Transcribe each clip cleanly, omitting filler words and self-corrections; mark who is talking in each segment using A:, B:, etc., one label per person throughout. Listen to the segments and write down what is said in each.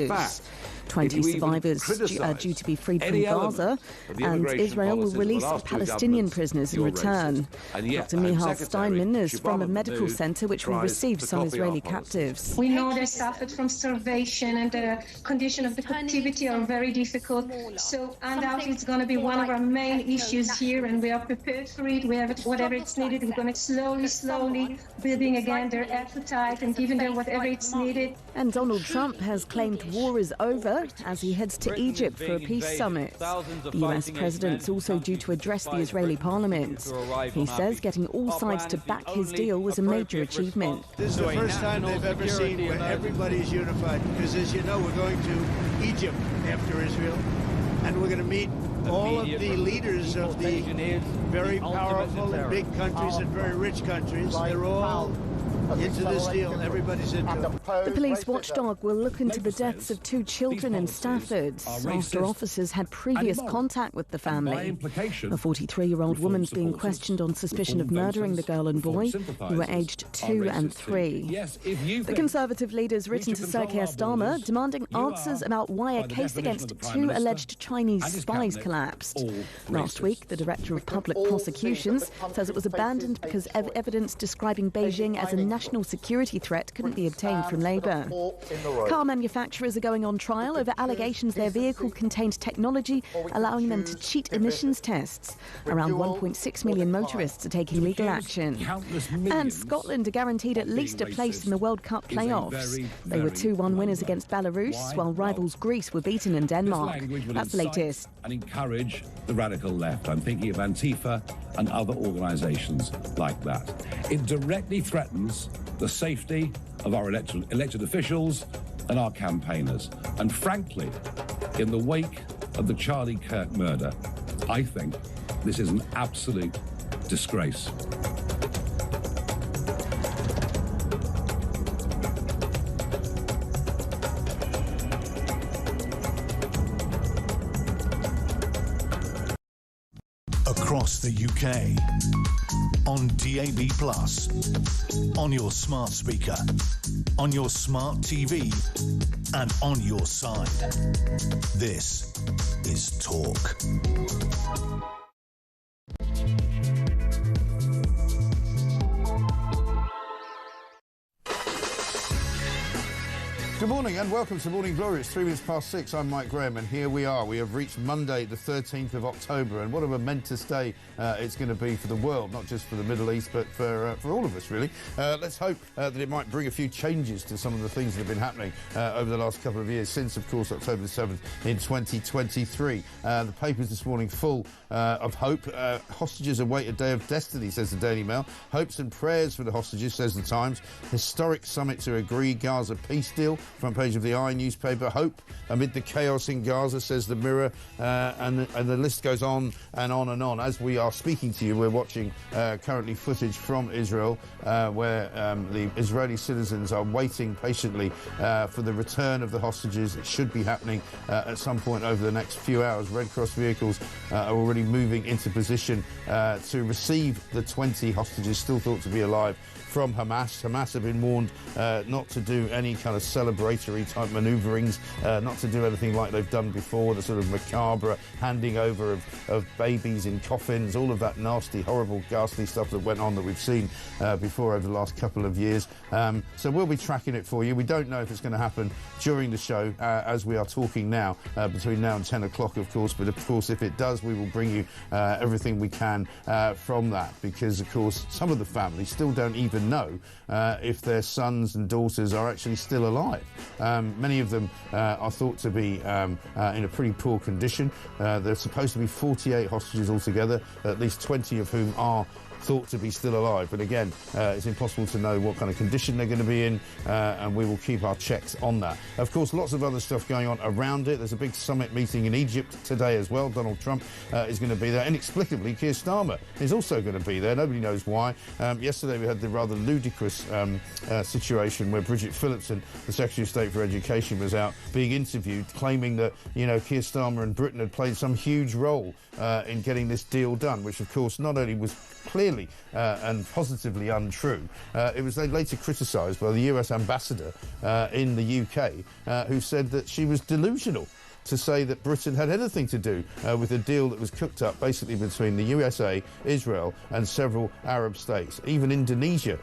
A: fighters. 20 survivors are due to be freed from Gaza, and Israel will release Palestinian prisoners in return. Dr. Michal Steinman is from a medical centre which will receive some Israeli captives.
B: We know they suffered from starvation, and the condition of the captivity are very difficult. So undoubtedly it's going to be one of our main issues here, and we are prepared for it. We have it, whatever it's needed. We're going to slowly building again their appetite and giving them whatever it's needed.
A: And Donald Trump has claimed war is over as he heads to Egypt for a peace summit. The US president's also due to address the Israeli parliament. He says getting all sides to back his deal was a major achievement.
C: This is the first time they've ever seen where everybody's unified, because as you know, we're going to Egypt after Israel, and we're going to meet all of the leaders of the very powerful and big countries and very rich countries. They're all into this deal. Everybody's into it.
A: The police watchdog will look into the deaths of 2 children in Stafford after officers had previous contact with the family. A 43-year-old woman's being questioned on suspicion of murdering the girl and boy, who were aged 2 and 3. The Conservative leader's written to Sir Keir Starmer demanding answers about why a case against 2 alleged Chinese spies collapsed. Last week, the Director of Public Prosecutions says it was abandoned because evidence describing Beijing as a national security threat couldn't be obtained from Labour. Car manufacturers are going on trial over allegations their vehicle contained technology allowing them to cheat emissions tests. Around 1.6 million motorists are taking legal action. And Scotland are guaranteed at least a place in the World Cup playoffs. They were 2-1 winners against Belarus, while rivals Greece were beaten in Denmark. That's the latest.
D: And encourage the radical left. I'm thinking of Antifa and other organisations like that. It directly threatens the safety of our elected officials and our campaigners. And frankly, in the wake of the Charlie Kirk murder, I think this is an absolute disgrace.
E: Across the UK, on DAB+, on your smart speaker, on your smart TV, and on your side. This is Talk.
F: Good morning and welcome to Morning Glory. It's 6:03. I'm Mike Graham, and here we are. We have reached Monday, the 13th of October, and what a momentous day it's going to be for the world, not just for the Middle East, but for all of us, really. Let's hope that it might bring a few changes to some of the things that have been happening over the last couple of years, since, of course, October the 7th in 2023. The papers this morning full of hope. Hostages await a day of destiny, says the Daily Mail. Hopes and prayers for the hostages, says the Times. Historic summit to agree Gaza peace deal. Front page of the I newspaper. Hope amid the chaos in Gaza, says the Mirror, and the list goes on and on and on. As we are speaking to you, we're watching currently footage from Israel where the Israeli citizens are waiting patiently for the return of the hostages. It should be happening at some point over the next few hours. Red Cross vehicles are already moving into position to receive the 20 hostages still thought to be alive from Hamas. Hamas have been warned not to do any kind of celebratory type manoeuvrings, not to do anything like they've done before, the sort of macabre handing over of babies in coffins, all of that nasty, horrible, ghastly stuff that went on that we've seen before over the last couple of years. So we'll be tracking it for you. We don't know if it's going to happen during the show as we are talking now, between now and 10 o'clock, of course, but of course if it does, we will bring you everything we can from that, because of course some of the families still don't even know if their sons and daughters are actually still alive. Many of them are thought to be in a pretty poor condition. There's supposed to be 48 hostages altogether, at least 20 of whom are thought to be still alive. But again, it's impossible to know what kind of condition they're going to be in, and we will keep our checks on that. Of course, lots of other stuff going on around it. There's a big summit meeting in Egypt today as well. Donald Trump is going to be there. Inexplicably, Keir Starmer is also going to be there. Nobody knows why. Yesterday we had the rather ludicrous situation where Bridget Phillipson, the Secretary of State for Education, was out being interviewed, claiming that, you know, Keir Starmer and Britain had played some huge role in getting this deal done, which of course not only was clearly and positively untrue. It was then later criticised by the US ambassador in the UK, who said that she was delusional to say that Britain had anything to do with a deal that was cooked up basically between the USA, Israel and several Arab states. Even Indonesia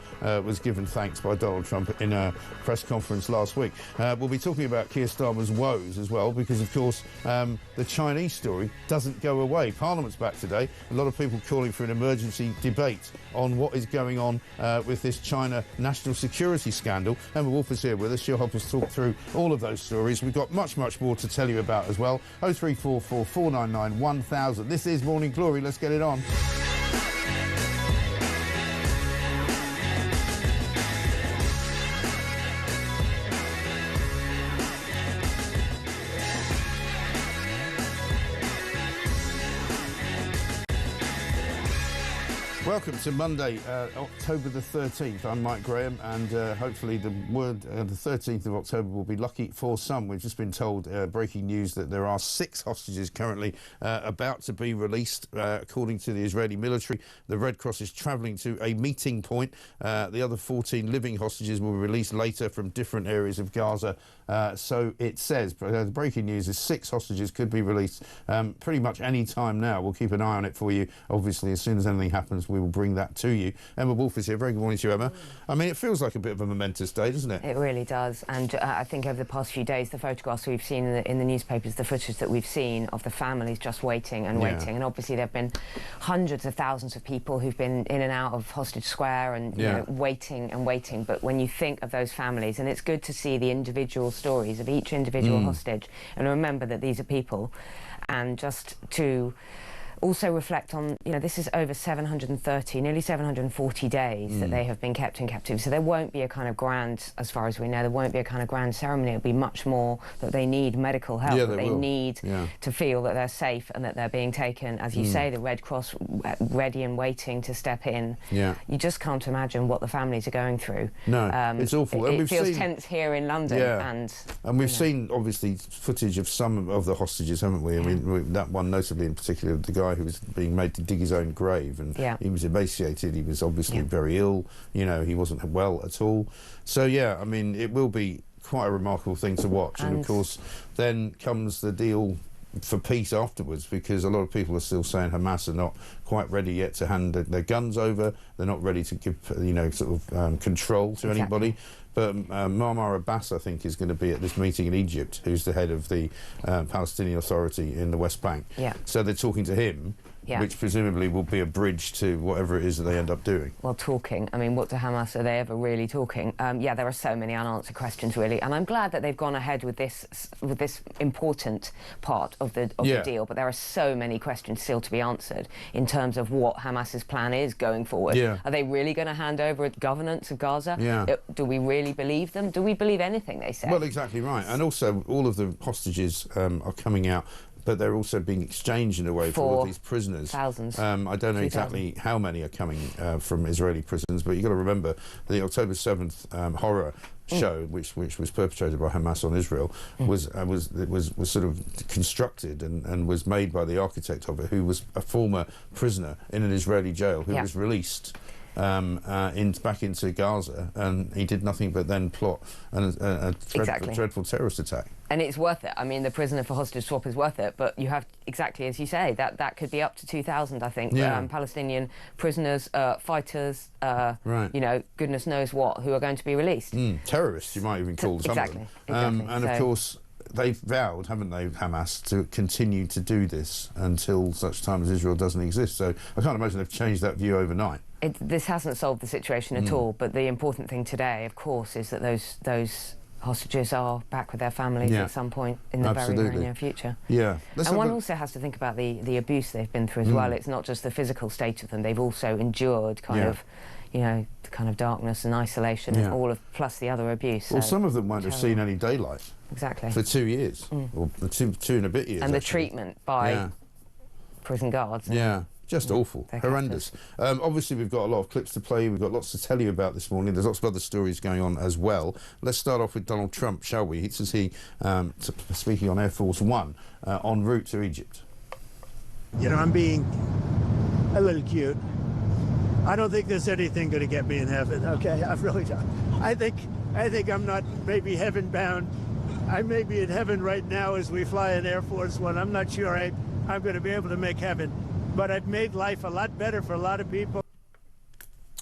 F: was given thanks by Donald Trump in a press conference last week. We'll be talking about Keir Starmer's woes as well because, of course, the Chinese story doesn't go away. Parliament's back today. A lot of people calling for an emergency debate on what is going on with this China national security scandal. Emma Wolf is here with us. She'll help us talk through all of those stories. We've got much more to tell you about as well. 0344 499 1000. This is Morning Glory. Let's get it on. Welcome to Monday, October the 13th. I'm Mike Graham, and hopefully the 13th of October will be lucky for some. We've just been told, breaking news, that there are 6 hostages currently about to be released, according to the Israeli military. The Red Cross is travelling to a meeting point. The other 14 living hostages will be released later from different areas of Gaza. So it says, the breaking news is 6 hostages could be released pretty much any time now. We'll keep an eye on it for you. Obviously, as soon as anything happens, we will bring that to you. Emma Wolf is here. Very good morning to you, Emma. I mean, it feels like a bit of a momentous day, doesn't it?
G: It really does. And I think over the past few days, the photographs we've seen in the newspapers, the footage that we've seen of the families just waiting and waiting. And obviously there have been hundreds of thousands of people who've been in and out of Hostage Square and you know, waiting and waiting. But when you think of those families, and it's good to see the individual stories of each individual hostage, and remember that these are people, and just to also reflect on, you know, this is over 730, nearly 740 days that they have been kept in captivity. So there won't be a kind of grand, as far as we know, there won't be a kind of grand ceremony. It'll be much more that they need medical help, that they need to feel that they're safe and that they're being taken, as you say, the Red Cross ready and waiting to step in. You just can't imagine what the families are going through. No,
F: it's awful.
G: It feels tense here in London.
F: And we've seen, obviously, footage of some of the hostages, haven't we? I mean, that one notably in particular, the guy who was being made to dig his own grave, and he was emaciated, he was obviously very ill, you know, he wasn't well at all. So I mean, it will be quite a remarkable thing to watch. And of course then comes the deal for peace afterwards, because a lot of people are still saying Hamas are not quite ready yet to hand their guns over. They're not ready to give, you know, sort of control to anybody. But Mahmoud Abbas, I think, is going to be at this meeting in Egypt, who's the head of the Palestinian Authority in the West Bank. So they're talking to him, which presumably will be a bridge to whatever it is that they end up doing. Well,
G: talking, I mean, what to Hamas are they ever really talking? There are so many unanswered questions, really, and I'm glad that they've gone ahead with this important part of the deal, but there are so many questions still to be answered in terms of what Hamas's plan is going forward. Are they really going to hand over governance of Gaza? Do we really believe them? Do we believe anything they say?
F: Well, exactly right. And also, all of the hostages are coming out, but they're also being exchanged in a way for all of these prisoners.
G: Thousands.
F: I don't know exactly how many are coming from Israeli prisons, but you've got to remember the October 7th horror show, which was perpetrated by Hamas on Israel, was sort of constructed and was made by the architect of it, who was a former prisoner in an Israeli jail who was released back into Gaza, and he did nothing but then plot a dreadful terrorist attack.
G: And it's worth it. I mean, the prisoner for hostage swap is worth it, but you have, exactly as you say, that could be up to 2,000, I think, Palestinian prisoners, fighters, you know, goodness knows what, who are going to be released.
F: Terrorists, you might even call some of them. And of course, they've vowed, haven't they, Hamas, to continue to do this until such time as Israel doesn't exist. So I can't imagine they've changed that view overnight.
G: This hasn't solved the situation at all, but the important thing today, of course, is that those hostages are back with their families at some point in the very, very near future. And one also has to think about the abuse they've been through as well. It's not just the physical state of them, they've also endured kind of, you know, the kind of darkness and isolation and all of, plus the other abuse.
F: Well, some of them won't have seen any daylight.
G: Exactly.
F: For 2 years, or two and a bit years.
G: And the treatment by prison guards.
F: Just awful, horrendous. Obviously, we've got a lot of clips to play. We've got lots to tell you about this morning. There's lots of other stories going on as well. Let's start off with Donald Trump, shall we? He says speaking on Air Force One, en route to Egypt.
C: You know, I'm being a little cute. I don't think there's anything going to get me in heaven, okay? I really don't. I think I'm not maybe heaven bound. I may be in heaven right now as we fly in Air Force One. I'm not sure I'm going to be able to make heaven. But I've made life a lot better for a lot of people.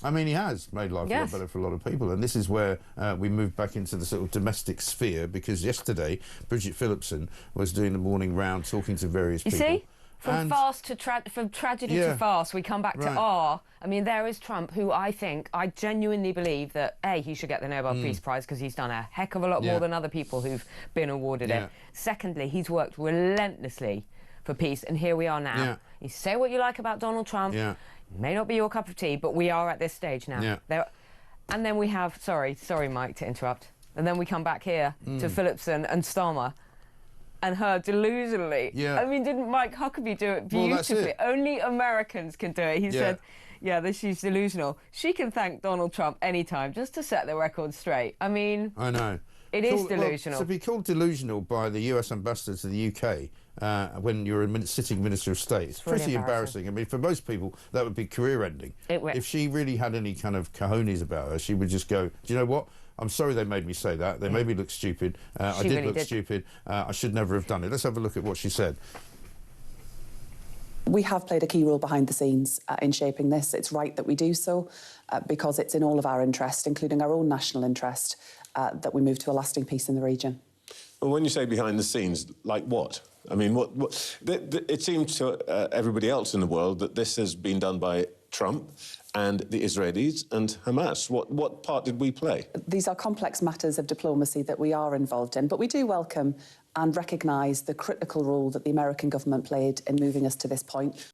F: I mean, he has made life a lot better for a lot of people, and this is where we move back into the sort of domestic sphere, because yesterday Bridget Phillipson was doing the morning round talking to various people.
G: You see? From tragedy to farce, we come back to I mean, there is Trump, who I genuinely believe that, A, he should get the Nobel Peace Prize because he's done a heck of a lot more than other people who've been awarded it. Secondly, he's worked relentlessly for peace, and here we are now. You say what you like about Donald Trump. May not be your cup of tea, but we are at this stage now. And then we have, sorry, Mike, to interrupt. And then we come back here to Phillipson and Starmer and her delusionally. I mean, didn't Mike Huckabee do it beautifully? Well, only Americans can do it. He said, she's delusional. She can thank Donald Trump anytime, just to set the record straight. I mean... I know. It is delusional.
F: Well, to be called delusional by the US ambassador to the UK when you're a sitting Minister of State, it's pretty embarrassing. I mean, for most people, that would be career-ending. If she really had any kind of cojones about her, she would just go, do you know what? I'm sorry they made me say that. They made me look stupid. I did look stupid. I should never have done it. Let's have a look at what she said.
H: We have played a key role behind the scenes in shaping this. It's right that we do so because it's in all of our interest, including our own national interest, that we move to a lasting peace in the region.
I: Well, when you say behind the scenes, like what? I mean, it seems to everybody else in the world that this has been done by Trump and the Israelis and Hamas. What part did we play?
H: These are complex matters of diplomacy that we are involved in, but we do welcome and recognise the critical role that the American government played in moving us to this point.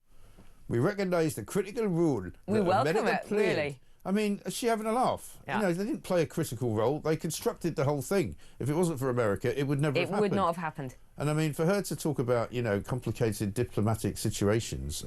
F: We recognise the critical role that
G: we welcome it, really.
F: I mean, is she having a laugh? You know, they didn't play a critical role. They constructed the whole thing. If it wasn't for America, it would never have happened.
G: It would not have happened.
F: And I mean, for her to talk about, you know, complicated diplomatic situations...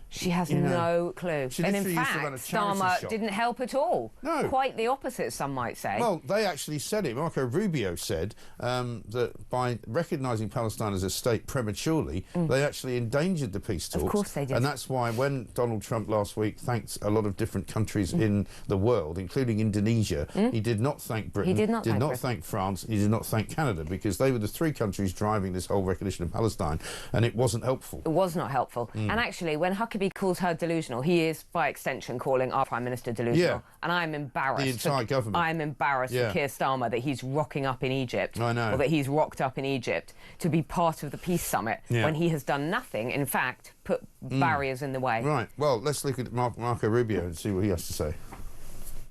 G: she has no clue. And in fact, Starmer didn't help at all. No. Quite the opposite, some might say.
F: Well, they actually said it. Marco Rubio said that by recognising Palestine as a state prematurely, they actually endangered the peace talks.
G: Of course they did.
F: And that's why when Donald Trump last week thanked a lot of different countries in the world, including Indonesia, he did not thank Britain,
G: he did not
F: thank France, he did not thank Canada, because they were the three countries driving this whole recognition of Palestine, and it wasn't helpful.
G: It was not helpful. And actually, when Huckabee calls her delusional, he is, by extension, calling our Prime Minister delusional. And I'm embarrassed.
F: The entire government.
G: I'm embarrassed for Keir Starmer that he's rocking up in Egypt.
F: I know.
G: Or that he's rocked up in Egypt to be part of the peace summit when he has done nothing, in fact, put barriers in the way.
F: Right. Well, let's look at Marco Rubio and see what he has to say.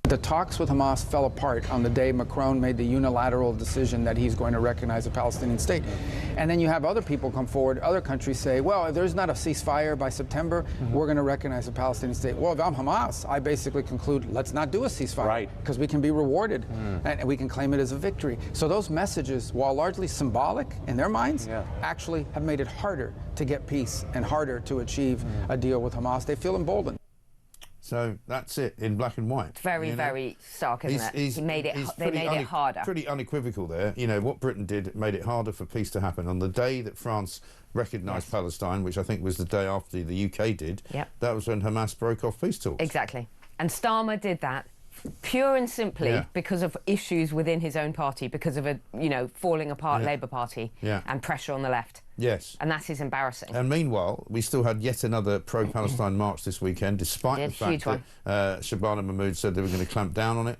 J: The talks with Hamas fell apart on the day Macron made the unilateral decision that he's going to recognize a Palestinian state. And then you have other people come forward, other countries say, well, if there's not a ceasefire by September, we're going to recognize a Palestinian state. Well, if I'm Hamas, I basically conclude, let's not do a ceasefire, because we can be rewarded and we can claim it as a victory. So those messages, while largely symbolic in their minds, actually have made it harder to get peace and harder to achieve a deal with Hamas. They feel emboldened.
F: So that's it in black and white.
G: Very, very stark, isn't it? They made it harder.
F: Pretty unequivocal there. You know, what Britain did made it harder for peace to happen. On the day that France recognised Palestine, which I think was the day after the UK did, that was when Hamas broke off peace talks.
G: Exactly. And Starmer did that pure and simply because of issues within his own party, because of a, you know, falling apart Labour Party and pressure on the left.
F: Yes.
G: And that is embarrassing.
F: And meanwhile, we still had yet another pro-Palestine march this weekend, despite the fact that Shabana Mahmood said they were going to clamp down on it.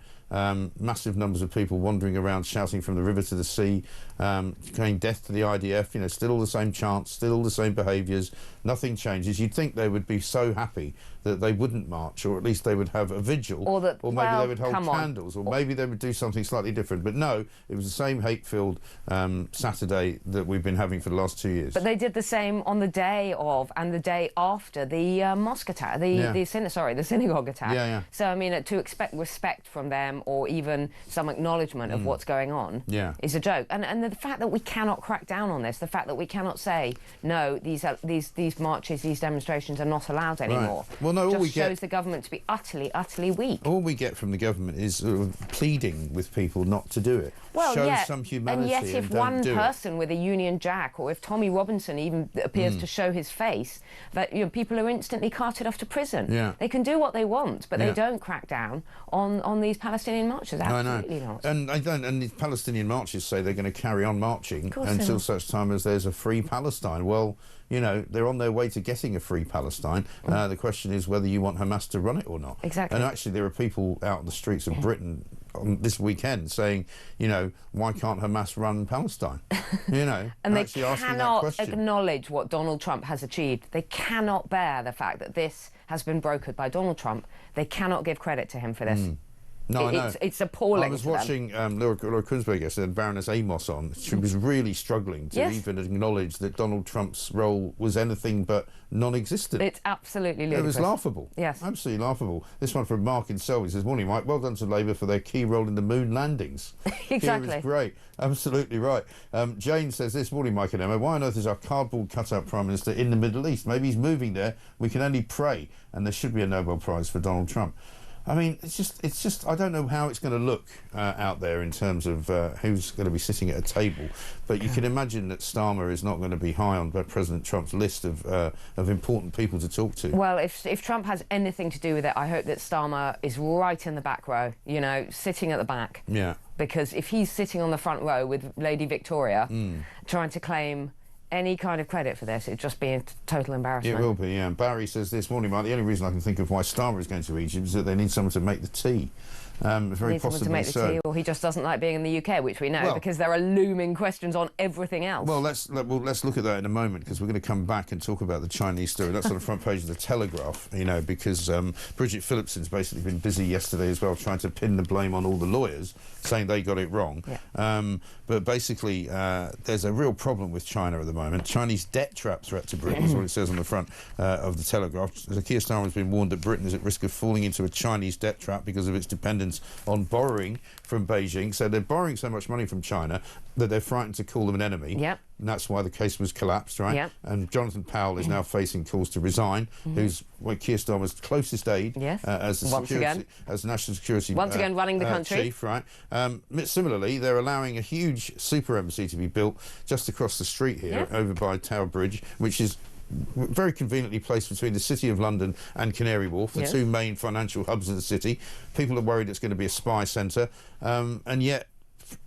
F: Massive numbers of people wandering around shouting from the river to the sea, saying death to the IDF, you know, still all the same chants, still all the same behaviours, nothing changes. You'd think they would be so happy that they wouldn't march, or at least they would have a vigil, or maybe they would hold candles, or maybe they would do something slightly different. But no, it was the same hate-filled Saturday that we've been having for the last 2 years.
G: But they did the same on the day of and the day after the mosque attack, the synagogue attack. So I mean, to expect respect from them them or even some acknowledgement of what's going on is a joke. And the fact that we cannot crack down on this, the fact that we cannot say, no, these marches, these demonstrations are not allowed anymore,
F: well, no, all
G: just shows the government to be utterly, utterly weak.
F: All we get from the government is sort of pleading with people not to do it.
G: Well,
F: shows some humanity,
G: and yet if one person with a Union Jack, or if Tommy Robinson even appears to show his face, that people are instantly carted off to prison. They can do what they want, but they don't crack down on these Palestinian marches. Absolutely not.
F: And the Palestinian marches say they're going to carry on marching until such time as there's a free Palestine. Well, you know, they're on their way to getting a free Palestine. The question is whether you want Hamas to run it or not.
G: Exactly.
F: And actually, there are people out in the streets of Britain this weekend saying, you know, why can't Hamas run Palestine? You know,
G: and they cannot acknowledge what Donald Trump has achieved. They cannot bear the fact that this has been brokered by Donald Trump. They cannot give credit to him for this.
F: No, I know.
G: It's appalling.
F: I was watching Laura Kunsberg yesterday, Baroness Amos on. She was really struggling to even acknowledge that Donald Trump's role was anything but non-existent.
G: It's absolutely ludicrous.
F: It was laughable.
G: Yes.
F: Absolutely laughable. This one from Mark in Selby says, morning, Mike. Well done to Labour for their key role in the moon landings.
G: Exactly.
F: It was great. Absolutely right. Jane says this morning, Mike and Emma, why on earth is our cardboard cutout Prime Minister in the Middle East? Maybe he's moving there. We can only pray. And there should be a Nobel Prize for Donald Trump. I mean, it's just. I don't know how it's going to look out there in terms of who's going to be sitting at a table, but you can imagine that Starmer is not going to be high on President Trump's list of important people to talk to.
G: Well, if Trump has anything to do with it, I hope that Starmer is right in the back row. You know, sitting at the back.
F: Yeah.
G: Because if he's sitting on the front row with Lady Victoria, trying to claim any kind of credit for this, it'd just be a total embarrassment.
F: It will be, yeah. And Barry says this morning, Mike, the only reason I can think of why Starmer is going to Egypt is that they need someone to make the tea. Very possibly
G: to make the tea, or he just doesn't like being in the UK, which we know, because there are looming questions on everything else.
F: Well, let's look at that in a moment, because we're going to come back and talk about the Chinese story. That's on the front page of the Telegraph, you know, because Bridget Phillipson's basically been busy yesterday as well, trying to pin the blame on all the lawyers, saying they got it wrong. But basically, there's a real problem with China at the moment. Chinese debt trap threat to Britain is what it says on the front of the Telegraph. Keir Starmer has been warned that Britain is at risk of falling into a Chinese debt trap because of its dependence on borrowing from Beijing. So they're borrowing so much money from China that they're frightened to call them an enemy. And that's why the case was collapsed, right? And Jonathan Powell is now facing calls to resign, who's Keir Starmer's closest aide as the national security
G: once again running the country
F: chief, right? Similarly, they're allowing a huge super embassy to be built just across the street here, over by Tower Bridge, which is very conveniently placed between the City of London and Canary Wharf, the two main financial hubs of the city. People are worried it's going to be a spy centre, and yet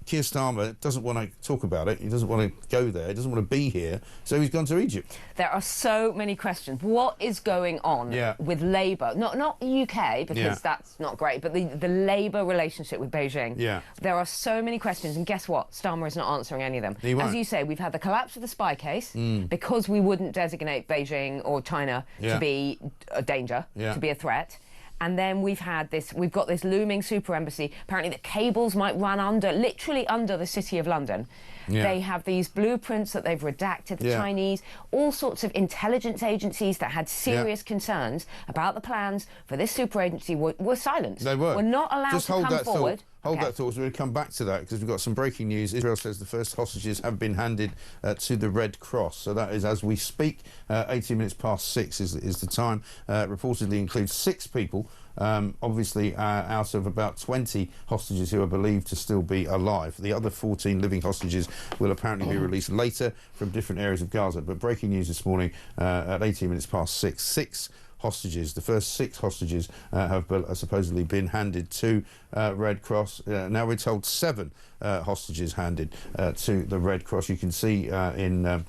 F: Keir Starmer doesn't want to talk about it. He doesn't want to go there. He doesn't want to be here. So he's gone to Egypt.
G: There are so many questions. What is going on with Labour? Not the UK, because that's not great, but the Labour relationship with Beijing. There are so many questions, and guess what? Starmer is not answering any of them. As you say, we've had the collapse of the spy case because we wouldn't designate Beijing or China to be a danger, to be a threat. And then we've got this looming super embassy. Apparently the cables might run literally under the City of London. They have these blueprints that they've redacted, the Chinese, all sorts of intelligence agencies that had serious concerns about the plans for this super agency were silenced.
F: They were.
G: We're not allowed to come forward.
F: Hold that thought. We're going to come back to that because we've got some breaking news. Israel says the first hostages have been handed to the Red Cross. So that is as we speak. 18 minutes past 6 is the time. Reportedly includes 6 people. Obviously, out of about 20 hostages who are believed to still be alive. The other 14 living hostages will apparently be released later from different areas of Gaza. But breaking news this morning at 18 minutes past 6. 6 hostages, the first 6 hostages have supposedly been handed to Red Cross. Now we're told 7 hostages handed to the Red Cross. You can see in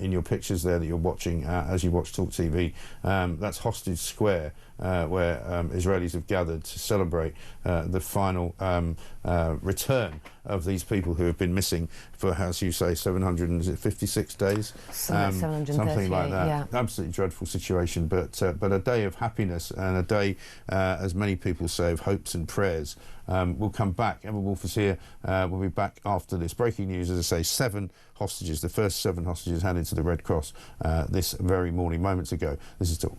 F: your pictures there that you're watching as you watch talkTV. That's Hostage Square, where Israelis have gathered to celebrate the final return of these people who have been missing for, as you say, 756 days? Something like that. Absolutely dreadful situation, but a day of happiness and a day, as many people say, of hopes and prayers. We'll come back. Emma Wolf is here. We'll be back after this. Breaking news, as I say, 7 hostages, the first 7 hostages handed to the Red Cross this very morning, moments ago. This is Talk.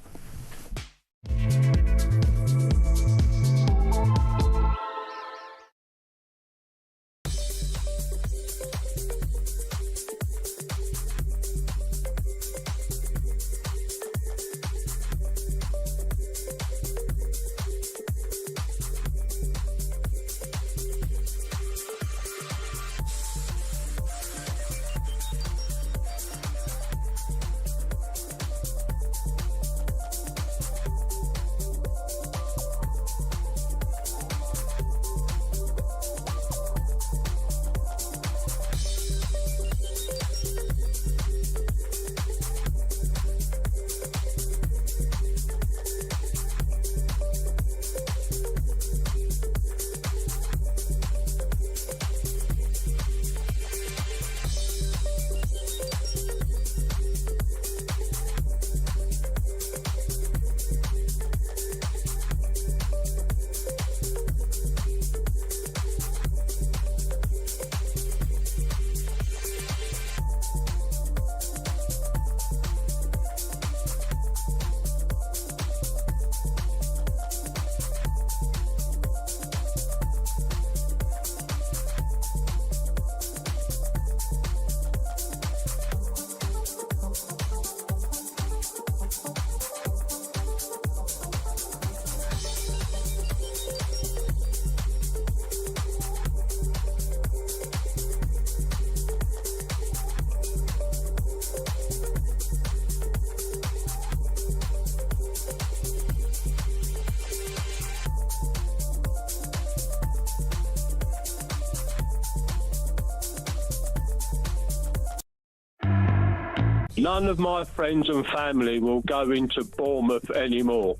K: None of my friends and family will go into Bournemouth anymore.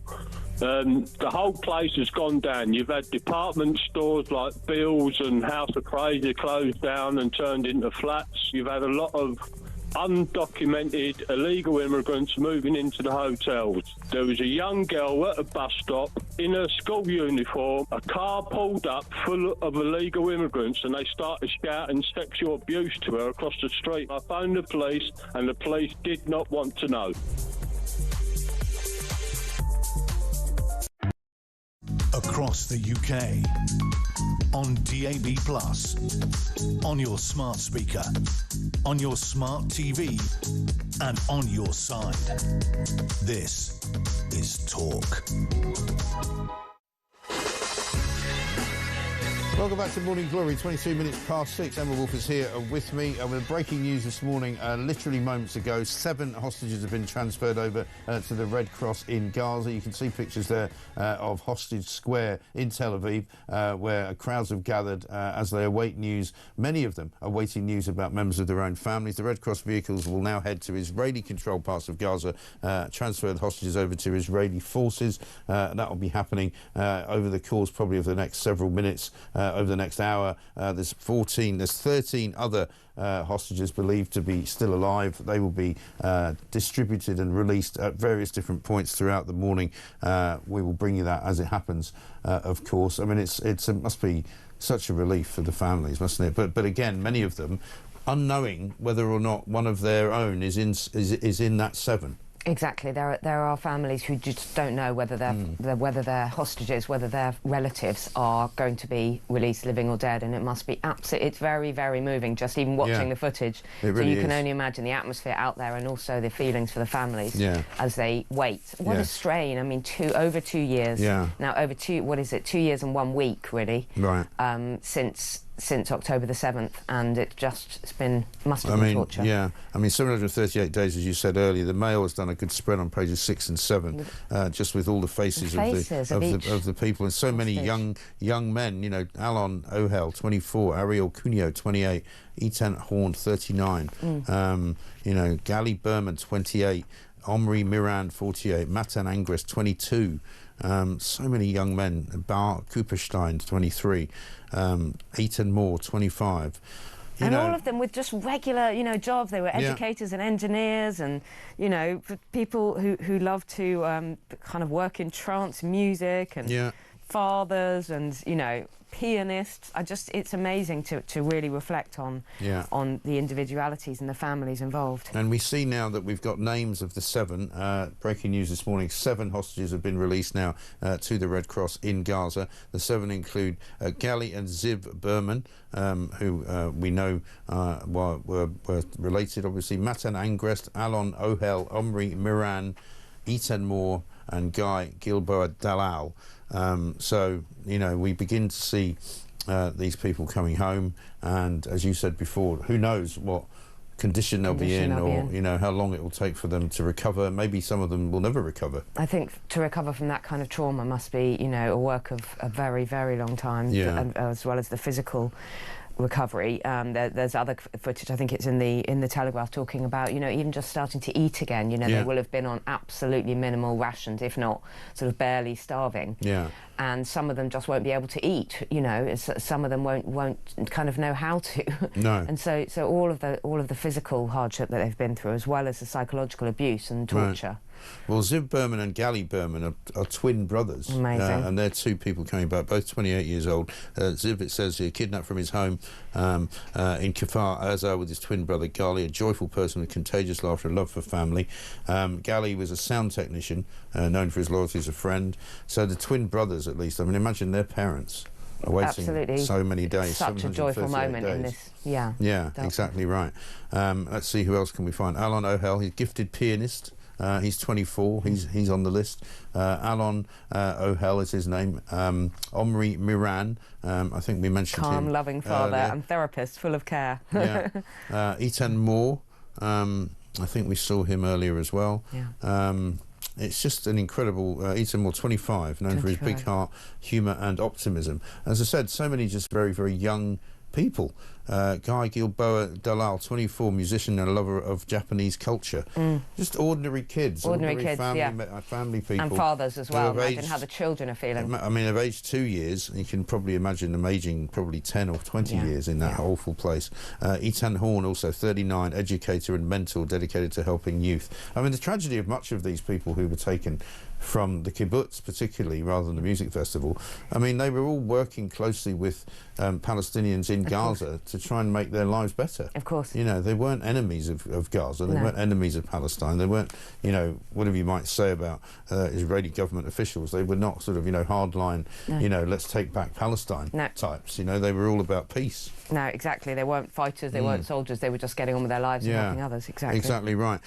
K: The whole place has gone down. You've had department stores like Bill's and House of Fraser closed down and turned into flats. You've had a lot of undocumented illegal immigrants moving into the hotels. There was a young girl at a bus stop in her school uniform. A car pulled up full of illegal immigrants and they started shouting sexual abuse to her across the street. I phoned the police and the police did not want to know.
E: Across the UK, on DAB+, on your smart speaker, on your smart TV, and on your side. This is Talk.
F: Welcome back to Morning Glory, 22 minutes past 6. Emma Wolf is here with me. With breaking news this morning, literally moments ago, 7 hostages have been transferred over to the Red Cross in Gaza. You can see pictures there of Hostage Square in Tel Aviv, where crowds have gathered as they await news. Many of them are waiting news about members of their own families. The Red Cross vehicles will now head to Israeli-controlled parts of Gaza, transfer the hostages over to Israeli forces. That will be happening over the course probably of the next several minutes. Over the next hour. There's 13 other hostages believed to be still alive. They will be distributed and released at various different points throughout the morning. We will bring you that as it happens, of course. I mean, it must be such a relief for the families, mustn't it? But again, many of them unknowing whether or not one of their own is in that 7.
G: Exactly. There are families who just don't know whether whether their hostages, whether their relatives are going to be released, living or dead, and it must be absolutely. It's very, very moving. Just even watching the footage,
F: really
G: you can only imagine the atmosphere out there, and also the feelings for the families as they wait. What a strain! I mean, over 2 years now. Over 2 years and 1 week, really.
F: Right.
G: Since October the 7th, and must have been torture.
F: Yeah, I mean, 738 days, as you said earlier. The Mail has done a good spread on pages 6 and 7, just with all the faces of the people, and so many young men. You know, Alon Ohel, 24, Ariel Cunio, 28, Etan Horn, 39. You know, Gali Berman, 28, Omri Miran, 48, Matan Angrist, 22. So many young men. Bar Cooperstein, 23, Eaton Moore, 25.
G: And all of them with just regular, jobs. They were educators and engineers, and people who love to kind of work in trance music, and fathers, and pianists. It's amazing to really reflect on the individualities and the families involved. And
F: we see now that we've got names of the 7. Breaking news this morning: 7 hostages have been released now to the Red Cross in Gaza. The 7 include Gali and Ziv Berman, who we know were related, obviously. Matan Angrest, Alon Ohel, Omri Miran, Etan Moore, and Guy Gilboa Dalal. So, we begin to see these people coming home, and as you said before, who knows what condition they'll be in, or how long it will take for them to recover. Maybe some of them will never recover.
G: I think to recover from that kind of trauma must be, a work of a very, very long time, as well as the physical recovery. There's other footage, I think it's in the Telegraph, talking about even just starting to eat again. They will have been on absolutely minimal rations, if not sort of barely starving. And some of them just won't be able to eat. Some of them won't kind of know how to. And so all of the physical hardship that they've been through, as well as the psychological abuse and torture.
F: Well, Ziv Berman and Gali Berman are twin brothers.
G: Amazing.
F: And they're 2 people coming back, both 28 years old. Ziv, it says here, kidnapped from his home in Kfar Aza with his twin brother Gali, a joyful person with contagious laughter and love for family. Gali was a sound technician, known for his loyalty as a friend. So the twin brothers, at least, I mean, imagine their parents are waiting so many days.
G: It's such a joyful moment in this.
F: Yeah, exactly right. Let's see, who else can we find? Alon Ohel, he's a gifted pianist. He's 24. He's on the list. Alon Ohel is his name. Omri Miran, I think we mentioned him.
G: Calm, loving father and therapist, full of care.
F: Etan Moore, I think we saw him earlier as well. It's just an incredible... Etan Moore, 25, known for his big heart, humour and optimism. As I said, so many just very, very young people. Guy Gilboa Dalal, 24, musician and lover of Japanese culture. Just ordinary kids.
G: Ordinary kids,
F: family people.
G: And fathers as well. Imagine how the children are feeling.
F: I mean, of age 2 years, you can probably imagine them aging probably 10 or 20 years in that awful place. Ethan Horn, also 39, educator and mentor dedicated to helping youth. I mean, the tragedy of much of these people who were taken from the kibbutz, particularly, rather than the music festival, I mean, they were all working closely with Palestinians in Gaza to try and make their lives better.
G: Of course.
F: You know, they weren't enemies of Gaza, they weren't enemies of Palestine, they weren't, you know, whatever you might say about Israeli government officials, they were not sort of, you know, hardline, you know, let's take back Palestine types, you know, they were all about peace.
G: No, exactly, they weren't fighters, they weren't soldiers, they were just getting on with their lives and helping others, exactly.
F: Exactly right.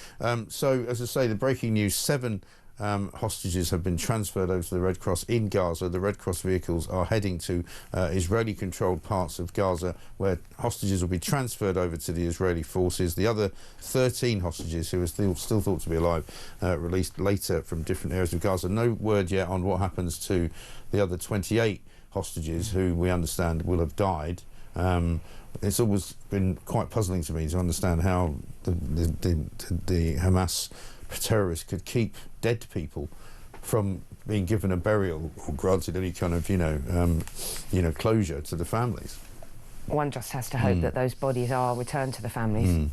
F: So, as I say, the breaking news, 7 hostages have been transferred over to the Red Cross in Gaza. The Red Cross vehicles are heading to Israeli-controlled parts of Gaza, where hostages will be transferred over to the Israeli forces. The other 13 hostages, who are still thought to be alive, released later from different areas of Gaza. No word yet on what happens to the other 28 hostages, who we understand will have died. It's always been quite puzzling to me to understand how the Hamas terrorists could keep dead people from being given a burial or granted any kind of, you know, closure to the families.
G: One just has to hope that those bodies are returned to the families,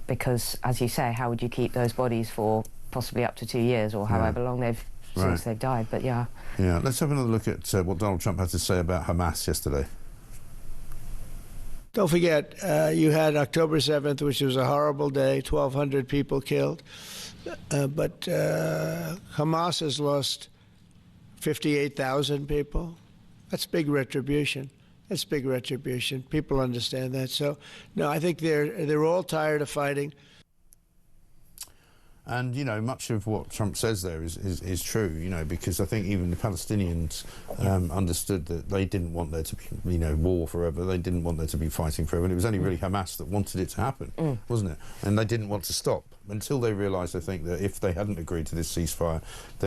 G: because, as you say, how would you keep those bodies for possibly up to 2 years or however long since they've died? But yeah,
F: let's have another look at what Donald Trump had to say about Hamas yesterday.
C: Don't forget, you had October 7th, which was a horrible day, 1,200 people killed. But Hamas has lost 58,000 people. That's big retribution. That's big retribution. People understand that. So, no, I think they're all tired of fighting.
F: And, you know, much of what Trump says there is true, you know, because I think even the Palestinians understood that they didn't want there to be, you know, war forever. They didn't want there to be fighting forever. And it was only really Hamas that wanted it to happen, wasn't it? And they didn't want to stop until they realised, I think, that if they hadn't agreed to this ceasefire,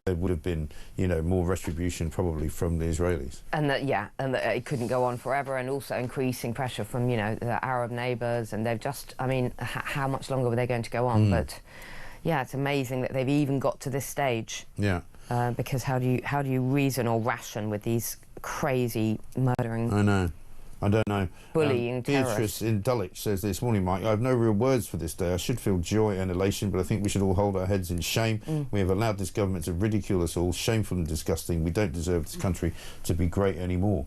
F: there would have been, you know, more retribution probably from the Israelis.
G: And that, and that it couldn't go on forever, and also increasing pressure from, you know, the Arab neighbours. And they've just, I mean, how much longer were they going to go on? But yeah, it's amazing that they've even got to this stage. Yeah. Because how do you reason or ration with these crazy murdering?
F: I don't know.
G: Bullying
F: terrorists. Beatrice in Dulwich says this morning, Mike, I have no real words for this day. I should feel joy and elation, but I think we should all hold our heads in shame. We have allowed this government to ridicule us all. Shameful and disgusting. We don't deserve this country to be great anymore.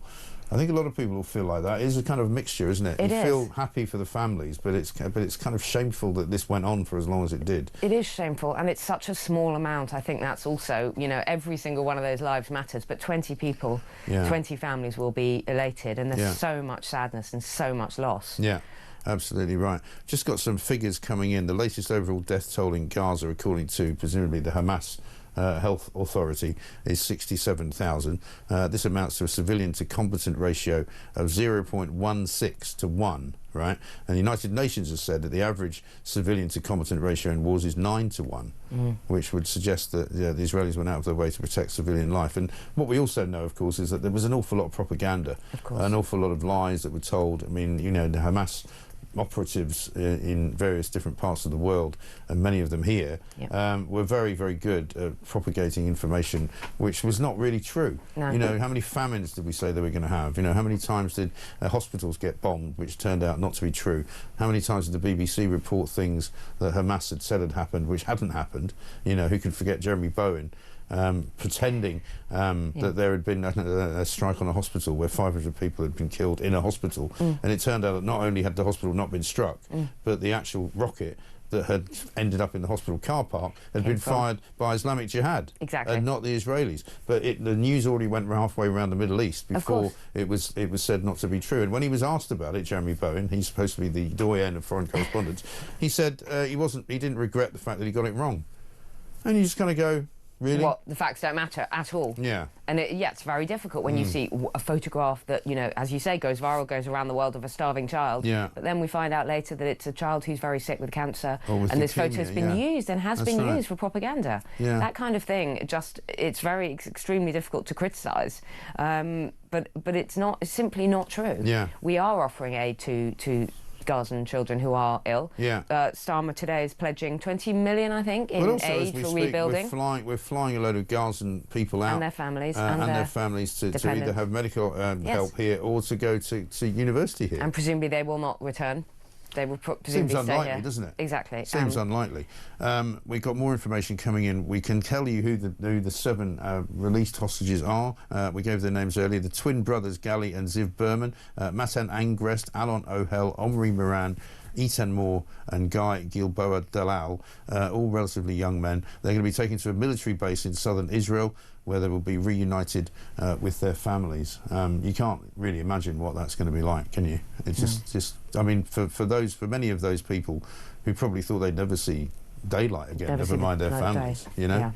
F: I think a lot of people will feel like that. It is a kind of mixture, isn't it? You feel happy for the families, but it's kind of shameful that this went on for as long as it did.
G: It is shameful, and it's such a small amount. I think that's also, you know, every single one of those lives matters, but 20 people, 20 families will be elated, and there's so much sadness and so much loss. Yeah.
F: Absolutely right. Just got some figures coming in. The latest overall death toll in Gaza, according to presumably the Hamas Health Authority, is 67,000. This amounts to a civilian to combatant ratio of 0.16 to 1, right? And the United Nations has said that the average civilian to combatant ratio in wars is 9 to 1, which would suggest that the Israelis went out of their way to protect civilian life. And what we also know, of course, is that there was an awful lot of propaganda, an awful lot of lies that were told. I mean, you know, the Hamas operatives in various different parts of the world, and many of them here, were very, very good at propagating information which was not really true. You know, how many famines did we say they were going to have? You know, how many times did hospitals get bombed, which turned out not to be true? How many times did the BBC report things that Hamas had said had happened, which hadn't happened? You know, who could forget Jeremy Bowen pretending that there had been a strike on a hospital where 500 people had been killed in a hospital, and it turned out that not only had the hospital not been struck, but the actual rocket that had ended up in the hospital car park had been fired by Islamic Jihad, and not the Israelis. But the news already went halfway around the Middle East before it was said not to be true. And when he was asked about it, Jeremy Bowen, he's supposed to be the doyen of foreign correspondence, he said he didn't regret the fact that he got it wrong. And you just kind of go, really?
G: What, the facts don't matter at all? Yeah. And it's very difficult when you see a photograph that, you know, as you say, goes viral, goes around the world of a starving child. Yeah. But then we find out later that it's a child who's very sick with cancer, and this photo's been used and has been used for propaganda. Yeah. That kind of thing, it's extremely difficult to criticise. but it's not. It's simply not true.
F: Yeah.
G: We are offering aid to Gazan children who are ill.
F: Yeah.
G: Starmer today is pledging 20 million, I think, in
F: also,
G: aid for rebuilding.
F: We're flying a load of Gazan people out.
G: And their families.
F: and their families to either have medical help here or to go to university here.
G: And presumably they will not return. They will presumably
F: Seems
G: stay
F: unlikely,
G: here.
F: doesn't it?
G: Exactly.
F: Seems unlikely. We've got more information coming in. We can tell you who the 7 released hostages are. We gave their names earlier. The twin brothers, Gali and Ziv Berman, Matan Angrest, Alon Ohel, Omri Moran, Eitan Moore and Guy Gilboa Dalal, all relatively young men. They're going to be taken to a military base in southern Israel, where they will be reunited with their families. You can't really imagine what that's going to be like, can you? It's just I mean, for many of those people who probably thought they'd never see daylight again, never mind their families, you know? Yeah.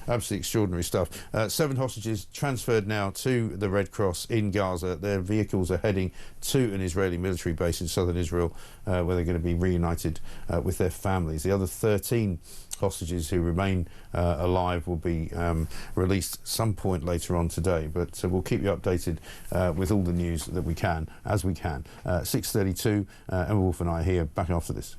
F: Absolutely extraordinary stuff. 7 hostages transferred now to the Red Cross in Gaza. Their vehicles are heading to an Israeli military base in southern Israel, where they're going to be reunited with their families. The other 13 hostages who remain alive will be released some point later on today, but we'll keep you updated with all the news that we can, as we can. 6:32, Emma Wolf and I are here, back after this.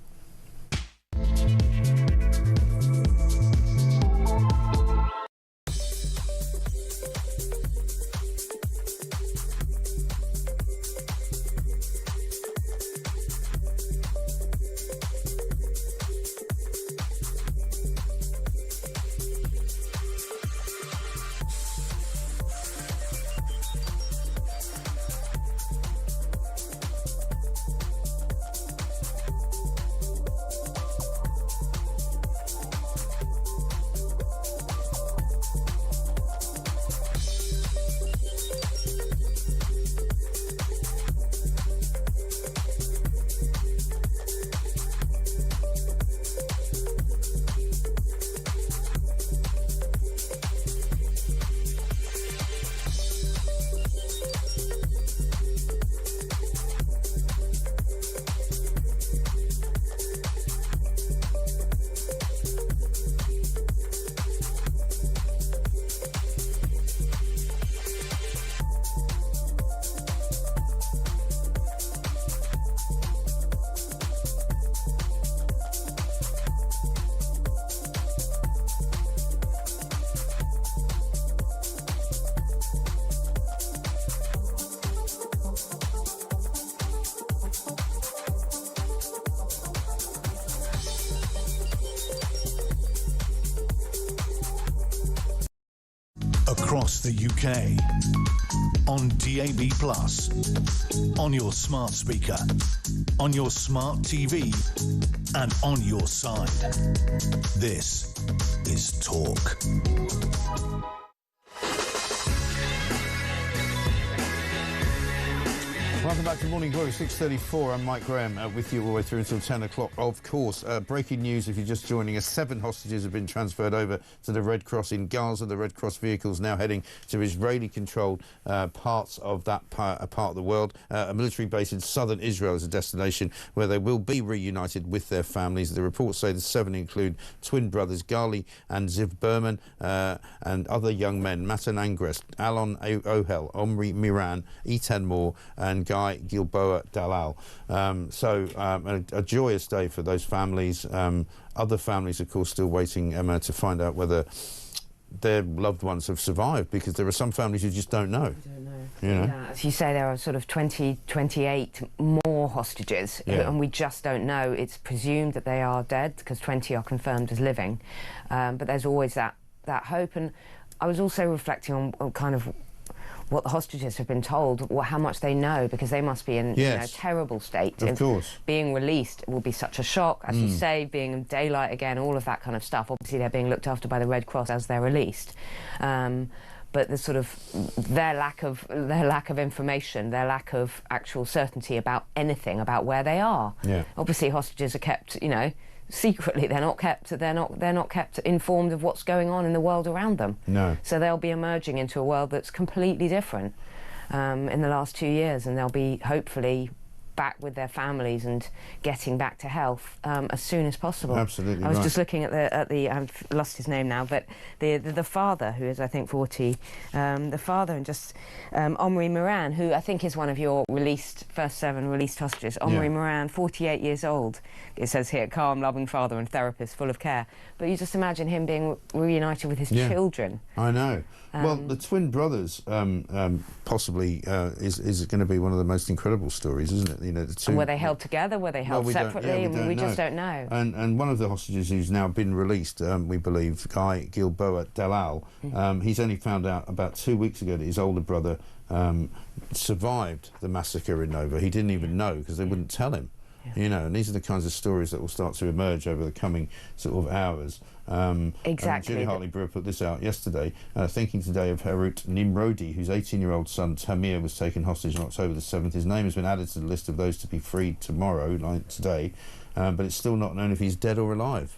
E: Across the UK, on DAB+, on your smart speaker, on your smart TV, and on your side. This is Talk.
F: Welcome back to Morning Glory, 6:34. I'm Mike Graham with you all the way through until 10 o'clock. Of course, breaking news if you're just joining us, 7 hostages have been transferred over to the Red Cross in Gaza. The Red Cross vehicles now heading to Israeli-controlled parts of that part of the world. A military base in southern Israel is a destination where they will be reunited with their families. The reports say the 7 include twin brothers Gali and Ziv Berman and other young men, Matan Angrest, Alon Ohel, Omri Moran, Eitan Moore and Guy Gilboa Dalal. A joyous day for those families. Other families, of course, still waiting, Emma, to find out whether their loved ones have survived, because there are some families who just don't know. You know?
G: Yeah, as you say, there are sort of 28 more hostages, and we just don't know. It's presumed that they are dead because 20 are confirmed as living, but there's always that hope. And I was also reflecting on kind of what the hostages have been told, how much they know, because they must be in a terrible state.
F: Of course.
G: Being released will be such a shock, as you say, being in daylight again, all of that kind of stuff. Obviously, they're being looked after by the Red Cross as they're released. But the sort of their lack of information, their lack of actual certainty about anything, about where they are.
F: Yeah.
G: Obviously, hostages are kept, secretly. They're not kept informed of what's going on in the world around them.
F: No.
G: So they'll be emerging into a world that's completely different in the last 2 years, and they'll be hopefully back with their families and getting back to health as soon as possible.
F: Absolutely.
G: I was just looking at the I've lost his name now, but the father, who is I think 40, the father, and just Omri Moran, who I think is one of your first 7 released hostages. Omri Moran, 48 years old. It says here, calm, loving father and therapist, full of care. But you just imagine him being reunited with his children.
F: I know. Well, the twin brothers possibly is going to be one of the most incredible stories, isn't it? You know, the two.
G: Were they held together? Were they held separately? We just don't know.
F: And one of the hostages who's now been released, we believe, Guy Gilboa Dalal, he's only found out about 2 weeks ago that his older brother survived the massacre in Nova. He didn't even know because they wouldn't tell him. You know, and these are the kinds of stories that will start to emerge over the coming sort of hours.
G: Exactly.
F: Julie Hartley-Brewer put this out yesterday, thinking today of Harut Nimrodi, whose 18-year-old son Tamir was taken hostage on October the 7th. His name has been added to the list of those to be freed tomorrow, like today, but it's still not known if he's dead or alive.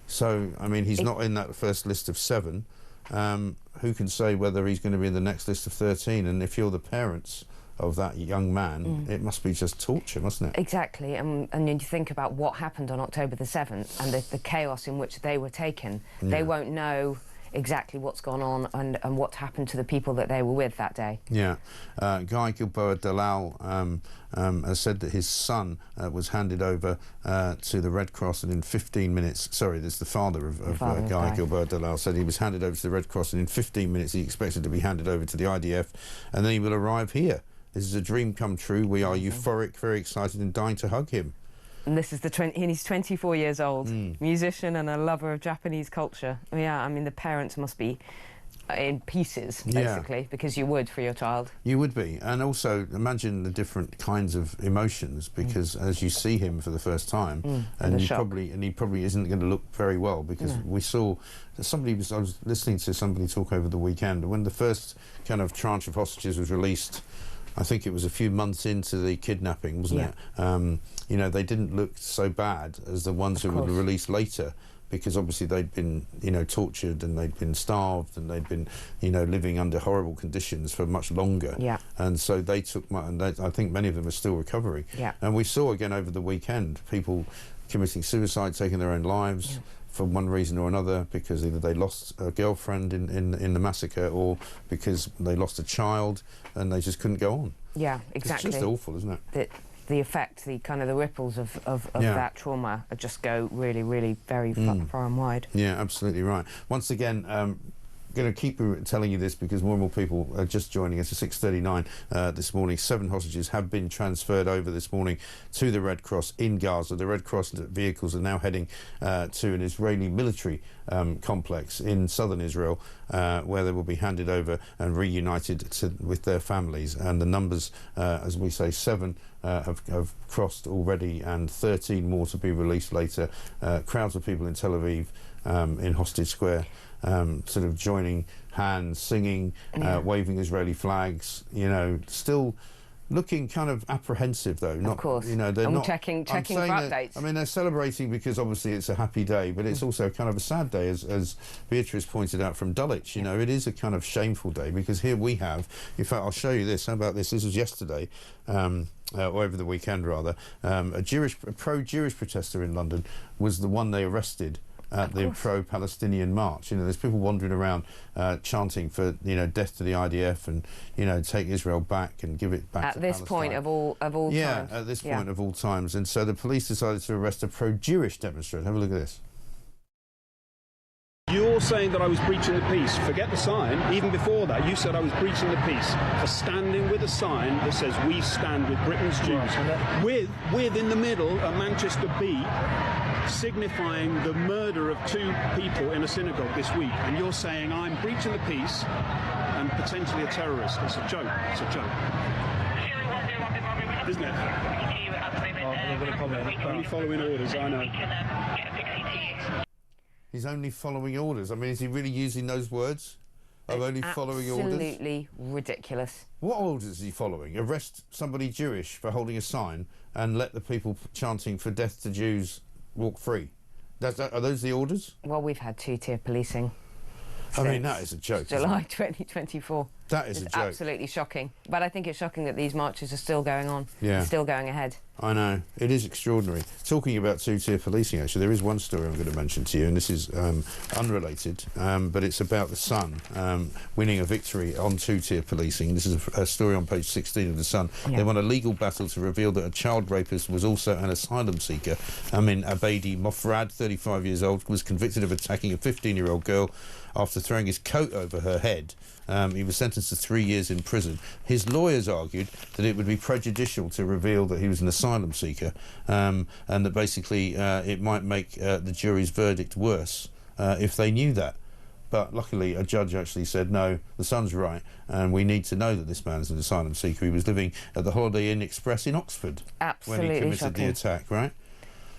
F: So, I mean, he's not in that first list of 7. Who can say whether he's going to be in the next list of 13? And if you're the parents of that young man, it must be just torture, mustn't it?
G: Exactly, and you think about what happened on October the 7th and the chaos in which they were taken. They won't know exactly what's gone on and what happened to the people that they were with that day.
F: Yeah. Guy Gilboa Dalal has said that his son was handed over to the Red Cross, and in 15 minutes, sorry, this is the father of Guy Gilboa Dalal, said he was handed over to the Red Cross, and in 15 minutes he expected to be handed over to the IDF, and then he will arrive here. This is a dream come true. We are euphoric, very excited and dying to hug him.
G: And this is he's 24 years old, musician and a lover of Japanese culture. Yeah, I mean, the parents must be in pieces, basically, because you would for your child.
F: You would be. And also, imagine the different kinds of emotions, because as you see him for the first time, and he probably isn't going to look very well, because we saw I was listening to somebody talk over the weekend, when the first kind of tranche of hostages was released, I think it was a few months into the kidnapping, wasn't it? You know, they didn't look so bad as the ones who were released later, because obviously they'd been, you know, tortured and they'd been starved and they'd been, you know, living under horrible conditions for much longer. And so they took, and I think many of them are still recovering. And we saw again over the weekend people committing suicide, taking their own lives. For one reason or another, because either they lost a girlfriend in the massacre, or because they lost a child and they just couldn't go on.
G: Yeah, exactly.
F: It's just awful, isn't it?
G: The effect, the kind of the ripples of that trauma just go really, really very far and wide.
F: Yeah, absolutely right. Once again, going to keep telling you this because more and more people are just joining us at 6:39 this morning. 7 hostages have been transferred over this morning to the Red Cross in Gaza. The Red Cross vehicles are now heading to an Israeli military complex in southern Israel, where they will be handed over and reunited with their families. And the numbers, as we say, 7 have crossed already, and 13 more to be released later. Crowds of people in Tel Aviv, in Hostage Square, sort of joining hands, singing, waving Israeli flags, you know, still looking kind of apprehensive though.
G: Of course.
F: You know, they're not
G: checking for updates.
F: I mean, they're celebrating because obviously it's a happy day, but it's also kind of a sad day, as Beatrice pointed out from Dulwich. You know, it is a kind of shameful day, because here we have, in fact, I'll show you this. How about this? This was yesterday, or over the weekend rather. A pro-Jewish protester in London was the one they arrested at the pro-Palestinian march. You know, there's people wandering around chanting for, you know, death to the IDF and, you know, take Israel back and give it back to Palestine.
G: At this point of all times.
F: Yeah, at this point of all times. And so the police decided to arrest a pro-Jewish demonstrator. Have a look at this.
L: You're saying that I was breaching the peace. Forget the sign. Even before that, you said I was breaching the peace for standing with a sign that says "We stand with Britain's Jews." With in the middle a Manchester B signifying the murder of 2 people in a synagogue this week, and you're saying I'm breaching the peace and potentially a terrorist. It's a joke. It's a joke. Isn't it? Only following orders, I know.
F: He's only following orders. I mean, is he really using those words? Of only following orders?
G: Absolutely ridiculous.
F: What orders is he following? Arrest somebody Jewish for holding a sign and let the people chanting for death to Jews walk free? Are those the orders?
G: Well, we've had 2-tier policing.
F: I mean, that is a joke.
G: July 2024.
F: That is a joke.
G: Absolutely shocking. But I think it's shocking that these marches are still going on.
F: Yeah.
G: Still going ahead.
F: I know. It is extraordinary. Talking about two-tier policing, actually, there is one story I'm going to mention to you, and this is unrelated, but it's about the Sun winning a victory on two-tier policing. This is a story on page 16 of the Sun. Yeah. They won a legal battle to reveal that a child rapist was also an asylum seeker. Amin Abedi Mofrad, 35 years old, was convicted of attacking a 15-year-old girl after throwing his coat over her head. He was sentenced to 3 years in prison. His lawyers argued that it would be prejudicial to reveal that he was an asylum seeker, and that basically it might make the jury's verdict worse if they knew that. But luckily a judge actually said, no, the Sun's right, and we need to know that this man's an asylum seeker. He was living at the Holiday Inn Express in Oxford when he committed the attack, right?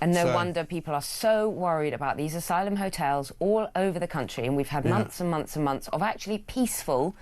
G: And no wonder people are so worried about these asylum hotels all over the country. And we've had months and months and months of actually peaceful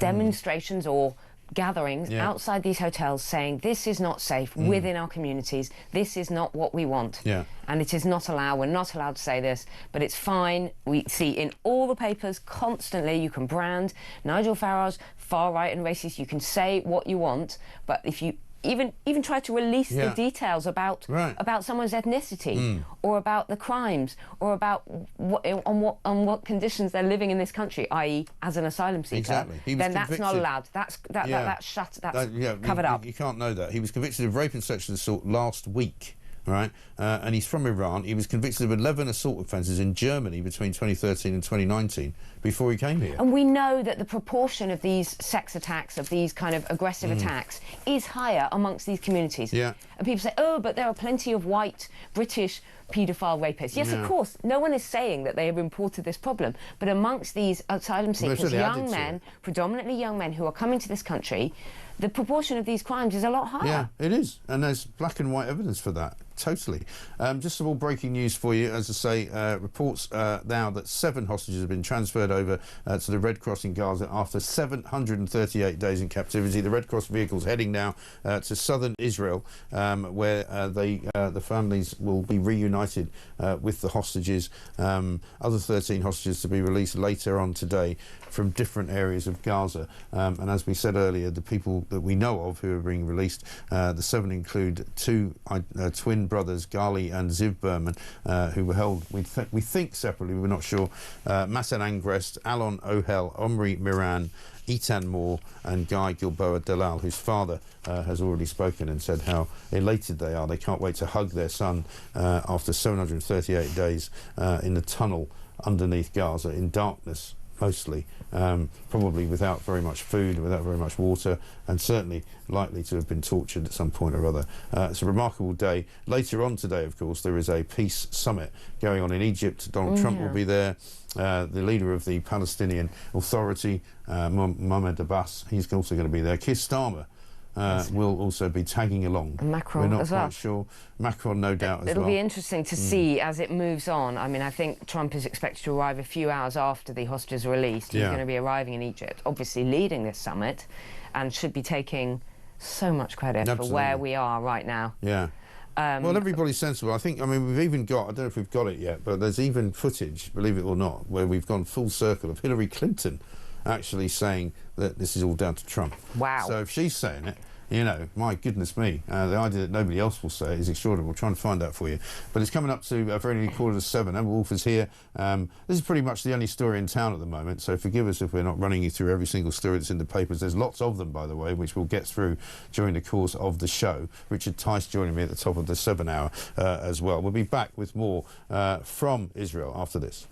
G: demonstrations or gatherings outside these hotels saying this is not safe within our communities. This is not what we want. And it is not allowed. We're not allowed to say this, but it's fine. We see in all the papers constantly, you can brand Nigel Farage far right and racist. You can say what you want, but if you even try to release the details about someone's ethnicity or about the crimes or about what conditions they're living in this country, i.e. as an asylum seeker, then that's not allowed. That's covered up.
F: You can't know that. He was convicted of rape and sexual assault last week. Right, and he's from Iran. He was convicted of 11 assault offences in Germany between 2013 and 2019 before he came here.
G: And we know that the proportion of these sex attacks, of these kind of aggressive attacks, is higher amongst these communities. And people say, oh, but there are plenty of white British paedophile rapists. Yes, of course, no one is saying that they have imported this problem, but amongst these asylum seekers, young men, predominantly young men who are coming to this country, the proportion of these crimes is a lot higher.
F: Yeah, it is, and there's black and white evidence for that. Totally. Just some more breaking news for you. As I say, reports now that 7 hostages have been transferred over to the Red Cross in Gaza after 738 days in captivity. The Red Cross vehicle's heading now to southern Israel, where the families will be reunited with the hostages. Other 13 hostages to be released later on today from different areas of Gaza. And as we said earlier, the people that we know of who are being released, the 7 include 2 twin brothers, Gali and Ziv Berman, who were held, we think separately, we're not sure, Masen Angrest, Alon Ohel, Omri Miran, Eitan Moore and Guy Gilboa Dalal, whose father has already spoken and said how elated they are. They can't wait to hug their son after 738 days in the tunnel underneath Gaza in darkness. Mostly, probably without very much food, without very much water, and certainly likely to have been tortured at some point or other. It's a remarkable day. Later on today, of course, there is a peace summit going on in Egypt. Donald Trump will be there. The leader of the Palestinian Authority, Mohammed Abbas, he's also going to be there. Keir Starmer will also be tagging along.
G: And Macron
F: We're not
G: as
F: quite
G: well.
F: sure. Macron, no doubt, as well.
G: It'll be interesting to see as it moves on. I mean, I think Trump is expected to arrive a few hours after the hostages are released. He's going to be arriving in Egypt, obviously leading this summit, and should be taking so much credit for where we are right now. Well, everybody's sensible. I mean, we've even got, I don't know if we've got it yet, but there's even footage, believe it or not, where we've gone full circle of Hillary Clinton actually saying that this is all down to Trump. Wow.
F: So if she's saying it, you know, my goodness me, the idea that nobody else will say it is extraordinary. We'll try and find that for you. But it's coming up to very nearly 7:15. Emma Wolf is here. This is pretty much the only story in town at the moment, so forgive us if we're not running you through every single story that's in the papers. There's lots of them, by the way, which we'll get through during the course of the show. Richard Tice joining me at the top of the 7 hour as well. We'll be back with more from Israel after this.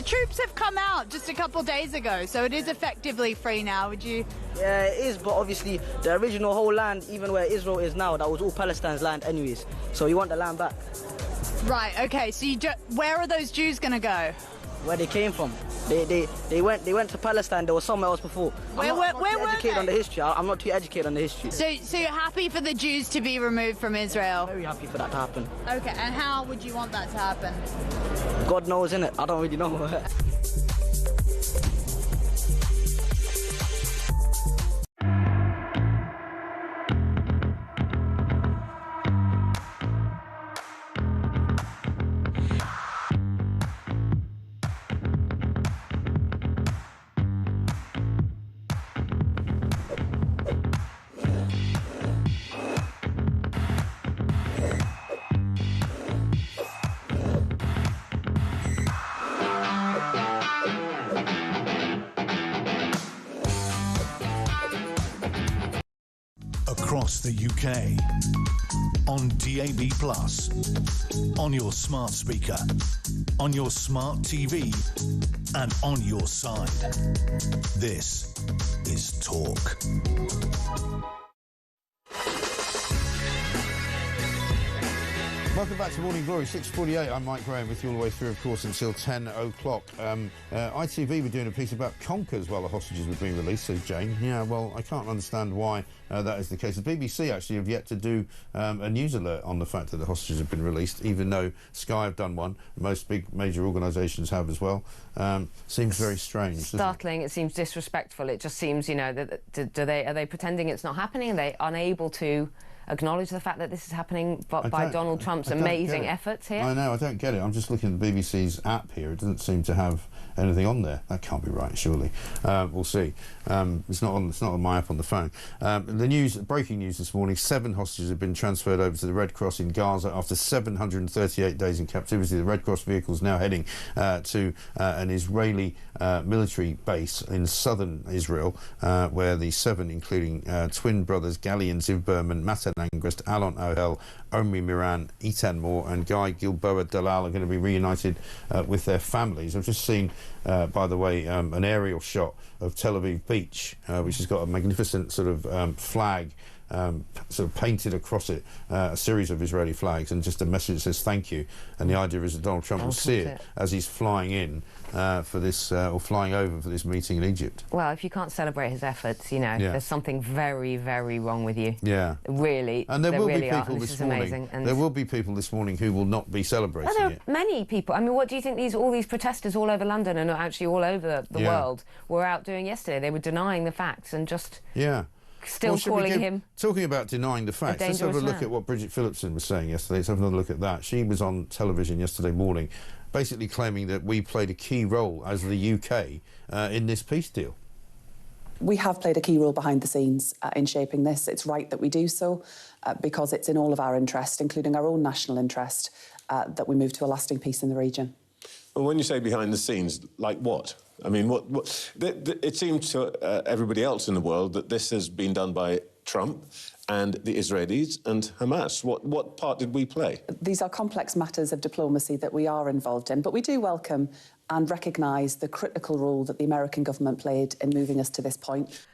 M: troops have come out just a couple days ago, so it is effectively free now, would you?
N: Yeah, it is, but obviously the original whole land, even where Israel is now, that was all Palestine's land anyways, so you want the land back.
M: Right, okay, so where are those Jews going to go?
N: Where they came from. They went to Palestine. They were somewhere else before. I'm not too educated on the history. I'm not too educated on the history.
M: So you're happy for the Jews to be removed from Israel?
N: Very happy for that to happen.
M: Okay, and how would you want that to happen?
N: God knows, innit? I don't really know.
E: Across the UK, on DAB+, on your smart speaker, on your smart TV, and on your side. This is Talk.
F: Welcome back to Morning Glory, 6:48. I'm Mike Graham with you all the way through, of course, until 10 o'clock. ITV were doing a piece about conkers while the hostages were being released, says Jane. Yeah, well, I can't understand why that is the case. The BBC actually have yet to do a news alert on the fact that the hostages have been released, even though Sky have done one. Most big major organisations have as well. Seems very strange.
G: Startling. It seems disrespectful. It just seems, you know, are they pretending it's not happening? Are they unable to acknowledge the fact that this is happening by Donald Trump's amazing efforts here? I
F: know, I don't get it. I'm just looking at the BBC's app here. It doesn't seem to have anything on there. That can't be right, surely. We'll see. It's not on my app on the phone. Breaking news this morning, 7 hostages have been transferred over to the Red Cross in Gaza after 738 days in captivity. The Red Cross vehicle is now heading to an Israeli military base in southern Israel, where the 7, including twin brothers Gali and Ziv Berman, Matan Angrist, Alon Ohel, Omri Miran, Itan Moore and Guy Gilboa Dalal are going to be reunited with their families. I've just seen, by the way, an aerial shot of Tel Aviv beach, which has got a magnificent sort of flag sort of painted across it, a series of Israeli flags, and just a message that says thank you. And the idea is that Donald Trump will see it as he's flying in for this, or flying over for this meeting in Egypt.
G: Well, if you can't celebrate his efforts, you know, there's something very, very wrong with you.
F: Yeah.
G: Really.
F: And there will be
G: really
F: people this morning. There will be people this morning who will not be celebrating
G: there
F: it.
G: Are many people. I mean, what do you think all these protesters all over London and actually all over the world were out doing yesterday? They were denying the facts and just... Yeah. Still calling him...
F: Talking about denying the facts, let's have a look at what Bridget Phillipson was saying yesterday. Let's have another look at that. She was on television yesterday morning, basically claiming that we played a key role as the UK in this peace deal.
H: We have played a key role behind the scenes in shaping this. It's right that we do so because it's in all of our interest, including our own national interest, that we move to a lasting peace in the region.
I: Well, when you say behind the scenes, like what? I mean, it seems to everybody else in the world that this has been done by Trump and the Israelis and Hamas. What part did we play?
H: These are complex matters of diplomacy that we are involved in, but we do welcome and recognise the critical role that the American government played in moving us to this point.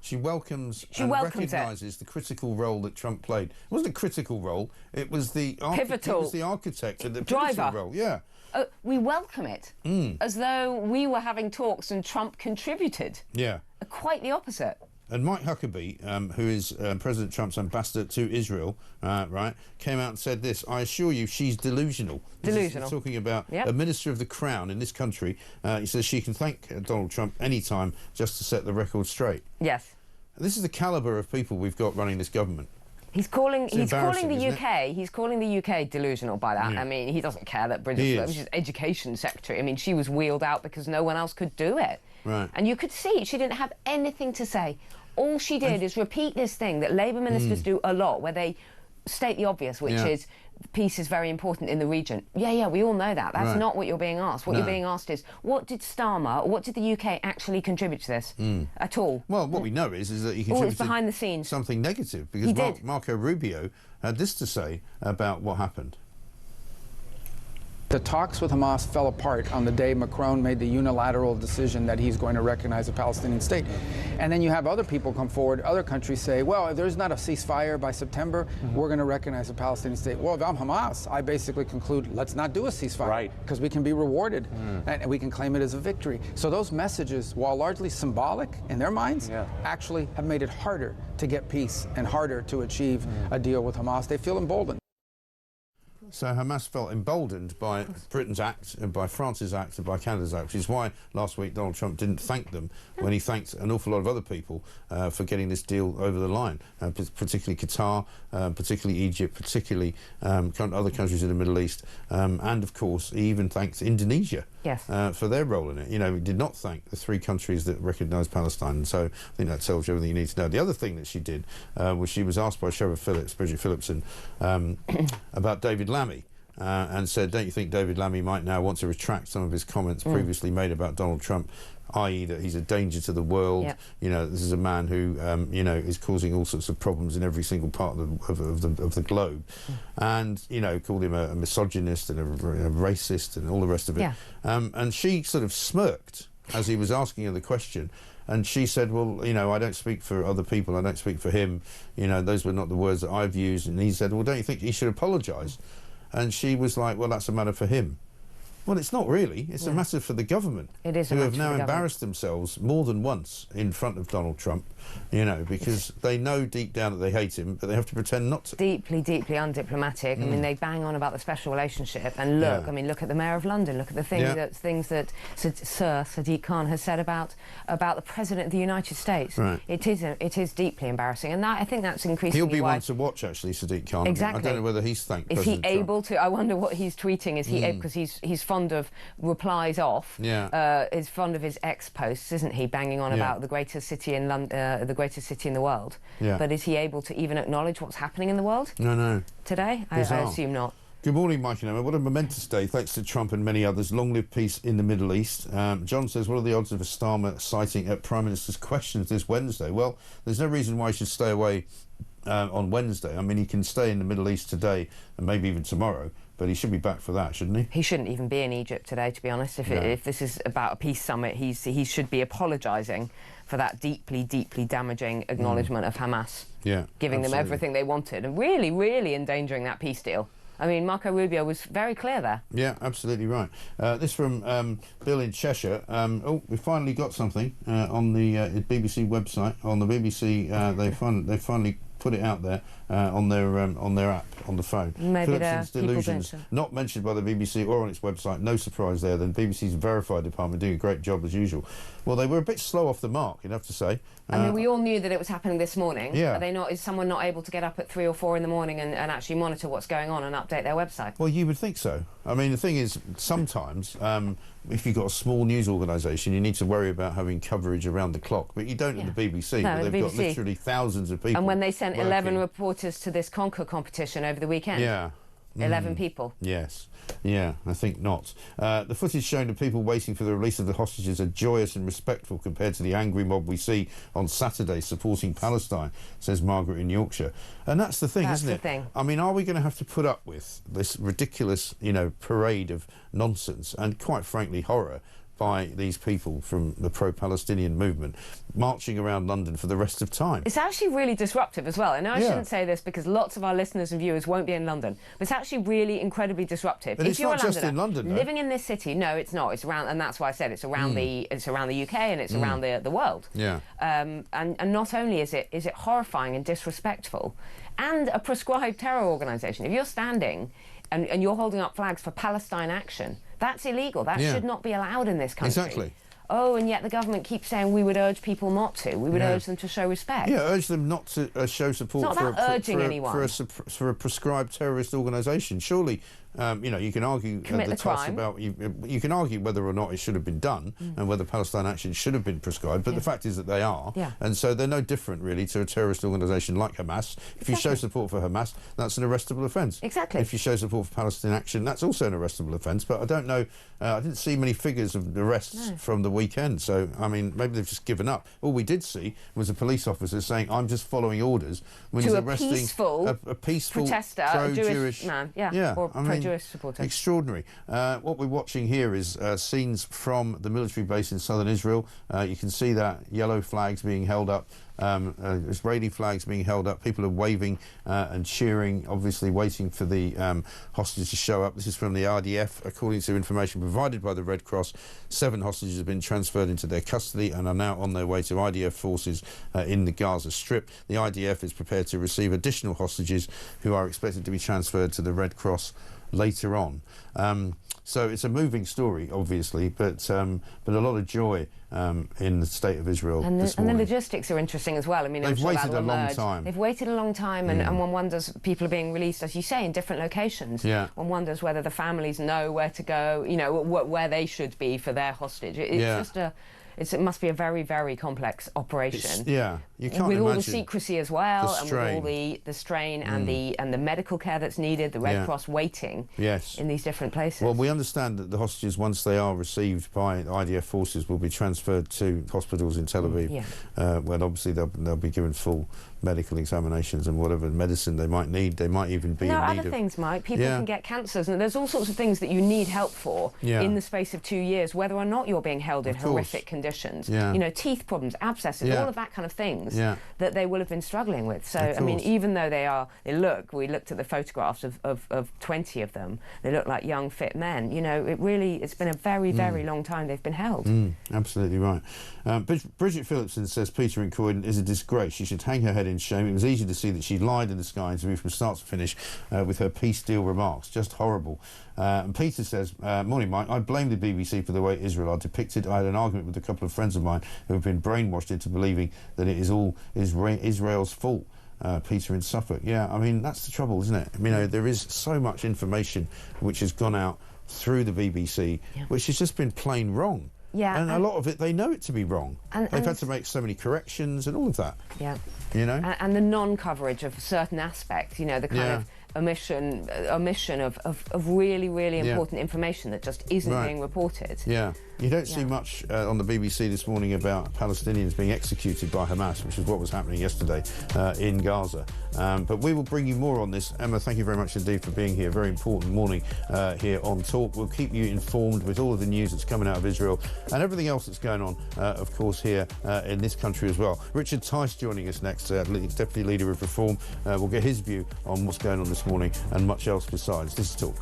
F: She welcomes and recognises the critical role that Trump played. It wasn't a critical role, it was the
G: pivotal.
F: It was the architect and the
G: driver
F: pivotal role. Yeah.
G: We welcome it, as though we were having talks and Trump contributed. Yeah. Quite the opposite.
F: And Mike Huckabee, who is President Trump's ambassador to Israel, came out and said this: I assure you she's delusional. Delusional. He's talking about a minister of the Crown in this country. He says she can thank Donald Trump anytime just to set the record straight.
G: Yes.
F: This is the calibre of people we've got running this government.
G: He's calling the UK delusional by that. Yeah. I mean, he doesn't care that British Education Secretary, I mean, she was wheeled out because no one else could do it. Right. And you could see she didn't have anything to say. All she did is repeat this thing that Labour ministers do a lot, where they state the obvious, which is peace is very important in the region. Yeah, we all know that. That's not what you're being asked. What you're being asked is, what did Starmer, or what did the UK actually contribute to this at all?
F: Well, what we know is that he contributed
G: behind the scenes.
F: Something negative, because Marco Rubio had this to say about what happened.
J: The talks with Hamas fell apart on the day Macron made the unilateral decision that he's going to recognize a Palestinian state. And then you have other people come forward, other countries say, well, if there's not a ceasefire by September, we're going to recognize a Palestinian state. Well, if I'm Hamas, I basically conclude, let's not do a ceasefire, because we can be rewarded and we can claim it as a victory. So those messages, while largely symbolic in their minds, actually have made it harder to get peace and harder to achieve a deal with Hamas. They feel emboldened.
F: So Hamas felt emboldened by Britain's act and by France's act and by Canada's act, which is why last week Donald Trump didn't thank them when he thanked an awful lot of other people for getting this deal over the line, particularly Qatar, particularly Egypt, particularly other countries in the Middle East, and of course he even thanked Indonesia for their role in it. You know, he did not thank the 3 countries that recognise Palestine, and so I think that tells you everything you need to know. The other thing that she did was she was asked by Sheriff Phillips, Bridget Phillipson, about David Lammy, and said, don't you think David Lammy might now want to retract some of his comments previously made about Donald Trump, i.e. that he's a danger to the world. You know, this is a man who, you know, is causing all sorts of problems in every single part of the globe. And, you know, called him a misogynist and a racist and all the rest of it. And she sort of smirked as he was asking her the question. And she said, well, you know, I don't speak for other people, I don't speak for him, you know, those were not the words that I've used. And he said, well, don't you think he should apologise? And she was like, well, that's a matter for him. Well, it's not really. It's a matter for the government.
G: It is
F: who have now embarrassed themselves more than once in front of Donald Trump, you know, because they know deep down that they hate him, but they have to pretend not to.
G: Deeply, deeply undiplomatic. I mean, they bang on about the special relationship, and look, I mean, look at the Mayor of London. Look at the things that Sir Sadiq Khan has said about the President of the United States. It is deeply embarrassing, and that, I think that's increasingly
F: He'll be one to watch, actually, Sadiq Khan.
G: Exactly.
F: I don't know whether he's thanked
G: President
F: Trump.
G: Is he able to? I wonder what he's tweeting. Is he able, because he's fond of replies off. Is fond of his ex posts, isn't he? Banging on about the greatest city in London, the greatest city in the world. But is he able to even acknowledge what's happening in the world?
F: No.
G: Today, I assume not.
F: Good morning, Mike and Emma. What a momentous day, thanks to Trump and many others. Long live peace in the Middle East. John says, what are the odds of a Starmer citing at Prime Minister's questions this Wednesday? Well, there's no reason why he should stay away on Wednesday. I mean, he can stay in the Middle East today and maybe even tomorrow, but he should be back for that, shouldn't he? He
G: shouldn't even be in Egypt today, to be honest. If this is about a peace summit, he should be apologising for that deeply, deeply damaging acknowledgement of Hamas. Giving them everything they wanted and really, really endangering that peace deal. I mean, Marco Rubio was very clear there. Yeah, absolutely right. This from Bill in Cheshire. Oh, we finally got something on the BBC website. On the BBC, they finally put it out there on their app on the phone. Maybe Phillipson's delusions, not mentioned by the BBC or on its website. No surprise there. Then BBC's verified department doing a great job as usual. Well, they were a bit slow off the mark, you'd have to say. I mean, we all knew that it was happening this morning. Are they not? Is someone not able to get up at 3 or 4 in the morning and actually monitor what's going on and update their website? Well, you would think so. I mean, the thing is, sometimes if you've got a small news organisation, you need to worry about having coverage around the clock, but you don't at the BBC. No, where they've got literally thousands of people. And when they sent 11 reporters to this Conquer competition over the weekend. 11 people. Yes. Yeah, I think not. The footage showing the people waiting for the release of the hostages are joyous and respectful compared to the angry mob we see on Saturday supporting Palestine, says Margaret in Yorkshire. And that's the thing, isn't it? I mean, are we going to have to put up with this ridiculous, you know, parade of nonsense and, quite frankly, horror by these people from the pro-Palestinian movement marching around London for the rest of time? It's actually really disruptive as well. I know I shouldn't say this because lots of our listeners and viewers won't be in London, but it's actually really incredibly disruptive.
F: But if you're not just in London,
G: living in this city, no, it's not. It's around, and that's why I said it's around the UK and it's around the world. And not only is it horrifying and disrespectful, and a prescribed terror organisation. If you're standing and you're holding up flags for Palestine action, that's illegal. That should not be allowed in this country. Exactly. Oh, and yet the government keeps saying we would urge people not to. We would urge them to show respect. Yeah, urge them not to show support for a prescribed terrorist organisation. Surely, you know, you can argue the toss about you can argue whether or not it should have been done and whether Palestine action should have been prescribed. But the fact is that they are, and so they're no different really to a terrorist organisation like Hamas. If you show support for Hamas, that's an arrestable offence. Exactly. If you show support for Palestine action, that's also an arrestable offence. But I don't know. I didn't see many figures of arrests from the weekend
F: weekend. So, I mean, maybe they've just given up. All we did see was a police officer saying, "I'm just following orders," when he's arresting a peaceful
G: protester,
F: pro-Jewish
G: man, or pro-Jewish supporter.
F: Extraordinary. What we're watching here is scenes from the military base in southern Israel. You can see that yellow flags being held up. Israeli flags being held up. People are waving and cheering, obviously waiting for the hostages to show up. This is from the RDF. According to information provided by the Red Cross, 7 hostages have been transferred into their custody and are now on their way to IDF forces in the Gaza Strip. The IDF is prepared to receive additional hostages who are expected to be transferred to the Red Cross later on. So it's a moving story, obviously, but a lot of joy in the state of Israel this morning.
G: And the logistics are interesting as well. I mean,
F: they've waited a long time.
G: They've waited a long time, and one wonders, people are being released, as you say, in different locations.
F: Yeah.
G: One wonders whether the families know where to go, you know, where they should be for their hostage. It's just it must be a very, very complex operation.
F: You can't
G: with
F: imagine
G: all the secrecy as well, and with all the strain and the medical care that's needed. The Red Cross waiting in these different places.
F: Well, we understand that the hostages, once they are received by IDF forces, will be transferred to hospitals in Tel Aviv. Where obviously they'll be given full medical examinations and whatever medicine they might need. They might even be in need of
G: other things, Mike. People can get cancers, and there's all sorts of things that you need help for in the space of 2 years, whether or not you're being held in horrific conditions. You know, teeth problems, abscesses, all of that kind of things that they will have been struggling with. So, I mean, even though we looked at the photographs of 20 of them, they look like young, fit men. You know, it's been a very, very long time they've been held.
F: Absolutely right. Bridget Phillipson says Peter in Croydon is a disgrace. She should hang her head in shame. It was easy to see that she lied in the Sky interview from start to finish with her peace deal remarks. Just horrible. And Peter says, morning Mike, I blame the BBC for the way Israel are depicted. I had an argument with a couple of friends of mine who have been brainwashed into believing that it is all Israel's fault. Peter in Suffolk. Yeah, I mean, that's the trouble, isn't it? You know, there is so much information which has gone out through the BBC, which has just been plain wrong. And a lot of it, they know it to be wrong. They've had to make so many corrections and all of that. You know?
G: And the non-coverage of certain aspects, you know, the kind of omission of really, really important information that just isn't being reported.
F: You don't see much on the BBC this morning about Palestinians being executed by Hamas, which is what was happening yesterday in Gaza. But we will bring you more on this. Emma, thank you very much indeed for being here. Very important morning here on Talk. We'll keep you informed with all of the news that's coming out of Israel and everything else that's going on, of course, here in this country as well. Richard Tice joining us next, Deputy Leader of Reform. We'll get his view on what's going on this morning and much else besides. This is Talk.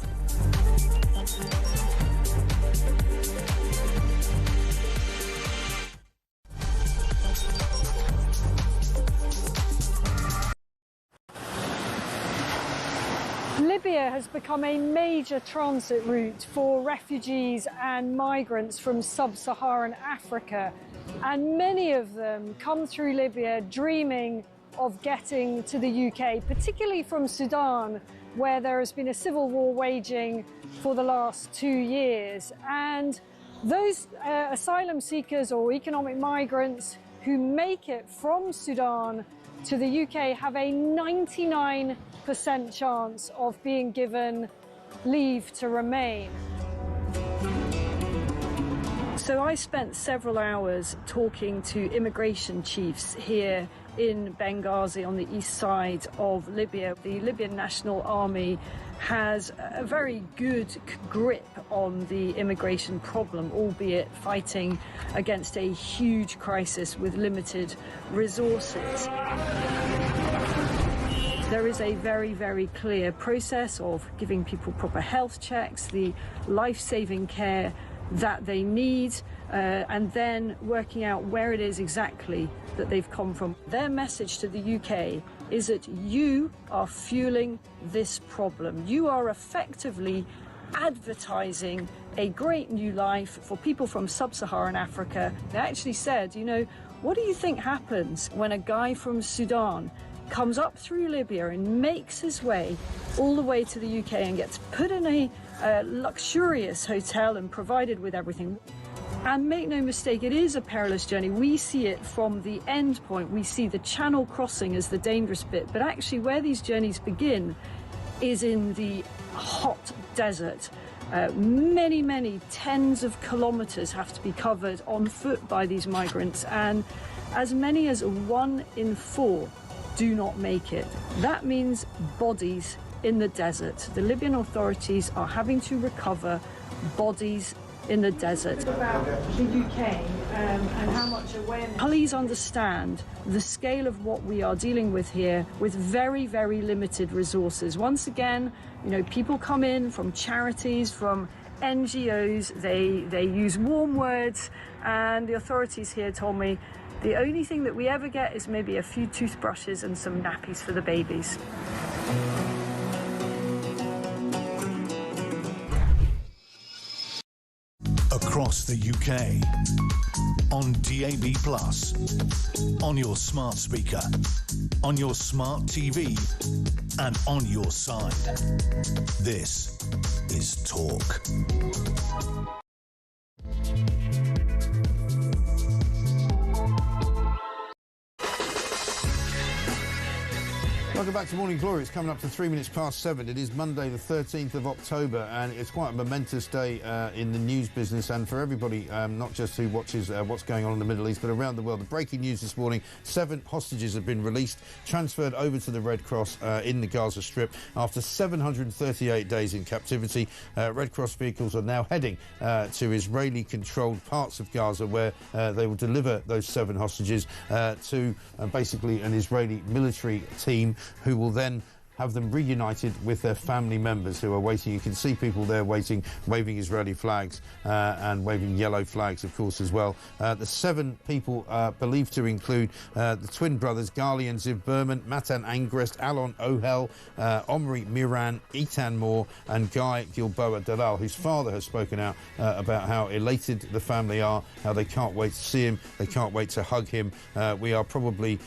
O: Libya has become a major transit route for refugees and migrants from sub-Saharan Africa, and many of them come through Libya dreaming of getting to the UK, particularly from Sudan, where there has been a civil war waging for the last 2 years. And those asylum seekers or economic migrants who make it from Sudan to the UK have a 99% chance of being given leave to remain. So I spent several hours talking to immigration chiefs here in Benghazi on the east side of Libya. The Libyan National Army has a very good grip on the immigration problem, albeit fighting against a huge crisis with limited resources. There is a very, very clear process of giving people proper health checks, the life-saving care that they need, and then working out where it is exactly that they've come from. Their message to the UK is that you are fueling this problem. You are effectively advertising a great new life for people from sub-Saharan Africa. They actually said, you know, what do you think happens when a guy from Sudan comes up through Libya and makes his way all the way to the UK and gets put in a luxurious hotel and provided with everything? And make no mistake, it is a perilous journey. We see it from the end point. We see the channel crossing as the dangerous bit. But actually where these journeys begin is in the hot desert, Many tens of kilometres have to be covered on foot by these migrants, and as many as 1 in 4 do not make it. That means bodies in the desert. The Libyan authorities are having to recover bodies in the desert. About the UK and how much awareness. Please understand the scale of what we are dealing with here with very limited resources. Once again, you know, people come in from charities, from NGOs, they use warm words, and the authorities here told me the only thing that we ever get is maybe a few toothbrushes and some nappies for the babies.
E: Across the UK, on DAB+, on your smart speaker, on your smart TV, and on your side. This is Talk.
F: Welcome back to Morning Glory. It's coming up to 3 minutes past 7. It is Monday the 13th of October, and it's quite a momentous day in the news business and for everybody, not just who watches what's going on in the Middle East, but around the world. The breaking news this morning: 7 hostages have been released, transferred over to the Red Cross in the Gaza Strip after 738 days in captivity. Red Cross vehicles are now heading to Israeli-controlled parts of Gaza, where they will deliver those 7 hostages to basically an Israeli military team, who will then have them reunited with their family members who are waiting. You can see people there waiting, waving Israeli flags and waving yellow flags, of course, as well. The 7 people believed to include the twin brothers, Gali and Ziv Berman, Matan Angrest, Alon Ohel, Omri Miran, Eitan Moore, and Guy Gilboa Dalal, whose father has spoken out about how elated the family are, how they can't wait to see him, they can't wait to hug him. We are probably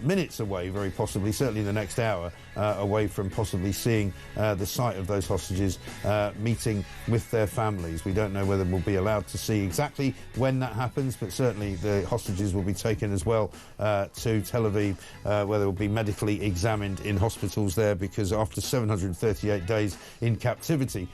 F: minutes away, very possibly, certainly the next hour, away from possibly seeing the sight of those hostages meeting with their families. We don't know whether we'll be allowed to see exactly when that happens, but certainly the hostages will be taken as well to Tel Aviv, where they will be medically examined in hospitals there, because after 738 days in captivity,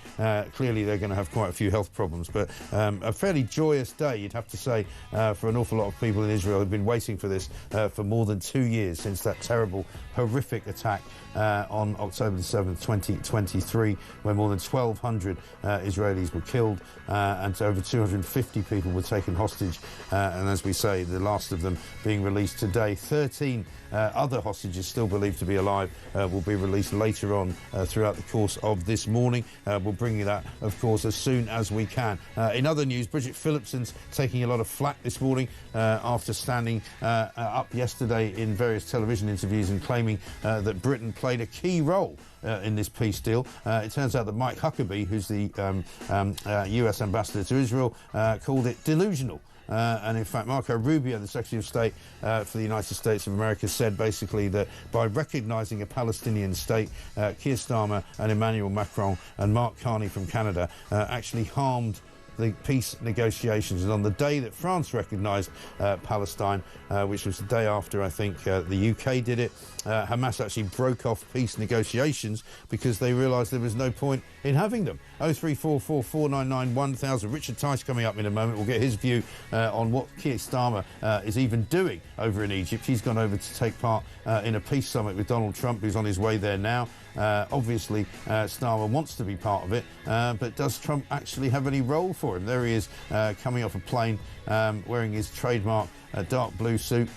F: clearly they're going to have quite a few health problems. But a fairly joyous day, you'd have to say, for an awful lot of people in Israel who've been waiting for this for more than 2 years, since that terrible, horrific attack on October the 7th, 2023, where more than 1,200 Israelis were killed and over 250 people were taken hostage. And as we say, the last of them being released today. 13 other hostages still believed to be alive will be released later on throughout the course of this morning. We'll bring you that, of course, as soon as we can. In other news, Bridget Phillipson's taking a lot of flack this morning after standing up yesterday in various television interviews and claiming that Britain played a key role in this peace deal. It turns out that Mike Huckabee, who's the US ambassador to Israel, called it delusional. And in fact, Marco Rubio, the Secretary of State for the United States of America, said basically that by recognising a Palestinian state, Keir Starmer and Emmanuel Macron and Mark Carney from Canada actually harmed the peace negotiations. And on the day that France recognised Palestine, which was the day after, I think, the UK did it, Hamas actually broke off peace negotiations because they realised there was no point in having them. 0344 499 1000. Richard Tice coming up in a moment. We'll get his view on what Keir Starmer is even doing over in Egypt. He's gone over to take part in a peace summit with Donald Trump, who's on his way there now. Obviously, Starmer wants to be part of it, but does Trump actually have any role for him? There he is, coming off a plane, wearing his trademark dark blue suit,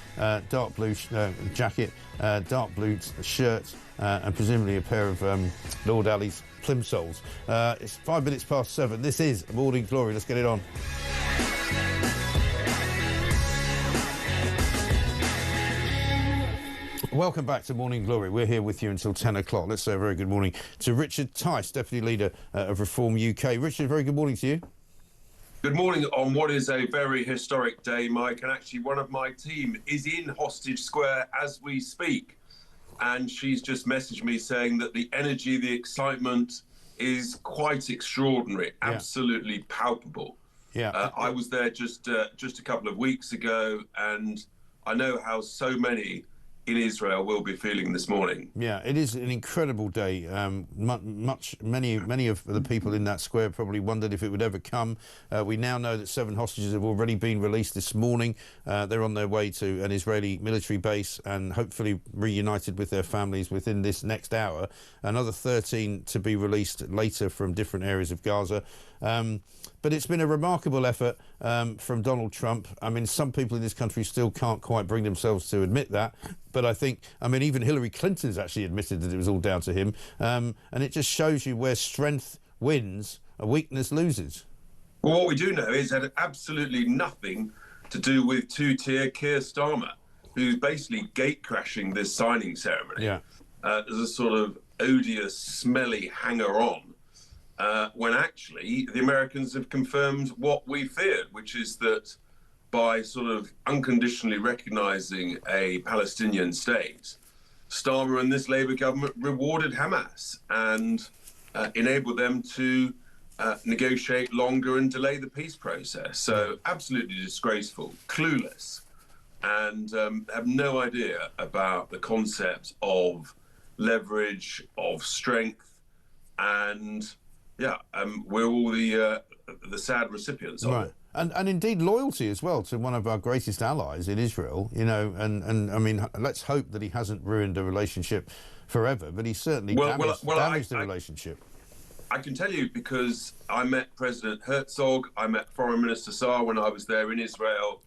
F: dark blue jacket, dark blue shirt, and presumably a pair of Lord Alley's plimsolls. It's 5 minutes past 7. This is Morning Glory. Let's get it on. Welcome back to Morning Glory. We're here with you until 10 o'clock. Let's say a very good morning to Richard Tice, Deputy Leader of Reform UK. Richard, very good morning to you.
P: Good morning on what is a very historic day, Mike, and actually one of my team is in Hostage Square as we speak, and she's just messaged me saying that the energy, the excitement is quite extraordinary, absolutely palpable. Yeah, I was there just a couple of weeks ago, and I know how so many in Israel will be feeling this morning.
F: Yeah, it is an incredible day. Many of the people in that square probably wondered if it would ever come. We now know that 7 hostages have already been released this morning. They're on their way to an Israeli military base and hopefully reunited with their families within this next hour. Another 13 to be released later from different areas of Gaza. But it's been a remarkable effort from Donald Trump. I mean, some people in this country still can't quite bring themselves to admit that. But I mean, even Hillary Clinton's actually admitted that it was all down to him. And it just shows you where strength wins, a weakness loses.
P: Well, what we do know is it had absolutely nothing to do with two-tier Keir Starmer, who's basically gate-crashing this signing ceremony as a sort of odious, smelly hanger-on. When actually the Americans have confirmed what we feared, which is that by sort of unconditionally recognising a Palestinian state, Starmer and this Labour government rewarded Hamas and enabled them to negotiate longer and delay the peace process. So absolutely disgraceful, clueless, and have no idea about the concept of leverage, of strength, and we're all the sad recipients of it.
F: And indeed loyalty as well to one of our greatest allies in Israel, you know, and I mean, let's hope that he hasn't ruined a relationship forever, but he certainly damaged the relationship.
P: I can tell you because I met President Herzog, I met Foreign Minister Saar when I was there in Israel,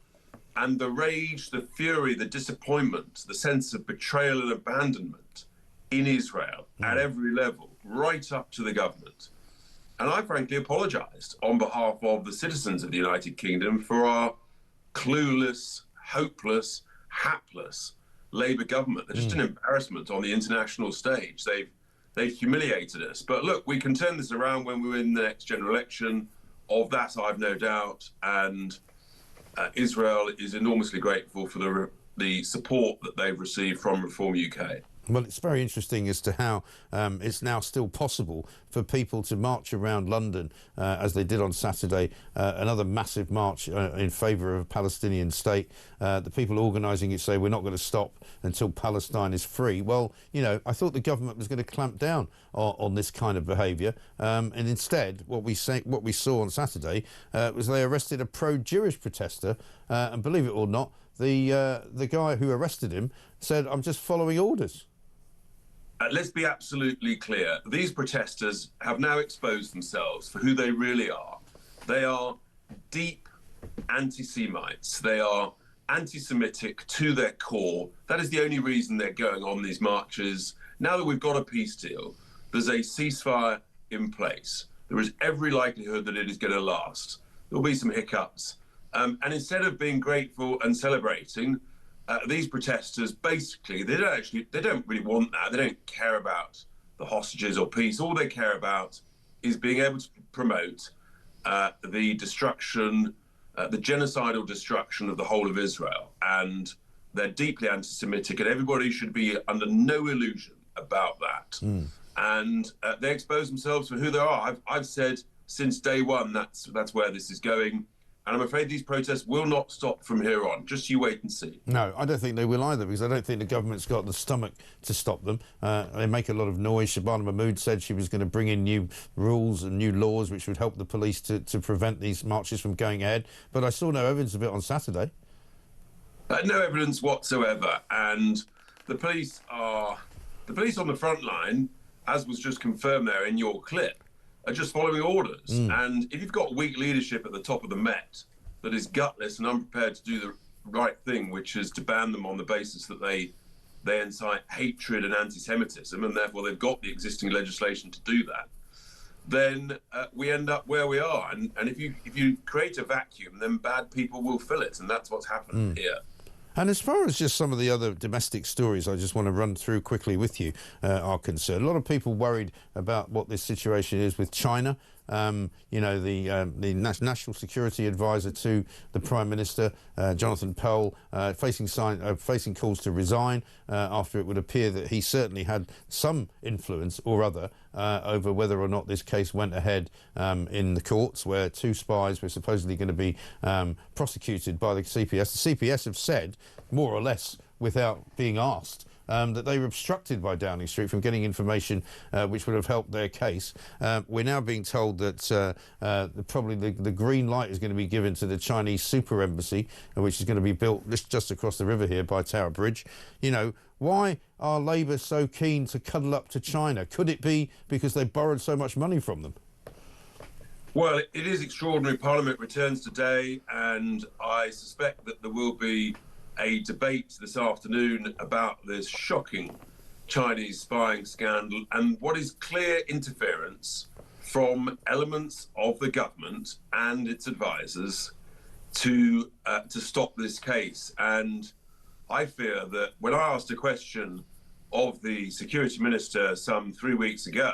P: and the rage, the fury, the disappointment, the sense of betrayal and abandonment in Israel at every level, right up to the government. And I frankly apologised on behalf of the citizens of the United Kingdom for our clueless, hopeless, hapless Labour government. They're just an embarrassment on the international stage. They've humiliated us. But look, we can turn this around when we win the next general election. Of that, I've no doubt. And Israel is enormously grateful for the support that they've received from Reform UK.
F: Well, it's very interesting as to how it's now still possible for people to march around London, as they did on Saturday, another massive march in favour of a Palestinian state. The people organising it say we're not going to stop until Palestine is free. Well, you know, I thought the government was going to clamp down on this kind of behaviour, and instead what we saw on Saturday was they arrested a pro-Jewish protester, and believe it or not, the guy who arrested him said, "I'm just following orders."
P: Let's be absolutely clear. These protesters have now exposed themselves for who they really are. They are deep anti-Semites. They are anti-Semitic to their core. That is the only reason they're going on these marches. Now that we've got a peace deal, there's a ceasefire in place. There is every likelihood that it is going to last. There'll be some hiccups. And instead of being grateful and celebrating, these protesters basically they don't really want that. They don't care about the hostages or peace. All they care about is being able to promote the destruction, the genocidal destruction of the whole of Israel. And they're deeply anti-Semitic, and everybody should be under no illusion about that. And they expose themselves for who they are. I've said since day one that's where this is going. And I'm afraid these protests will not stop from here on. Just you wait and see.
F: No, I don't think they will either, because I don't think the government's got the stomach to stop them. They make a lot of noise. Shabana Mahmood said she was going to bring in new rules and new laws which would help the police to prevent these marches from going ahead. But I saw no evidence of it on Saturday.
P: No evidence whatsoever. And the police on the front line, as was just confirmed there in your clip, are just following orders. And if you've got weak leadership at the top of the Met that is gutless and unprepared to do the right thing, which is to ban them on the basis that they incite hatred and anti-Semitism, and therefore they've got the existing legislation to do that, then we end up where we are. And if you create a vacuum, then bad people will fill it, and that's what's happened here.
F: And as far as just some of the other domestic stories I just want to run through quickly with you are concerned, a lot of people worried about what this situation is with China. you know, the national security advisor to the Prime Minister, Jonathan Powell, facing calls to resign after it would appear that he certainly had some influence or other over whether or not this case went ahead in the courts, where 2 spies were supposedly going to be prosecuted by the CPS. The CPS have said, more or less without being asked, that they were obstructed by Downing Street from getting information which would have helped their case. We're now being told that probably the green light is going to be given to the Chinese super embassy, which is going to be built just across the river here by Tower Bridge. You know, why are Labour so keen to cuddle up to China? Could it be because they borrowed so much money from them?
P: Well, it is extraordinary. Parliament returns today, and I suspect that there will be a debate this afternoon about this shocking Chinese spying scandal and what is clear interference from elements of the government and its advisors to stop this case. And I fear that when I asked a question of the security minister some 3 weeks ago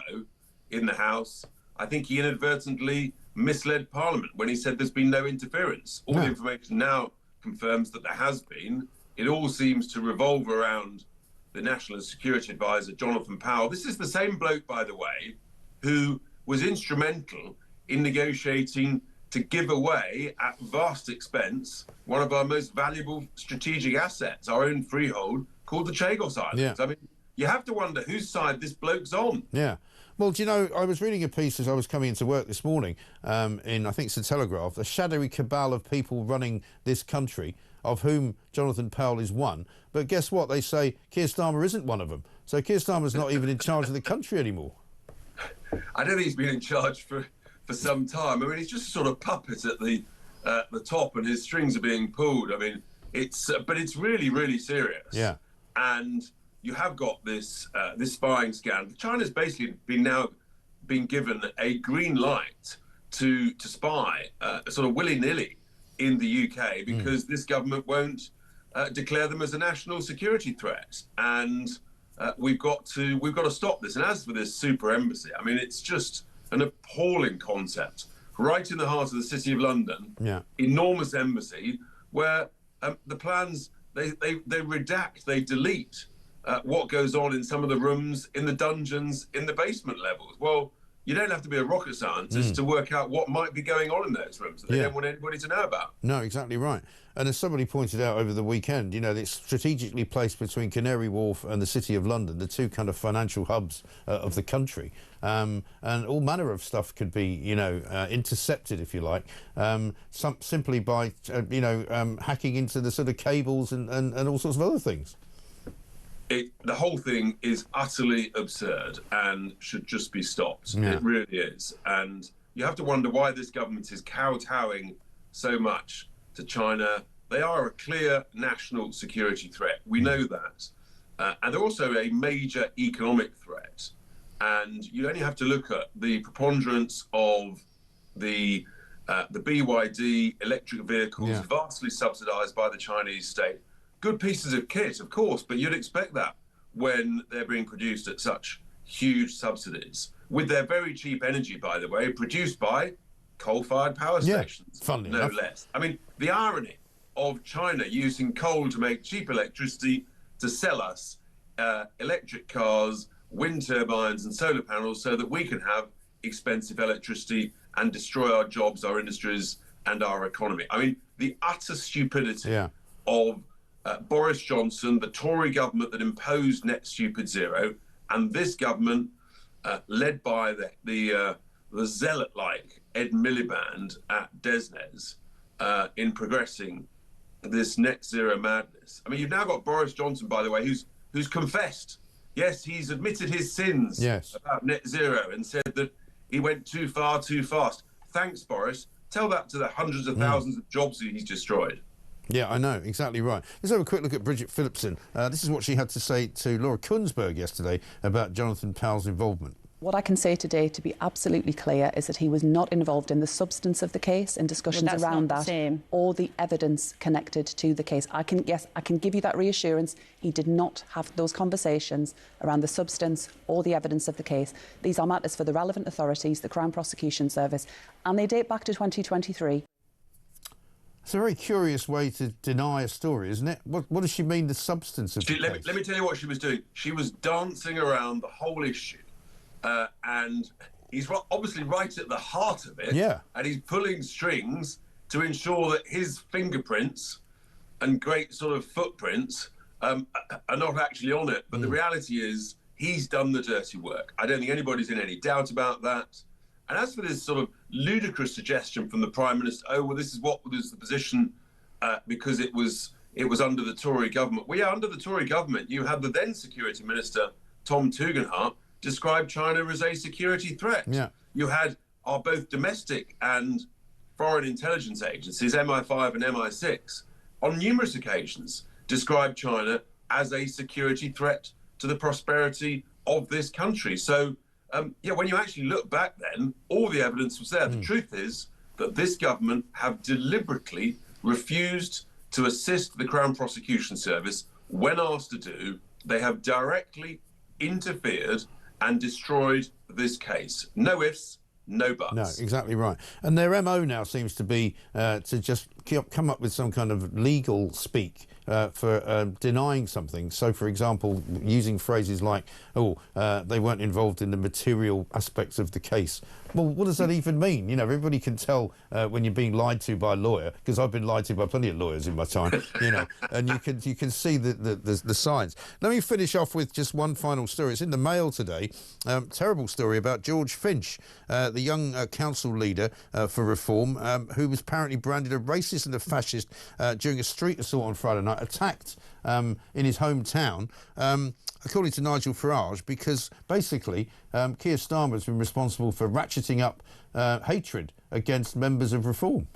P: in the House, I think he inadvertently misled Parliament when he said there's been no interference. All the information now confirms that there has been. It all seems to revolve around the National Security Advisor, Jonathan Powell. This is the same bloke, by the way, who was instrumental in negotiating to give away, at vast expense, one of our most valuable strategic assets, our own freehold, called the Chagos Islands.
F: Yeah.
P: I mean, you have to wonder whose side this bloke's on.
F: Yeah. Well, do you know, I was reading a piece as I was coming into work this morning in, I think it's the Telegraph, the shadowy cabal of people running this country, of whom Jonathan Powell is one. But guess what? They say Keir Starmer isn't one of them. So Keir Starmer's not even in charge of the country anymore.
P: I don't think he's been in charge for some time. I mean, he's just sort of puppet at the top, and his strings are being pulled. I mean, but it's really, really serious.
F: Yeah.
P: And you have got this spying scandal. China's basically been given a green light to spy sort of willy-nilly in the UK because this government won't declare them as a national security threat. And we've got to stop this. And as for this super embassy, I mean, it's just an appalling concept. Right in the heart of the City of London, enormous embassy where the plans, they redact, they delete what goes on in some of the rooms, in the dungeons, in the basement levels. Well, you don't have to be a rocket scientist to work out what might be going on in those rooms that they don't want anybody to know about.
F: No, exactly right. And as somebody pointed out over the weekend, you know, it's strategically placed between Canary Wharf and the City of London, the two kind of financial hubs of the country. And all manner of stuff could be, you know, intercepted, if you like, simply by, hacking into the sort of cables and all sorts of other things.
P: The whole thing is utterly absurd and should just be stopped. Yeah. It really is. And you have to wonder why this government is kowtowing so much to China. They are a clear national security threat. We know that. And they're also a major economic threat. And you only have to look at the preponderance of the BYD electric vehicles, vastly subsidized by the Chinese state. Good pieces of kit, of course, but you'd expect that when they're being produced at such huge subsidies, with their very cheap energy, by the way, produced by coal-fired power stations, no less. I mean, the irony of China using coal to make cheap electricity to sell us electric cars, wind turbines and solar panels so that we can have expensive electricity and destroy our jobs, our industries and our economy. I mean, the utter stupidity of Boris Johnson, the Tory government that imposed net stupid zero, and this government led by the zealot-like Ed Miliband at Desnes in progressing this net zero madness. I mean, you've now got Boris Johnson, by the way, who's confessed. Yes, he's admitted his sins about net zero and said that he went too far, too fast. Thanks, Boris. Tell that to the hundreds of thousands of jobs that he's destroyed.
F: Yeah, I know, exactly right. Let's have a quick look at Bridget Phillipson. This is what she had to say to Laura Kuenssberg yesterday about Jonathan Powell's involvement.
H: What I can say today, to be absolutely clear, is that he was not involved in the substance of the case and discussions around that, or the evidence connected to the case. I can give you that reassurance. He did not have those conversations around the substance or the evidence of the case. These are matters for the relevant authorities, the Crown Prosecution Service, and they date back to 2023.
F: It's a very curious way to deny a story, isn't it? What does she mean, the substance of the case?
P: Let me tell you what she was doing. She was dancing around the whole issue. And he's obviously right at the heart of it.
F: Yeah.
P: And he's pulling strings to ensure that his fingerprints and great sort of footprints are not actually on it. But the reality is he's done the dirty work. I don't think anybody's in any doubt about that. And as for this sort of ludicrous suggestion from the Prime Minister, oh, well, this is what was the position because it was under the Tory government. Well, yeah, under the Tory government, you had the then Security Minister, Tom Tugendhat, describe China as a security threat.
F: Yeah.
P: You had our both domestic and foreign intelligence agencies, MI5 and MI6, on numerous occasions described China as a security threat to the prosperity of this country. So, yeah, when you actually look back then, all the evidence was there. The truth is that this government have deliberately refused to assist the Crown Prosecution Service when asked to do. They have directly interfered and destroyed this case. No ifs, no buts.
F: No, exactly right. And their MO now seems to be to just come up with some kind of legal speak for denying something. So, for example, using phrases like, they weren't involved in the material aspects of the case. Well, what does that even mean? You know, everybody can tell when you're being lied to by a lawyer, because I've been lied to by plenty of lawyers in my time, you know, and you can see the signs. Let me finish off with just one final story. It's in the Mail today. Terrible story about George Finch, the young council leader for Reform, who was apparently branded a racist and a fascist during a street assault on Friday night, attacked in his hometown, according to Nigel Farage, because basically Keir Starmer has been responsible for ratcheting up hatred against members of Reform.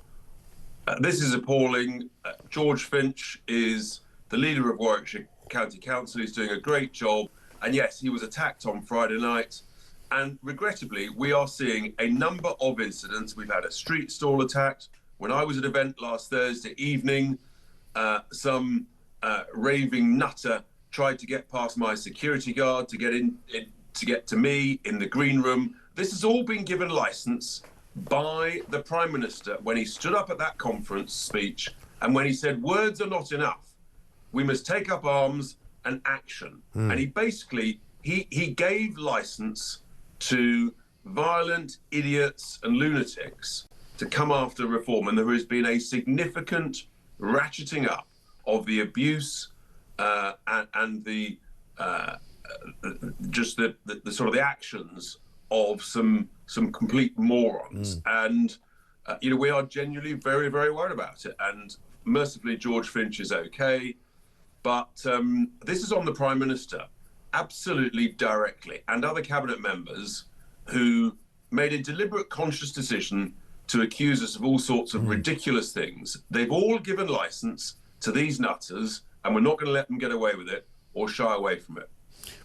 P: This is appalling. George Finch is the leader of Warwickshire County Council. He's doing a great job. And yes, he was attacked on Friday night. And regrettably, we are seeing a number of incidents. We've had a street stall attacked. When I was at an event last Thursday evening, some raving nutter tried to get past my security guard to get to me in the green room. This has all been given licence by the Prime Minister when he stood up at that conference speech and when he said words are not enough. We must take up arms and action. And he basically, he gave licence to violent idiots and lunatics to come after Reform. And there has been a significant ratcheting up of the abuse and the just the sort of the actions of some complete morons. And you know, we are genuinely very, very worried about it. And mercifully, George Finch is okay, but this is on the Prime Minister absolutely directly, and other cabinet members who made a deliberate, conscious decision to accuse us of all sorts of ridiculous things. They've all given licence to these nutters, and we're not going to let them get away with it or shy away from it.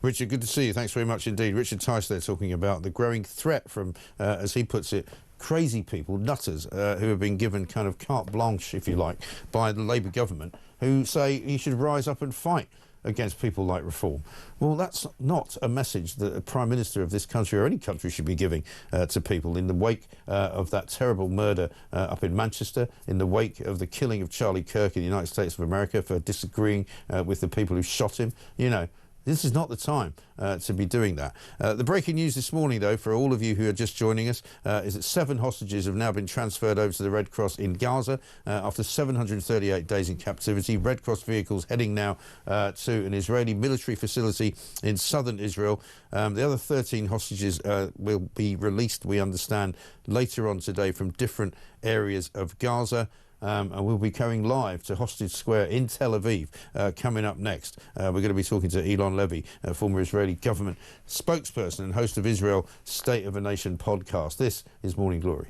F: Richard, good to see you. Thanks very much indeed. Richard Tice there talking about the growing threat from, as he puts it, crazy people, nutters, who have been given kind of carte blanche, if you like, by the Labour government, who say he should rise up and fight against people like Reform. Well, that's not a message that a Prime Minister of this country or any country should be giving to people in the wake of that terrible murder up in Manchester, in the wake of the killing of Charlie Kirk in the United States of America for disagreeing with the people who shot him. You know, this is not the time to be doing that. The breaking news this morning, though, for all of you who are just joining us, is that 7 hostages have now been transferred over to the Red Cross in Gaza after 738 days in captivity. Red Cross vehicles heading now to an Israeli military facility in southern Israel. The other 13 hostages will be released, we understand, later on today from different areas of Gaza. And we'll be going live to Hostage Square in Tel Aviv coming up next. We're going to be talking to Elon Levy, former Israeli government spokesperson and host of Israel State of a Nation podcast. This is Morning Glory.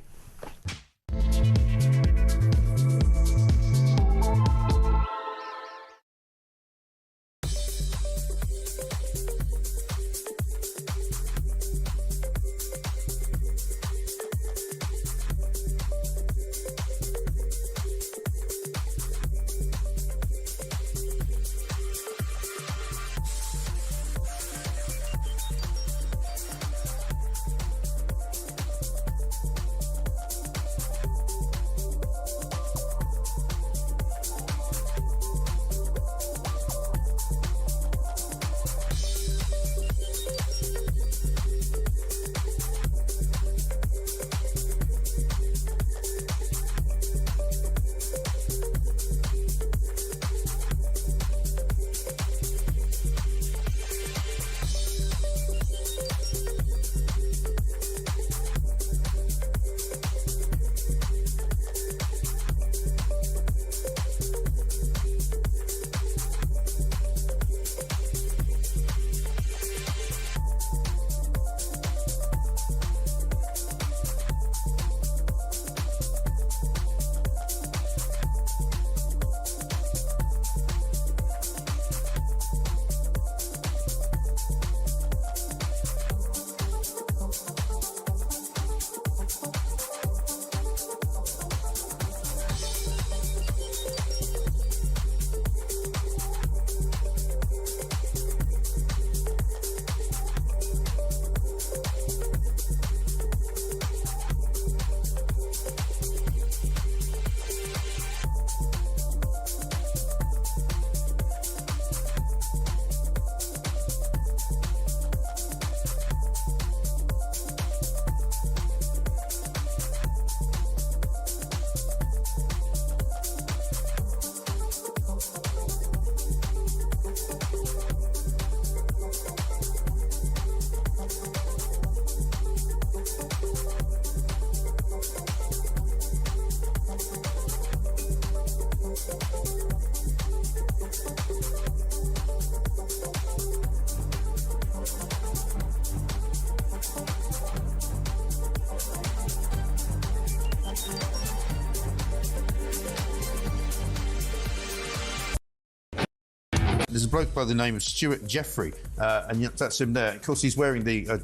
F: There's a bloke by the name of Stuart Jeffrey, and that's him there. Of course, he's wearing the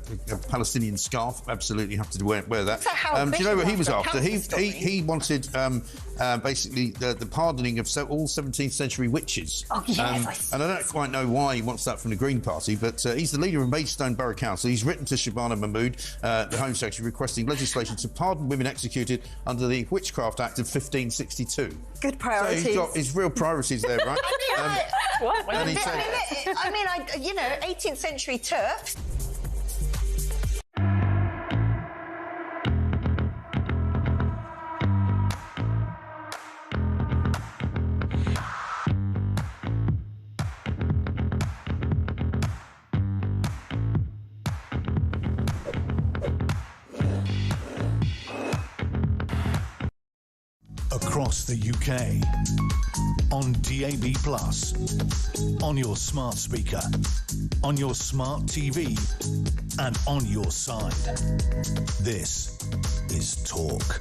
F: Palestinian scarf. Absolutely have to wear that. Do you know what he was after? He wanted basically the pardoning of all 17th century witches.
Q: Oh, yes.
F: And I don't quite know why he wants that from the Green Party, but he's the leader of Maidstone Borough Council. He's written to Shabana Mahmood, the Home Secretary, requesting legislation to pardon women executed under the Witchcraft Act of 1562.
Q: Good priorities.
F: So he's got his real priorities there, right?
Q: I mean, you know, 18th century turfs.
E: Across the UK, on DAB+, on your smart speaker, on your smart TV, and on your side. This is Talk.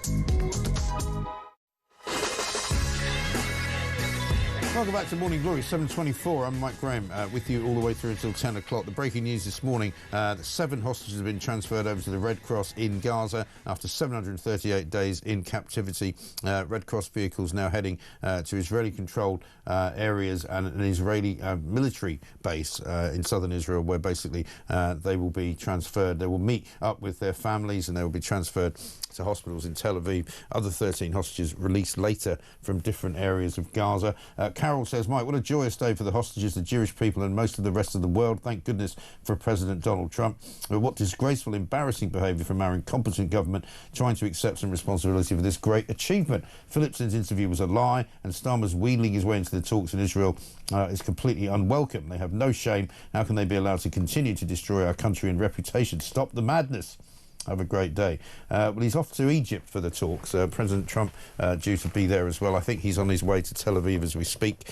F: Welcome back to Morning Glory, 7:24. I'm Mike Graham, with you all the way through until 10 o'clock. The breaking news this morning, that 7 hostages have been transferred over to the Red Cross in Gaza after 738 days in captivity. Red Cross vehicles now heading to Israeli-controlled areas and an Israeli military base in southern Israel, where basically they will be transferred. They will meet up with their families and they will be transferred to hospitals in Tel Aviv. Other 13 hostages released later from different areas of Gaza. Carol says, Mike, what a joyous day for the hostages, the Jewish people and most of the rest of the world. Thank goodness for President Donald Trump. What disgraceful, embarrassing behaviour from our incompetent government trying to accept some responsibility for this great achievement. Phillipson's interview was a lie, and Starmer's wheeling his way into the talks in Israel is completely unwelcome. They have no shame. How can they be allowed to continue to destroy our country and reputation? Stop the madness. Have a great day. Well, he's off to Egypt for the talks. President Trump due to be there as well. I think he's on his way to Tel Aviv as we speak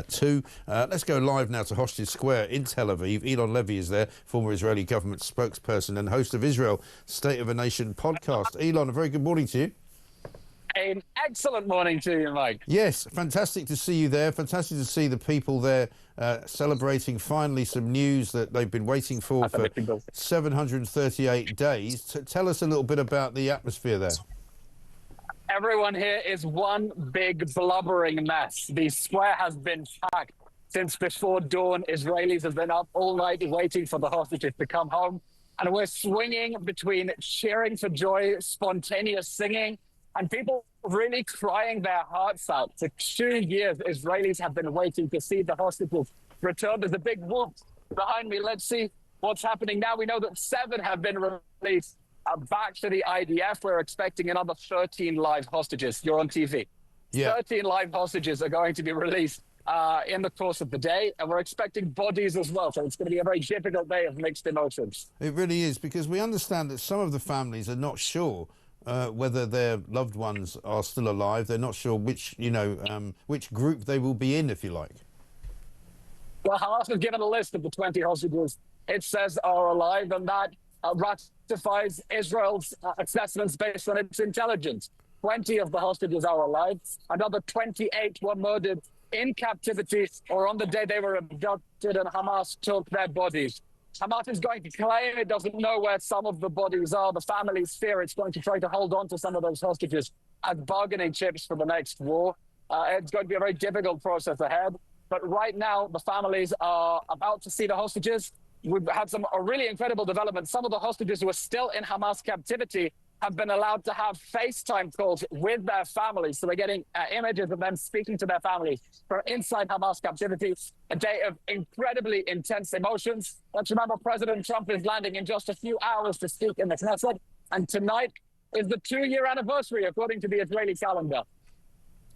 F: too. Let's go live now to Hostage Square in Tel Aviv. Elon Levy is there, former Israeli government spokesperson and host of Israel State of a Nation podcast. Elon, a very good morning to you.
R: An excellent morning to you, Mike.
F: Yes, fantastic to see you there. Fantastic to see the people there celebrating finally some news that they've been waiting for 738 days. Tell us a little bit about the atmosphere there.
R: Everyone here is one big blubbering mess. The square has been packed since before dawn. Israelis have been up all night waiting for the hostages to come home. And we're swinging between cheering for joy, spontaneous singing, and people really crying their hearts out. For 2 years, Israelis have been waiting to see the hostages return. There's a big whoop behind me. Let's see what's happening now. We know that 7 have been released back to the IDF. We're expecting another 13 live hostages. You're on TV. Yeah. 13 live hostages are going to be released in the course of the day, and we're expecting bodies as well. So it's going to be a very difficult day of mixed emotions.
F: It really is, because we understand that some of the families are not sure whether their loved ones are still alive. They're not sure which, which group they will be in, if you like.
R: Well, Hamas has given a list of the 20 hostages it says are alive, and that ratifies Israel's assessments based on its intelligence. 20 of the hostages are alive. Another 28 were murdered in captivity or on the day they were abducted, and Hamas took their bodies. Hamas is going to claim it doesn't know where some of the bodies are. The families fear it's going to try to hold on to some of those hostages as bargaining chips for the next war. It's going to be a very difficult process ahead. But right now, the families are about to see the hostages. We've had a really incredible development. Some of the hostages who are still in Hamas captivity have been allowed to have FaceTime calls with their families. So they're getting images of them speaking to their families from inside Hamas captivity. A day of incredibly intense emotions. Let's remember, President Trump is landing in just a few hours to speak in the Knesset. And tonight is the 2-year anniversary, according to the Israeli calendar.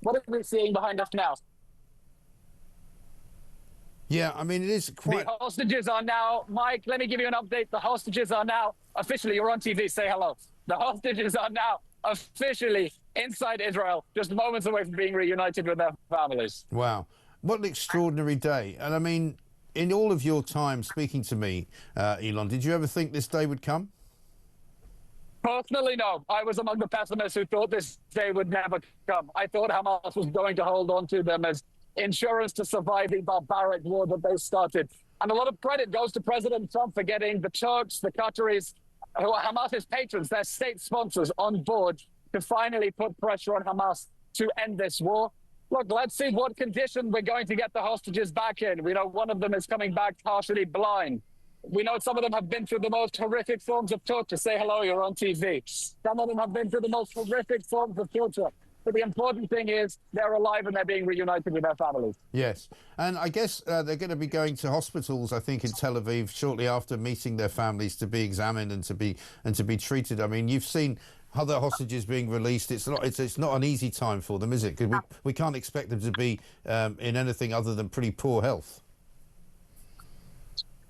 R: What are we seeing behind us now?
F: Yeah, I mean, it is quite...
R: The hostages are now... Mike, let me give you an update. The hostages are now... Officially, you're on TV. Say hello. The hostages are now officially inside Israel, just moments away from being reunited with their families.
F: Wow. What an extraordinary day. And I mean, in all of your time speaking to me, Elon, did you ever think this day would come?
R: Personally, no. I was among the pessimists who thought this day would never come. I thought Hamas was going to hold on to them as insurance to survive the barbaric war that they started. And a lot of credit goes to President Trump for getting the Turks, the Qataris, who are Hamas's patrons, their state sponsors, on board to finally put pressure on Hamas to end this war. Look, let's see what condition we're going to get the hostages back in. We know one of them is coming back partially blind. We know some of them have been through the most horrific forms of torture. Say hello, you're on TV. Some of them have been through the most horrific forms of torture. But the important thing is they're alive and they're being reunited with their families.
F: Yes. And I guess they're going to be going to hospitals, I think, in Tel Aviv shortly after meeting their families to be examined and to be treated. I mean, you've seen other hostages being released. It's not an easy time for them, is it? Because we can't expect them to be in anything other than pretty poor health.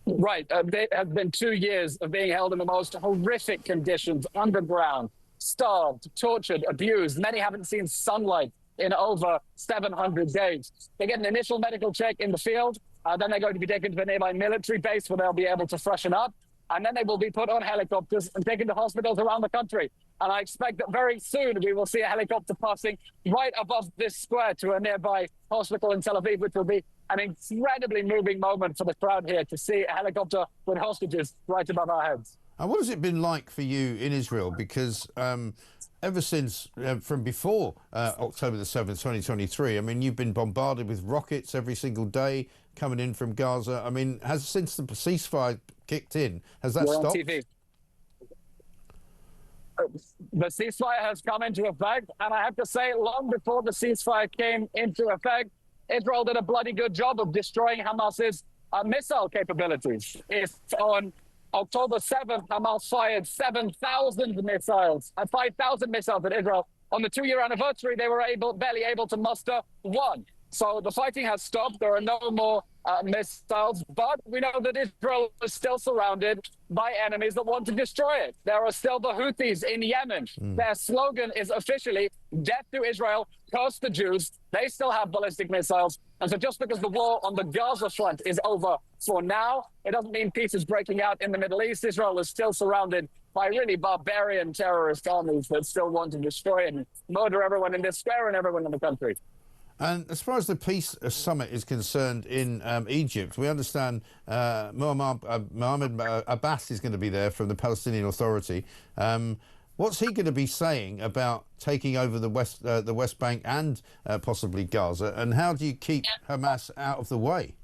R: Right. They have been 2 years of being held in the most horrific conditions, underground, starved, tortured, abused. Many haven't seen sunlight in over 700 days. They get an initial medical check in the field. Then they're going to be taken to a nearby military base where they'll be able to freshen up. And then they will be put on helicopters and taken to hospitals around the country. And I expect that very soon we will see a helicopter passing right above this square to a nearby hospital in Tel Aviv, which will be an incredibly moving moment for the crowd here to see a helicopter with hostages right above our heads.
F: And what has it been like for you in Israel? Because ever since, from before October the 7th, 2023, I mean, you've been bombarded with rockets every single day coming in from Gaza. I mean, since the ceasefire kicked in, has that stopped?
R: On TV. The ceasefire has come into effect, and I have to say, long before the ceasefire came into effect, Israel did a bloody good job of destroying Hamas's missile capabilities. If on October 7th, Hamas fired 7,000 missiles, 5,000 missiles at Israel. On the 2-year anniversary, they were barely able to muster one. So the fighting has stopped. There are no more missiles, but we know that Israel is still surrounded by enemies that want to destroy it. There are still the Houthis in Yemen. Their slogan is officially death to Israel, curse the Jews. They still have ballistic missiles. And so just because the war on the Gaza front is over for now, it doesn't mean peace is breaking out in the Middle East. Israel is still surrounded by really barbarian terrorist armies that still want to destroy and murder everyone in this square and everyone in the country.
F: And as far as the peace summit is concerned in Egypt, we understand Mohammed Abbas is going to be there from the Palestinian Authority. What's he going to be saying about taking over the West Bank and possibly Gaza? And how do you keep Hamas out of the way?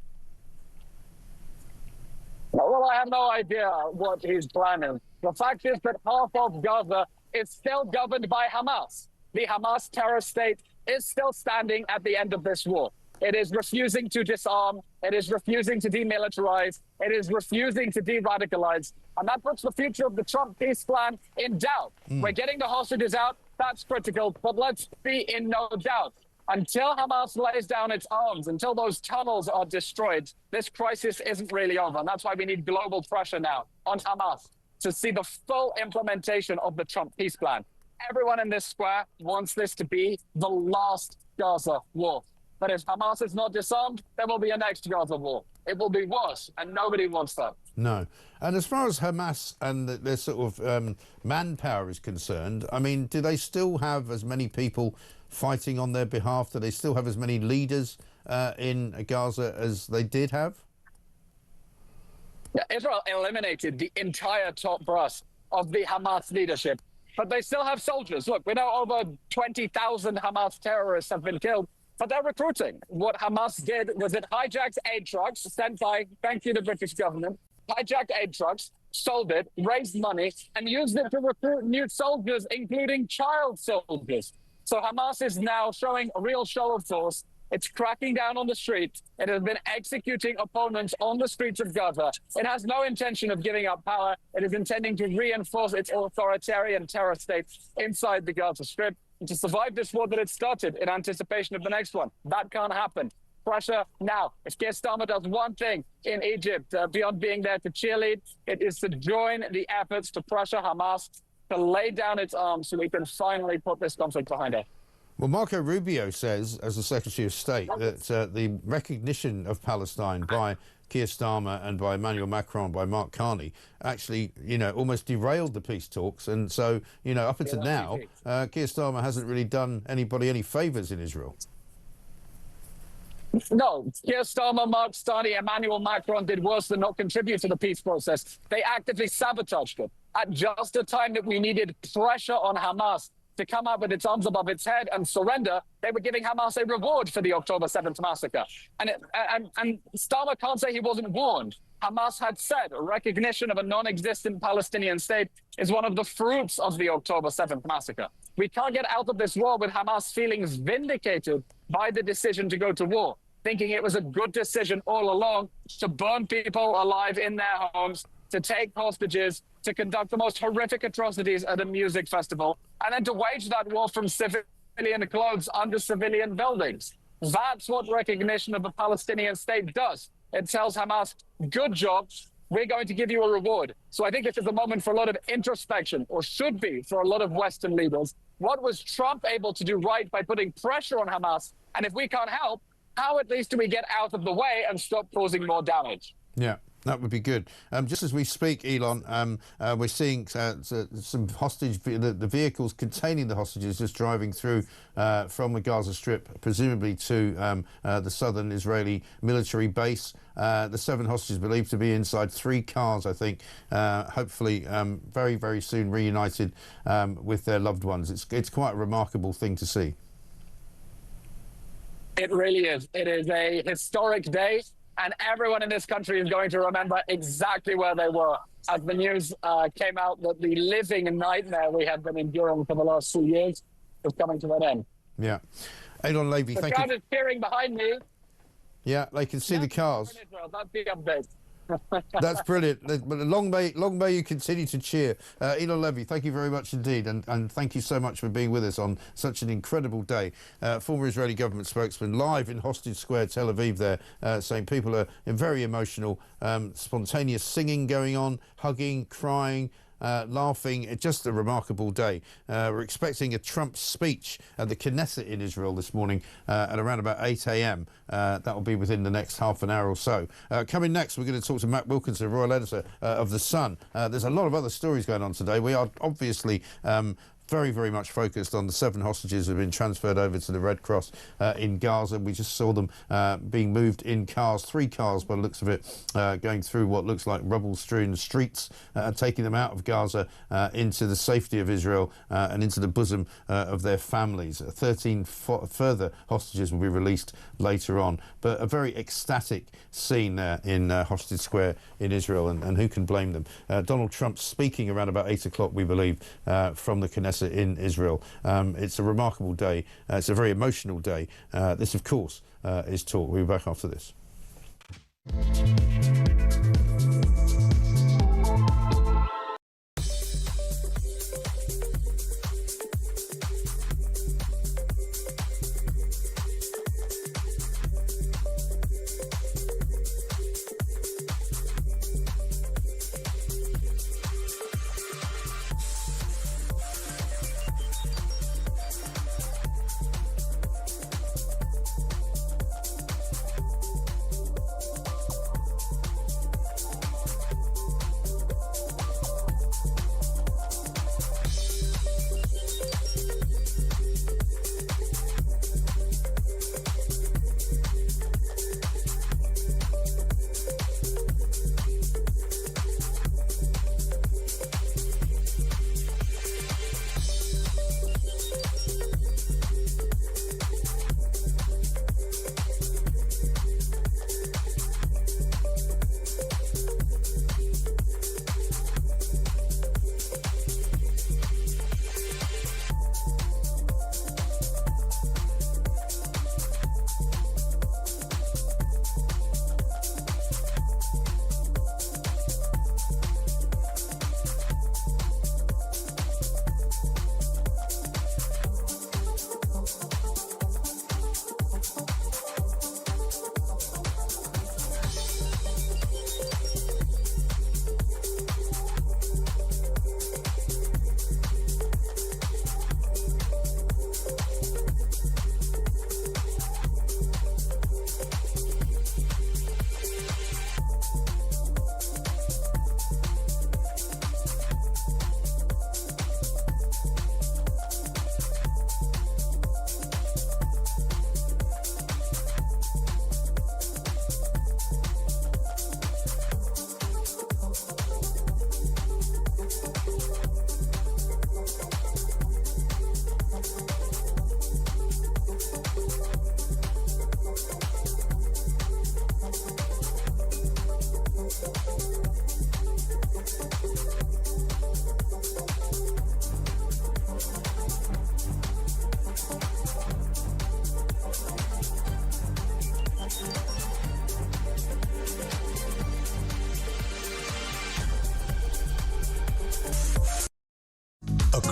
R: Well, I have no idea what he's planning. The fact is that half of Gaza is still governed by Hamas. The Hamas terror state is still standing at the end of this war. It is refusing to disarm. It is refusing to demilitarize. It is refusing to de-radicalize. And that puts the future of the Trump peace plan in doubt. We're getting the hostages out. That's critical. But let's be in no doubt. Until Hamas lays down its arms, until those tunnels are destroyed, this crisis isn't really over. And that's why we need global pressure now on Hamas to see the full implementation of the Trump peace plan. Everyone in this square wants this to be the last Gaza war. But if Hamas is not disarmed, there will be a next Gaza war. It will be worse, and nobody wants that.
F: No. And as far as Hamas and their sort of manpower is concerned, I mean, do they still have as many people fighting on their behalf? Do they still have as many leaders in Gaza as they did have?
R: Yeah, Israel eliminated the entire top brass of the Hamas leadership. But they still have soldiers. Look, we know over 20,000 Hamas terrorists have been killed, but they're recruiting. What Hamas did was it hijacked aid trucks sent by, thank you, the British government, hijacked aid trucks, sold it, raised money, and used it to recruit new soldiers, including child soldiers. So Hamas is now showing a real show of force. It's cracking down on the streets. It has been executing opponents on the streets of Gaza. It has no intention of giving up power. It is intending to reinforce its authoritarian terror state inside the Gaza Strip and to survive this war that it started in anticipation of the next one. That can't happen. Pressure now. If Keir Starmer does one thing in Egypt, beyond being there to cheerlead, it is to join the efforts to pressure Hamas to lay down its arms so we can finally put this conflict behind us.
F: Well, Marco Rubio says, as the Secretary of State, that the recognition of Palestine by Keir Starmer and by Emmanuel Macron, by Mark Carney, actually, you know, almost derailed the peace talks. And so, you know, up until now, Keir Starmer hasn't really done anybody any favours in Israel.
R: No, Keir Starmer, Mark Carney, Emmanuel Macron did worse than not contribute to the peace process. They actively sabotaged it at just a time that we needed pressure on Hamas to come out with its arms above its head and surrender. They were giving Hamas a reward for the October 7th massacre. And Starmer can't say he wasn't warned. Hamas had said a recognition of a non-existent Palestinian state is one of the fruits of the October 7th massacre. We can't get out of this war with Hamas feeling vindicated by the decision to go to war, thinking it was a good decision all along to burn people alive in their homes, to take hostages, to conduct the most horrific atrocities at a music festival, and then to wage that war from civilian clothes under civilian buildings. That's what recognition of a Palestinian state does. It tells Hamas, good job, we're going to give you a reward. So I think this is a moment for a lot of introspection, or should be for a lot of Western leaders. What was Trump able to do right by putting pressure on Hamas? And if we can't help, how at least do we get out of the way and stop causing more damage?
F: Yeah. That would be good. Just as we speak, Elon, we're seeing some hostage, the vehicles containing the hostages just driving through from the Gaza Strip, presumably to the southern Israeli military base. The 7 hostages believed to be inside 3 cars, I think, hopefully very, very soon reunited with their loved ones. It's quite a remarkable thing to see.
R: It really is. It is a historic day. And everyone in this country is going to remember exactly where they were as the news came out that the living nightmare we have been enduring for the last 2 years is coming to an end.
F: Yeah. Elon Levy, thank you.
R: The crowd is cheering behind me.
F: Yeah, they can see the cars.
R: That's the update.
F: That's brilliant. But long may you continue to cheer. Elon Levy, thank you very much indeed, and thank you so much for being with us on such an incredible day. Former Israeli government spokesman live in Hostage Square, Tel Aviv there, saying people are very emotional, spontaneous singing going on, hugging, crying, laughing. It's just a remarkable day. We're expecting a Trump speech at the Knesset in Israel this morning at around about 8 a.m. That will be within the next half an hour or so. Coming next, we're going to talk to Matt Wilkinson, royal editor of The Sun. There's a lot of other stories going on today. We are obviously very, very much focused on the 7 hostages who have been transferred over to the Red Cross in Gaza. We just saw them being moved in cars, 3 cars by the looks of it, going through what looks like rubble-strewn streets, taking them out of Gaza into the safety of Israel and into the bosom of their families. 13 further hostages will be released later on. But a very ecstatic scene there in Hostage Square in Israel, and who can blame them? Donald Trump speaking around about 8 o'clock, we believe, from the Knesset in Israel. It's a remarkable day. It's a very emotional day. This, of course, is Talk. We'll be back after this.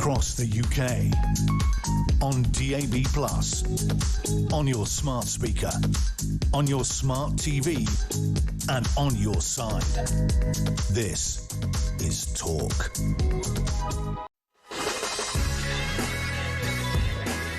E: across the UK, on DAB+, on your smart speaker, on your smart TV, and on your side. This is Talk.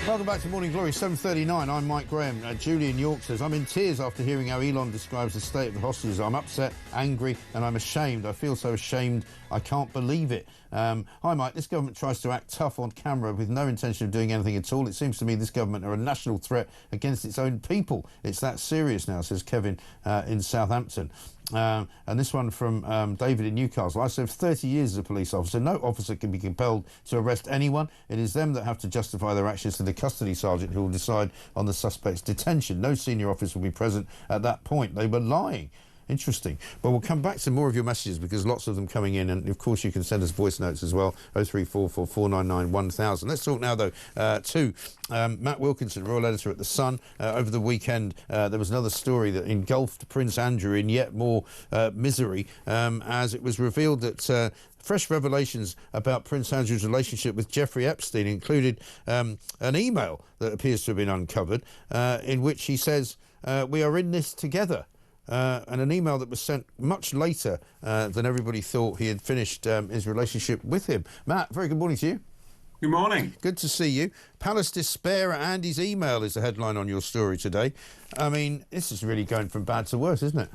F: Welcome back to Morning Glory, 7:39. I'm Mike Graham. Julie in York says, I'm in tears after hearing how Elon describes the state of the hostages. I'm upset, angry, and I'm ashamed. I feel so ashamed, I can't believe it. Hi, Mike. This government tries to act tough on camera with no intention of doing anything at all. It seems to me this government are a national threat against its own people. It's that serious now, says Kevin in Southampton. And this one from David in Newcastle. I served 30 years as a police officer. No officer can be compelled to arrest anyone. It is them that have to justify their actions to the custody sergeant who will decide on the suspect's detention. No senior officer will be present at that point. They were lying. Interesting. But we'll come back to more of your messages because lots of them coming in, and of course you can send us voice notes as well, 0344 499 1000. Let's talk now though to Matt Wilkinson, royal editor at The Sun. Over the weekend there was another story that engulfed Prince Andrew in yet more misery as it was revealed that fresh revelations about Prince Andrew's relationship with Jeffrey Epstein included an email that appears to have been uncovered in which he says, we are in this together. And an email that was sent much later than everybody thought he had finished his relationship with him. Matt, very good morning to you.
S: Good morning.
F: Good to see you. Palace despair at Andy's email is the headline on your story today. I mean, this is really going from bad to worse, isn't it?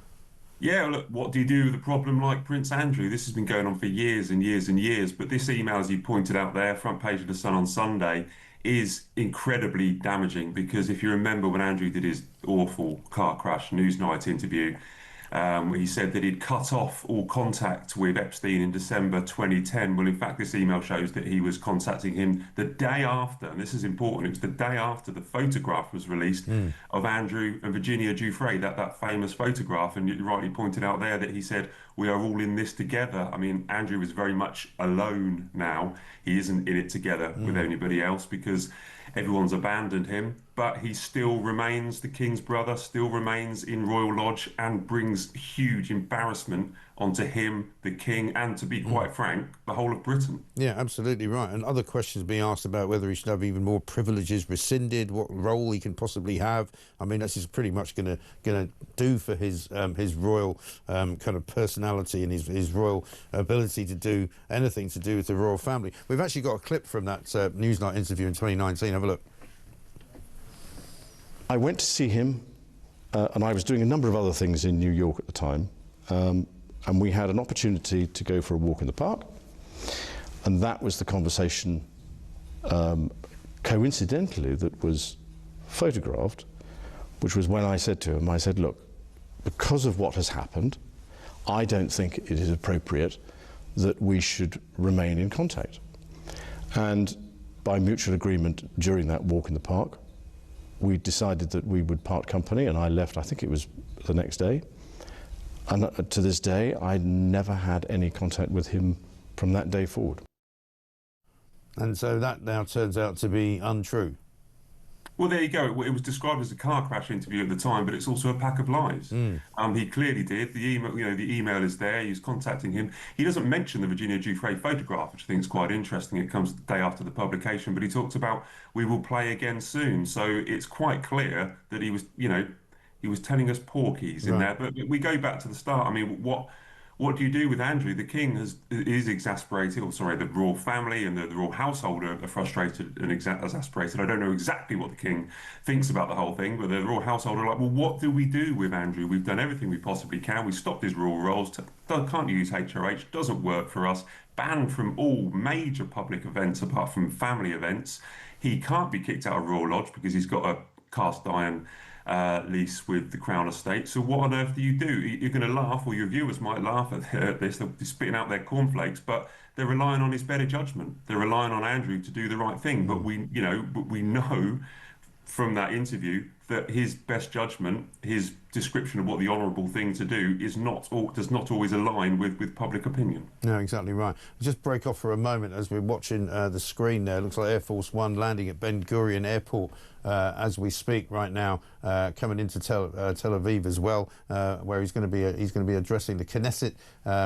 S: Yeah, look, what do you do with a problem like Prince Andrew? This has been going on for years and years and years. But this email, as you pointed out there, front page of The Sun on Sunday, is incredibly damaging because if you remember when Andrew did his awful car crash Newsnight interview, he said that he'd cut off all contact with Epstein in December 2010. Well, in fact, this email shows that he was contacting him the day after, and this is important, it was the day after the photograph was released of Andrew and Virginia Giuffre, that famous photograph. And you rightly pointed out there that he said, we are all in this together. I mean, Andrew is very much alone now. He isn't in it together with anybody else because everyone's abandoned him, but he still remains the king's brother, still remains in Royal Lodge and brings huge embarrassment onto him, the king, and to be quite frank, the whole of Britain.
F: Yeah, absolutely right. And other questions being asked about whether he should have even more privileges rescinded, what role he can possibly have. I mean, that's just pretty much going to do for his royal kind of personality and his royal ability to do anything to do with the royal family. We've actually got a clip from that Newsnight interview in 2019. Have a look.
T: I went to see him, and I was doing a number of other things in New York at the time, and we had an opportunity to go for a walk in the park, and that was the conversation, coincidentally, that was photographed, which was when I said to him, I said, look, because of what has happened, I don't think it is appropriate that we should remain in contact. And by mutual agreement during that walk in the park, we decided that we would part company, and I left, I think it was the next day. And to this day, I never had any contact with him from that day forward.
F: And so that now turns out to be untrue.
S: Well, there you go. It was described as a car crash interview at the time, but it's also a pack of lies. He clearly did. The email, the email is there. He's contacting him. He doesn't mention the Virginia Giuffre photograph, which I think is quite interesting. It comes the day after the publication, but he talks about we will play again soon. So it's quite clear that he was, he was telling us porkies in there. But we go back to the start. I mean, what do you do with Andrew? The king is exasperated, or sorry, the royal family and the royal household are frustrated and exasperated. I don't know exactly what the king thinks about the whole thing, but the royal household are like, well, what do we do with Andrew? We've done everything we possibly can. We stopped his royal roles. Can't use HRH. Doesn't work for us. Banned from all major public events apart from family events. He can't be kicked out of Royal Lodge because he's got a cast iron lease with the Crown Estate. So what on earth do? You're going to laugh, or your viewers might laugh at this. They'll be spitting out their cornflakes, but they're relying on his better judgment. They're relying on Andrew to do the right thing. But we know from that interview that his best judgment, his description of what the honourable thing to do is does not always align with public opinion.
F: No, exactly right. Just break off for a moment as we're watching the screen there. It looks like Air Force One landing at Ben Gurion Airport as we speak right now, coming into Tel Aviv as well, where he's going to be addressing the Knesset,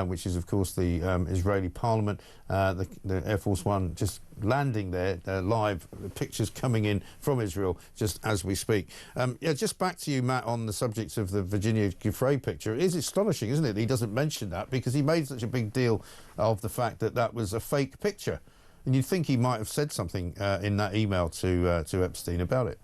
F: which is of course the Israeli Parliament. The Air Force One just landing there, live pictures coming in from Israel just as we speak. Yeah, just back to you, Matt, on the subject of the Virginia Giuffre picture. It is astonishing, isn't it, that he doesn't mention that, because he made such a big deal of the fact that that was a fake picture. And you'd think he might have said something in that email to Epstein about it.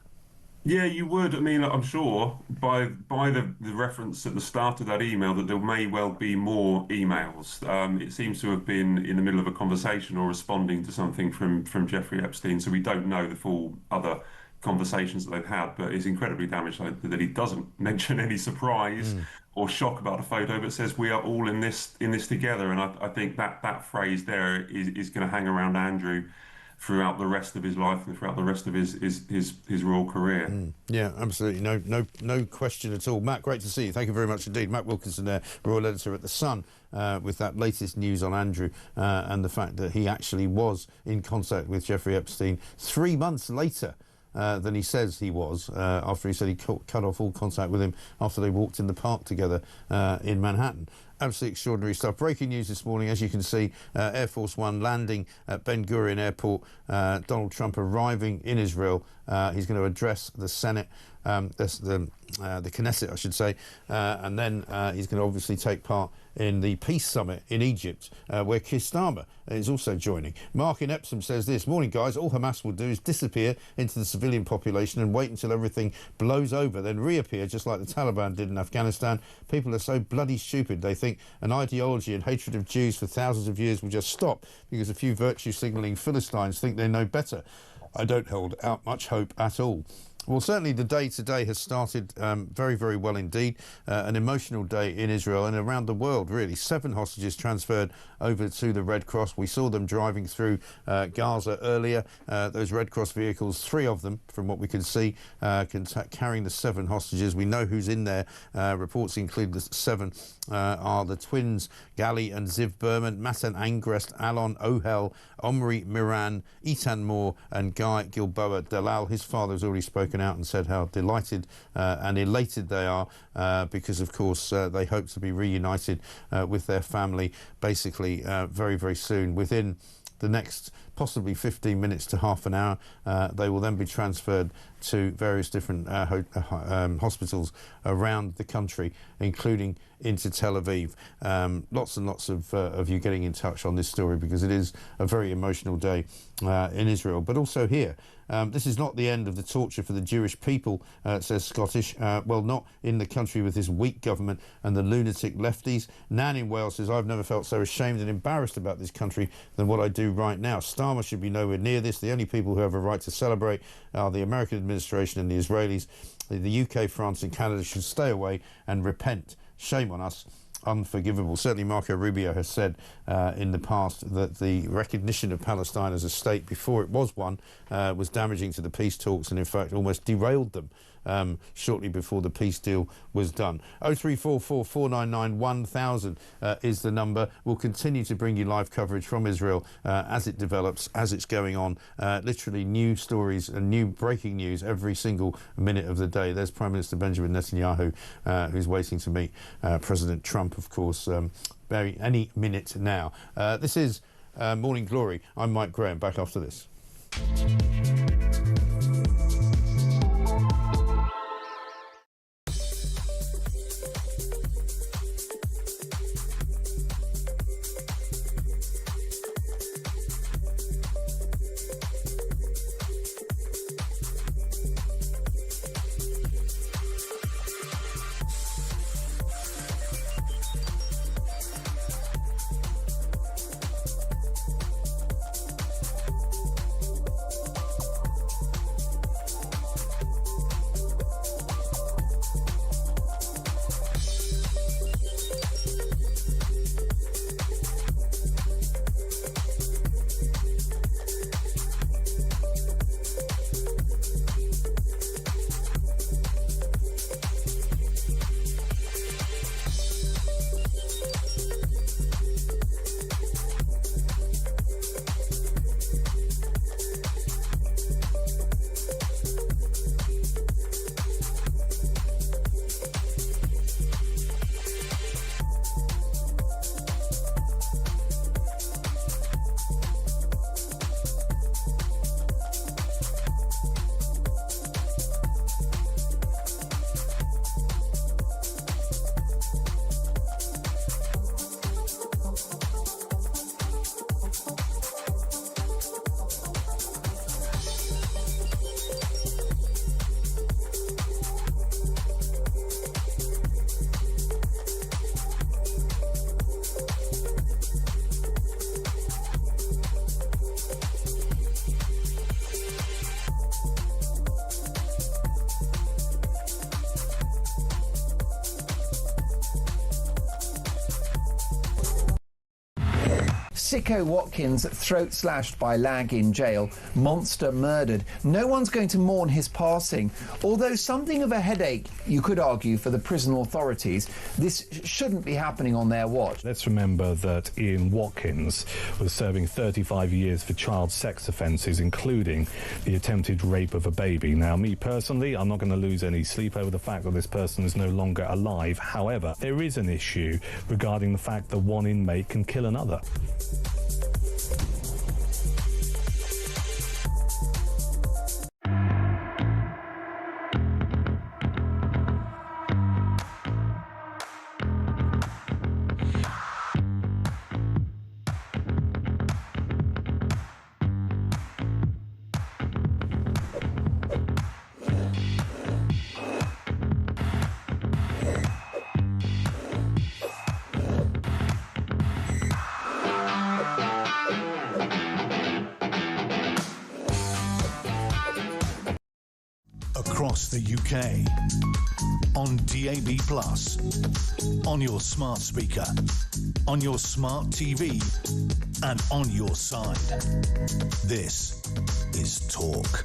S: Yeah, you would. I mean, I'm sure by the reference at the start of that email that there may well be more emails. It seems to have been in the middle of a conversation or responding to something from Jeffrey Epstein, so we don't know the full other conversations that they've had, but it's incredibly damaging that he doesn't mention any surprise or shock about a photo, but says we are all in this together. And I think that phrase there is going to hang around Andrew throughout the rest of his life and throughout the rest of his royal career.
F: Yeah, absolutely. No question at all. Matt, great to see you. Thank you very much indeed. Matt Wilkinson there, royal editor at The Sun, with that latest news on Andrew and the fact that he actually was in contact with Jeffrey Epstein 3 months later than he says he was, after he said he cut off all contact with him after they walked in the park together in Manhattan. Absolutely extraordinary stuff. Breaking news this morning, as you can see, Air Force One landing at Ben Gurion Airport. Donald Trump arriving in Israel. He's going to address the Senate, the Knesset, I should say, and then he's going to obviously take part in the peace summit in Egypt, where Keir Starmer is also joining. Mark in Epsom says this: morning guys, all Hamas will do is disappear into the civilian population and wait until everything blows over, then reappear just like the Taliban did in Afghanistan. People are so bloody stupid, they think an ideology and hatred of Jews for thousands of years will just stop because a few virtue signalling Philistines think they know better. I don't hold out much hope at all. Well, certainly the day today has started very, very well indeed. An emotional day in Israel and around the world, really. 7 hostages transferred over to the Red Cross. We saw them driving through Gaza earlier. Those Red Cross vehicles, 3 of them, from what we can see, carrying the 7 hostages. We know who's in there. Reports include the 7 are the twins Gali and Ziv Berman, Matan Angrest, Alon Ohel, Omri Miran, Itan Moore and Guy Gilboa Dalal. His father has already spoken out and said how delighted and elated they are because, of course, they hope to be reunited with their family basically very, very soon. Within the next possibly 15 minutes to half an hour, they will then be transferred to various different hospitals around the country, including into Tel Aviv. Lots and lots of you getting in touch on this story because it is a very emotional day in Israel, but also here. This is not the end of the torture for the Jewish people, says Scottish. Well, not in the country with this weak government and the lunatic lefties. Nan in Wales says, I've never felt so ashamed and embarrassed about this country than what I do right now. Starmer should be nowhere near this. The only people who have a right to celebrate are the American administration and the Israelis. The UK, France and Canada should stay away and repent. Shame on us. Unforgivable. Certainly Marco Rubio has said in the past that the recognition of Palestine as a state before it was one was damaging to the peace talks and in fact almost derailed them shortly before the peace deal was done. 0344 499 1000 is the number. We'll continue to bring you live coverage from Israel as it develops, as it's going on. Literally new stories and new breaking news every single minute of the day. There's Prime Minister Benjamin Netanyahu who's waiting to meet President Trump, of course, any minute now. This is Morning Glory. I'm Mike Graham. Back after this.
U: Sicko Watkins, throat slashed by lag in jail. Monster murdered. No one's going to mourn his passing. Although something of a headache, you could argue, for the prison authorities, this shouldn't be happening on their watch.
V: Let's remember that Ian Watkins was serving 35 years for child sex offences, including the attempted rape of a baby. Now, me personally, I'm not going to lose any sleep over the fact that this person is no longer alive. However, there is an issue regarding the fact that one inmate can kill another.
E: Across the UK, on DAB+, on your smart speaker, on your smart TV, and on your side. This is Talk.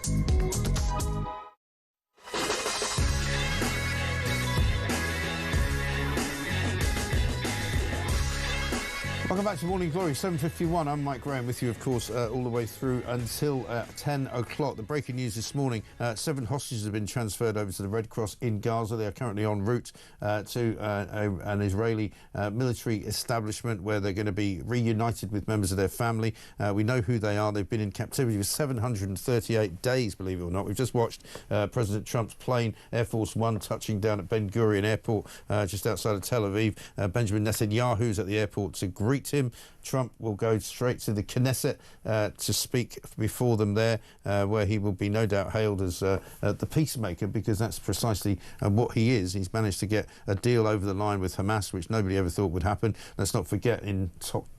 F: Welcome back to Morning Glory, 7:51. I'm Mike Graham with you, of course, all the way through until 10 o'clock. The breaking news this morning, 7 hostages have been transferred over to the Red Cross in Gaza. They are currently en route to an Israeli military establishment where they're going to be reunited with members of their family. We know who they are. They've been in captivity for 738 days, believe it or not. We've just watched President Trump's plane, Air Force One, touching down at Ben Gurion Airport just outside of Tel Aviv. Benjamin Netanyahu's at the airport to greet him. Trump will go straight to the Knesset to speak before them there, where he will be no doubt hailed as the peacemaker, because that's precisely what he is. He's managed to get a deal over the line with Hamas, which nobody ever thought would happen. Let's not forget, in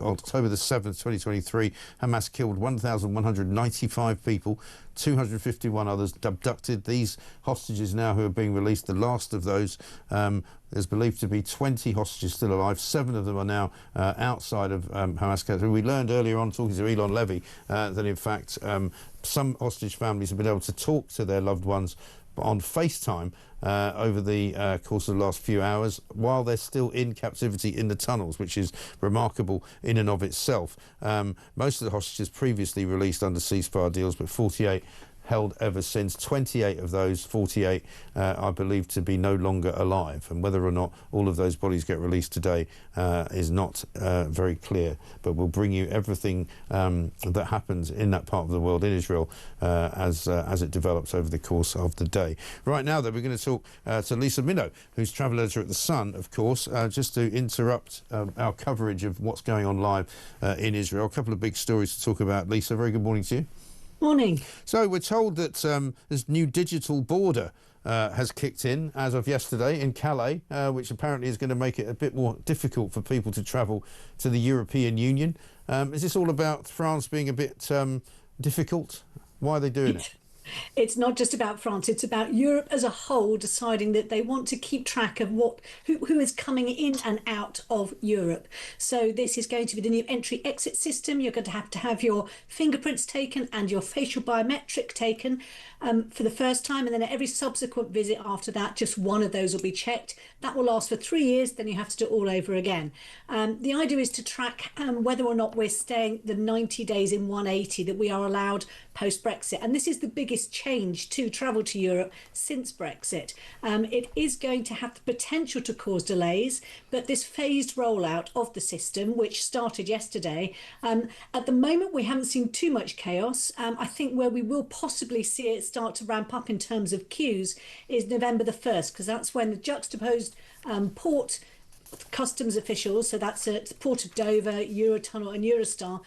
F: October the 7th, 2023, Hamas killed 1,195 people, 251 others abducted. These hostages now who are being released, the last of those, there's believed to be 20 hostages still alive. 7 of them are now outside of Hamas country. We learned earlier on, talking to Elon Levy, that in fact some hostage families have been able to talk to their loved ones on FaceTime over the course of the last few hours while they're still in captivity in the tunnels, which is remarkable in and of itself. Most of the hostages previously released under ceasefire deals, but 48 held ever since. 28 of those 48 are believed to be no longer alive, and whether or not all of those bodies get released today is not very clear, but we'll bring you everything that happens in that part of the world, in Israel, as it develops over the course of the day. Right now, though, we're going to talk to Lisa Minnow, who's travel editor at The Sun, of course, just to interrupt our coverage of what's going on live in Israel. A couple of big stories to talk about. Lisa, very good morning to you.
W: Morning.
F: So we're told that this new digital border has kicked in as of yesterday in Calais, which apparently is going to make it a bit more difficult for people to travel to the European Union. Is this all about France being a bit difficult? Why are they doing it?
W: It's not just about France, it's about Europe as a whole deciding that they want to keep track of who is coming in and out of Europe. So this is going to be the new entry-exit system. You're going to have your fingerprints taken and your facial biometric taken for the first time, and then at every subsequent visit after that, just one of those will be checked. That will last for 3 years, then you have to do it all over again. The idea is to track whether or not we're staying the 90 days in 180 that we are allowed post-Brexit. And this is the biggest change to travel to Europe since Brexit. It is going to have the potential to cause delays, but this phased rollout of the system, which started yesterday, at the moment we haven't seen too much chaos. I think where we will possibly see it start to ramp up in terms of queues is November the 1st, because that's when the juxtaposed port customs officials, so that's at Port of Dover, Eurotunnel and Eurostar.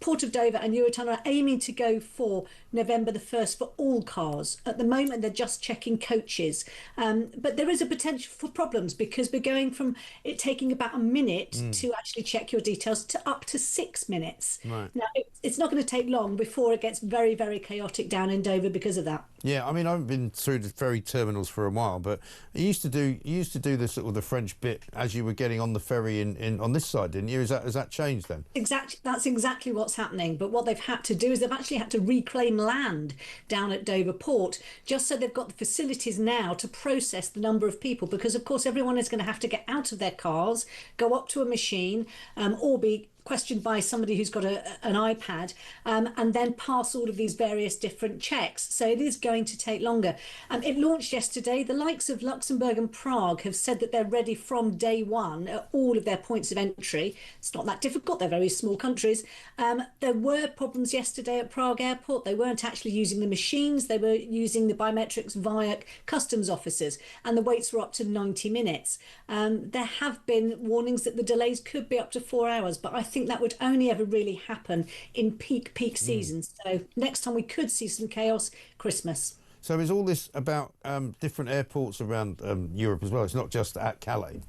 W: Port of Dover and Eurotunnel are aiming to go for November the 1st for all cars. At the moment, they're just checking coaches. But there is a potential for problems because we're going from it taking about a minute to actually check your details to up to 6 minutes.
F: Right.
W: Now, it's not going to take long before it gets very, very chaotic down in Dover because of that.
F: Yeah, I mean, I haven't been through the ferry terminals for a while, but you used to do the sort of the French bit as you were getting on the ferry in on this side, didn't you? Has that changed then?
W: Exactly, that's exactly what's happening. But what they've had to do is they've actually had to reclaim land down at Dover Port, just so they've got the facilities now to process the number of people, because of course everyone is going to have to get out of their cars, go up to a machine, or be questioned by somebody who's got an iPad, and then pass all of these various different checks. So it is going to take longer. It launched yesterday. The likes of Luxembourg and Prague have said that they're ready from day one at all of their points of entry. It's not that difficult. They're very small countries. There were problems yesterday at Prague Airport. They weren't actually using the machines. They were using the biometrics via customs officers, and the waits were up to 90 minutes. There have been warnings that the delays could be up to 4 hours, but I think that would only ever really happen in peak seasons. So next time we could see some chaos, Christmas.
F: So is all this about different airports around Europe as well? It's not just at Calais?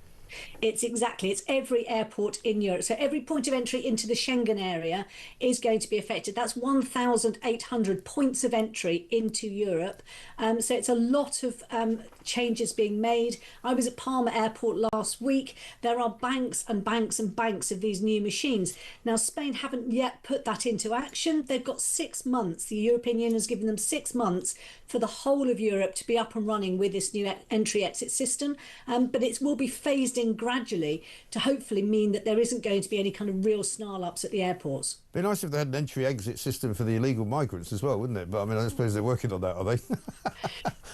W: It's every airport in Europe. So every point of entry into the Schengen area is going to be affected. That's 1,800 points of entry into Europe. So it's a lot of changes being made. I was at Palma Airport last week. There are banks and banks and banks of these new machines. Now, Spain haven't yet put that into action. They've got 6 months. The European Union has given them 6 months for the whole of Europe to be up and running with this new entry-exit system. But it will be phased in gradually to hopefully mean that there isn't going to be any kind of real snarl-ups at the airports.
F: Be nice if they had an entry-exit system for the illegal migrants as well, wouldn't it? But I mean, I suppose they're working on that, are they?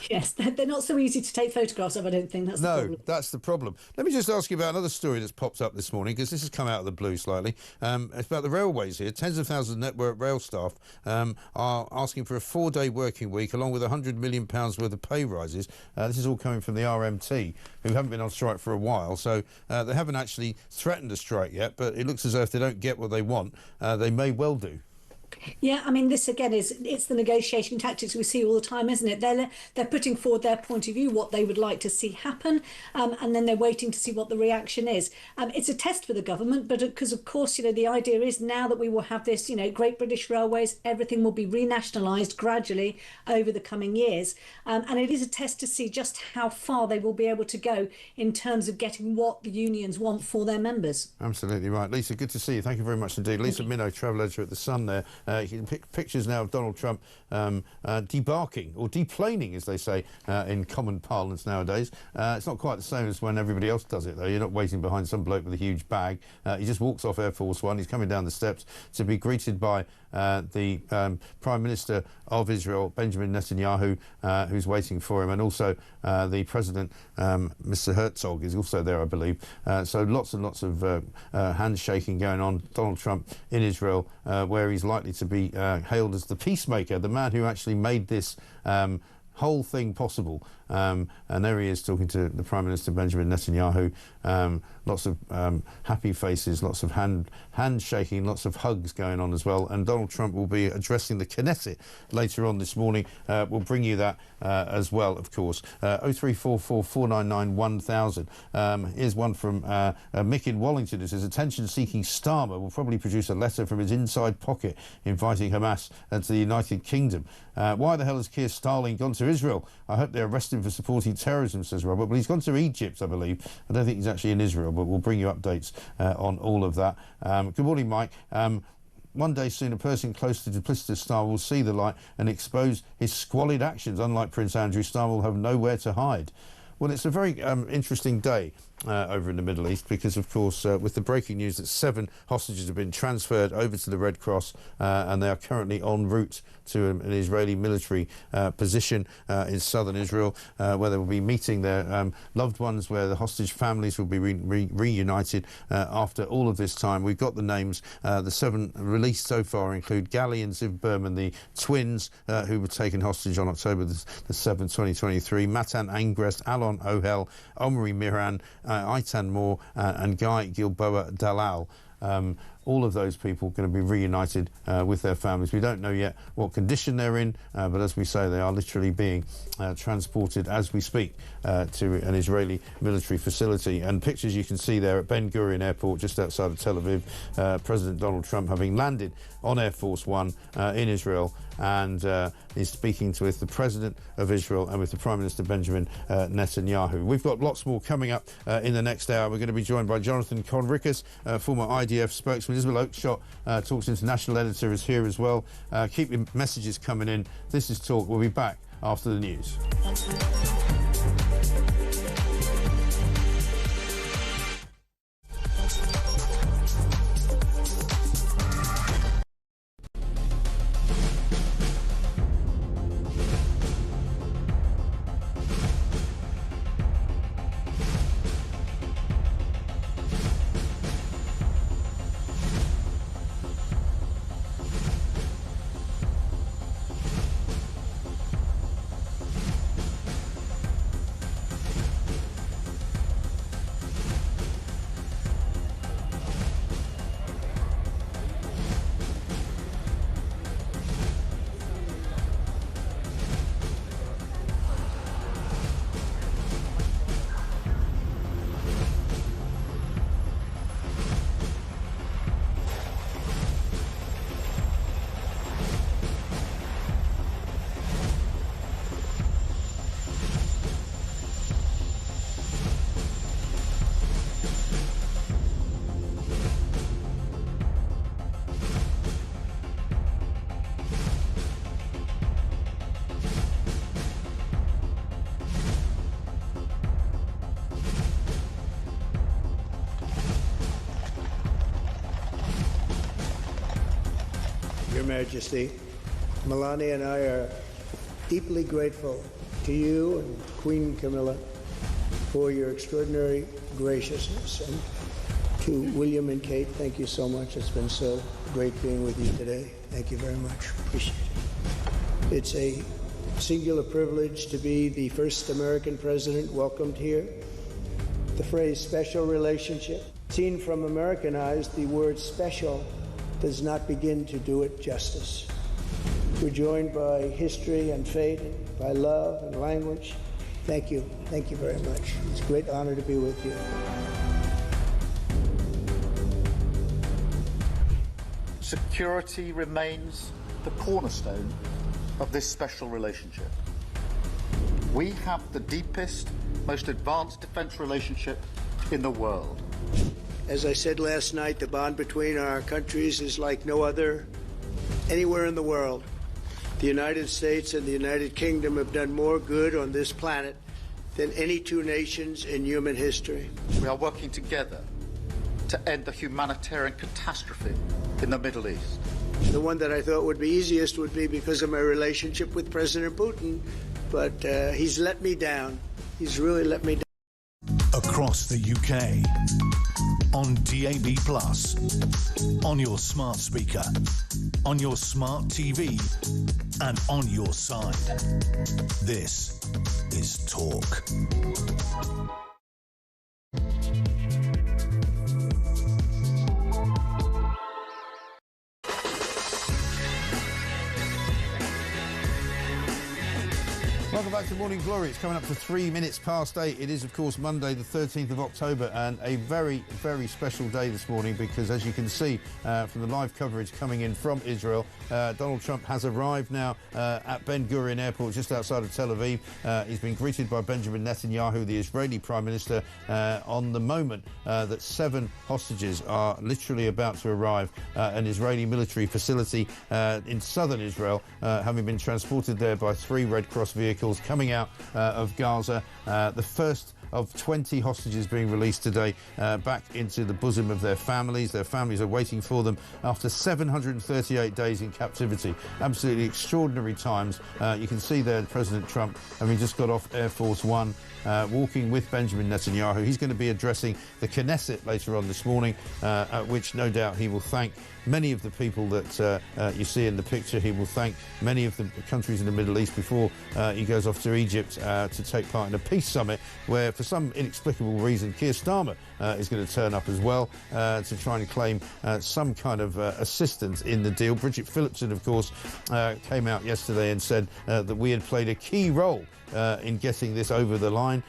W: Yes, they're not so easy to take photographs of, I don't think. That's the problem.
F: That's the problem. Let me just ask you about another story that's popped up this morning, because this has come out of the blue slightly. It's about the railways here. Tens of thousands of Network Rail staff are asking for a 4-day working week, along with £100 million worth of pay rises. This is all coming from the RMT, who haven't been on strike for a while. So they haven't actually threatened a strike yet, but it looks as though if they don't get what they want, they may well do.
W: Yeah, I mean, this again it's the negotiation tactics we see all the time, isn't it? They're putting forward their point of view, what they would like to see happen, and then they're waiting to see what the reaction is. It's a test for the government, but because of course, the idea is now that we will have this, Great British Railways, everything will be renationalised gradually over the coming years, and it is a test to see just how far they will be able to go in terms of getting what the unions want for their members.
F: Absolutely right. Lisa, good to see you. Thank you very much indeed. Lisa Minnow, travel editor at The Sun there. You can pick pictures now of Donald Trump debarking, or deplaning, as they say in common parlance nowadays. It's not quite the same as when everybody else does it, though. You're not waiting behind some bloke with a huge bag. He just walks off Air Force One. He's coming down the steps to be greeted by the Prime Minister of Israel, Benjamin Netanyahu, who's waiting for him, and also the President, Mr. Herzog, is also there, I believe. So lots and lots of handshaking going on. Donald Trump in Israel, where he's likely to be hailed as the peacemaker, the man who actually made this whole thing possible. And there he is talking to the Prime Minister, Benjamin Netanyahu. Lots of happy faces, lots of handshaking, lots of hugs going on as well. And Donald Trump will be addressing the Knesset later on this morning. We'll bring you that as well, of course. 0344 499 1000. Here's one from Mick in Wallington. It says, attention-seeking Starmer will probably produce a letter from his inside pocket inviting Hamas to the United Kingdom. Why the hell has Keir Starling gone to Israel? I hope they arrest him for supporting terrorism, says Robert. But he's gone to Egypt, I believe. I don't think he's actually in Israel, but we'll bring you updates on all of that. Good morning, Mike. One day soon, a person close to duplicitous Starmer will see the light and expose his squalid actions. Unlike Prince Andrew, Starmer will have nowhere to hide. Well, it's a very interesting day over in the Middle East because, of course, with the breaking news that 7 hostages have been transferred over to the Red Cross and they are currently en route to an Israeli military position in southern Israel, where they will be meeting their loved ones, where the hostage families will be reunited after all of this time. We've got the names. The 7 released so far include Gali and Ziv Berman, the twins who were taken hostage on October the 7th, 2023, Matan Angrest, Alon Ohel, Omri Miran, Aitan Moore and Guy Gilboa Dalal. all of those people going to be reunited with their families. We don't know yet what condition they're in, but as we say, they are literally being transported as we speak to an Israeli military facility. And pictures you can see there at Ben Gurion Airport, just outside of Tel Aviv, President Donald Trump having landed on Air Force One in Israel, and is speaking with the President of Israel and with the Prime Minister Benjamin Netanyahu. We've got lots more coming up in the next hour. We're going to be joined by Jonathan Conricus, former IDF spokesman. Isabel Oakeshott, Talk's international editor, is here as well. Keep your messages coming in. This is Talk. We'll be back after the news.
C: Your Majesty, Melania and I are deeply grateful to you and Queen Camilla for your extraordinary graciousness. And to William and Kate, thank you so much. It's been so great being with you today. Thank you very much. Appreciate it. It's a singular privilege to be the first American president welcomed here. The phrase special relationship, seen from American eyes, the word special does not begin to do it justice. We're joined by history and fate, and by love and language. Thank you. Thank you very much. It's a great honor to be with you.
A: Security remains the cornerstone of this special relationship. We have the deepest, most advanced defense relationship in the world.
C: As I said last night, the bond between our countries is like no other anywhere in the world. The United States and the United Kingdom have done more good on this planet than any two nations in human history.
A: We are working together to end the humanitarian catastrophe in the Middle East.
C: The one that I thought would be easiest would be because of my relationship with President Putin, but he's let me down. He's really let me down.
E: Across the UK, on DAB+, on your smart speaker, on your smart TV, and on your side. This is Talk.
F: Welcome back to Morning Glory. It's coming up to 3 minutes past 8. It is, of course, Monday, the 13th of October, and a very, very special day this morning because, as you can see from the live coverage coming in from Israel, Donald Trump has arrived now at Ben Gurion Airport, just outside of Tel Aviv. He's been greeted by Benjamin Netanyahu, the Israeli Prime Minister, on the moment that 7 hostages are literally about to arrive at an Israeli military facility in southern Israel, having been transported there by 3 Red Cross vehicles coming out of Gaza. The first of 20 hostages being released today back into the bosom of their families. Their families are waiting for them after 738 days in captivity. Absolutely extraordinary times. You can see there President Trump having just got off Air Force One, walking with Benjamin Netanyahu. He's going to be addressing the Knesset later on this morning, at which no doubt he will thank many of the people that you see in the picture. He will thank many of the countries in the Middle East before he goes off to Egypt to take part in a peace summit where for for some inexplicable reason, Keir Starmer is going to turn up as well to try and claim some kind of assistance in the deal. Bridget Phillipson, of course, came out yesterday and said that we had played a key role in getting this over the line.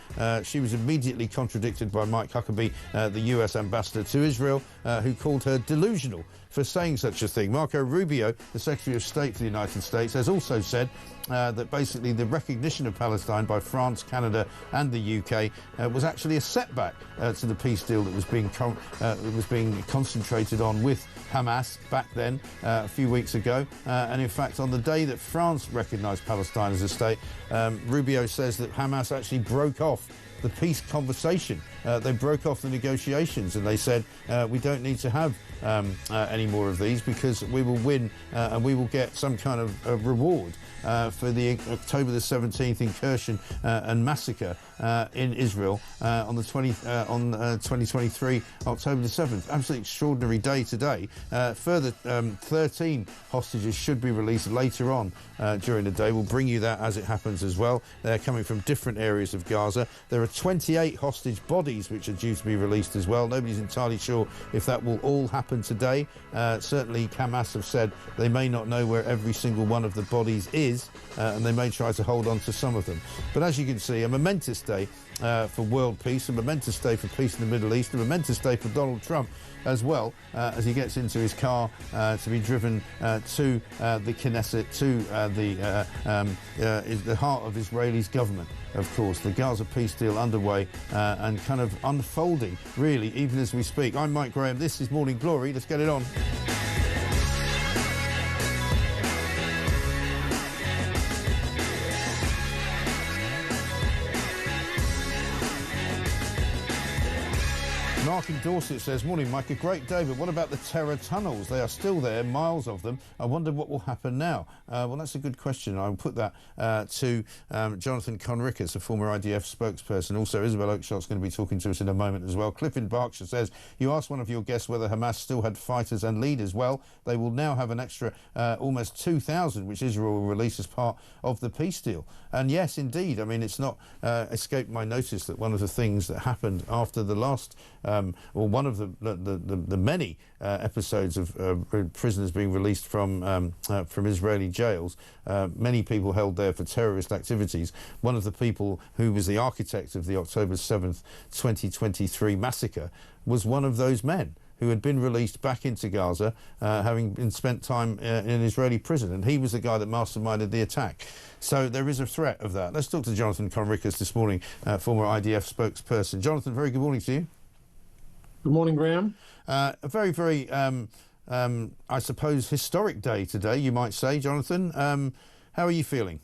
F: She was immediately contradicted by Mike Huckabee, the US ambassador to Israel, who called her delusional for saying such a thing. Marco Rubio, the Secretary of State for the United States, has also said that basically the recognition of Palestine by France, Canada and the UK was actually a setback to the peace deal that was being concentrated on with Hamas back then, a few weeks ago. And in fact, on the day that France recognised Palestine as a state, Rubio says that Hamas actually broke off the peace conversation. They broke off the negotiations and they said, we don't need to have any more of these because we will win and we will get some kind of reward for the October the 17th incursion and massacre in Israel on 2023 October the 7th. Absolutely extraordinary day today. Further 13 hostages should be released later on during the day. We'll bring you that as it happens as well. They're coming from different areas of Gaza. There are 28 hostage bodies which are due to be released as well. Nobody's entirely sure if that will all happen today. Certainly Hamas have said they may not know where every single one of the bodies is, and they may try to hold on to some of them. But as you can see, a momentous day for world peace, a momentous day for peace in the Middle East, a momentous day for Donald Trump as well, as he gets into his car to be driven to the Knesset, to the heart of Israeli's government. Of course, the Gaza peace deal underway and kind of unfolding, really, even as we speak. I'm Mike Graham. This is Morning Glory. Let's get it on. Mark in Dorset says, morning Mike, a great day, but what about the terror tunnels? They are still there, miles of them. I wonder what will happen now. Well, that's a good question. I'll put that to Jonathan Conricus, a former IDF spokesperson. Also, Isabel Oakeshot's going to be talking to us in a moment as well. Cliff in Berkshire says, you asked one of your guests whether Hamas still had fighters and leaders. Well, they will now have an extra almost 2,000, which Israel will release as part of the peace deal. And yes, indeed, I mean, it's not escaped my notice that one of the things that happened after the last or one of the many episodes of prisoners being released from Israeli jails, many people held there for terrorist activities. One of the people who was the architect of the October 7th, 2023 massacre was one of those men who had been released back into Gaza, having been spent time in an Israeli prison. And he was the guy that masterminded the attack. So there is a threat of that. Let's talk to Jonathan Conricus this morning, former IDF spokesperson. Jonathan, very good morning to you.
B: Good morning, Graham.
F: A very, very, I suppose, historic day today, you might say, Jonathan. How are you feeling?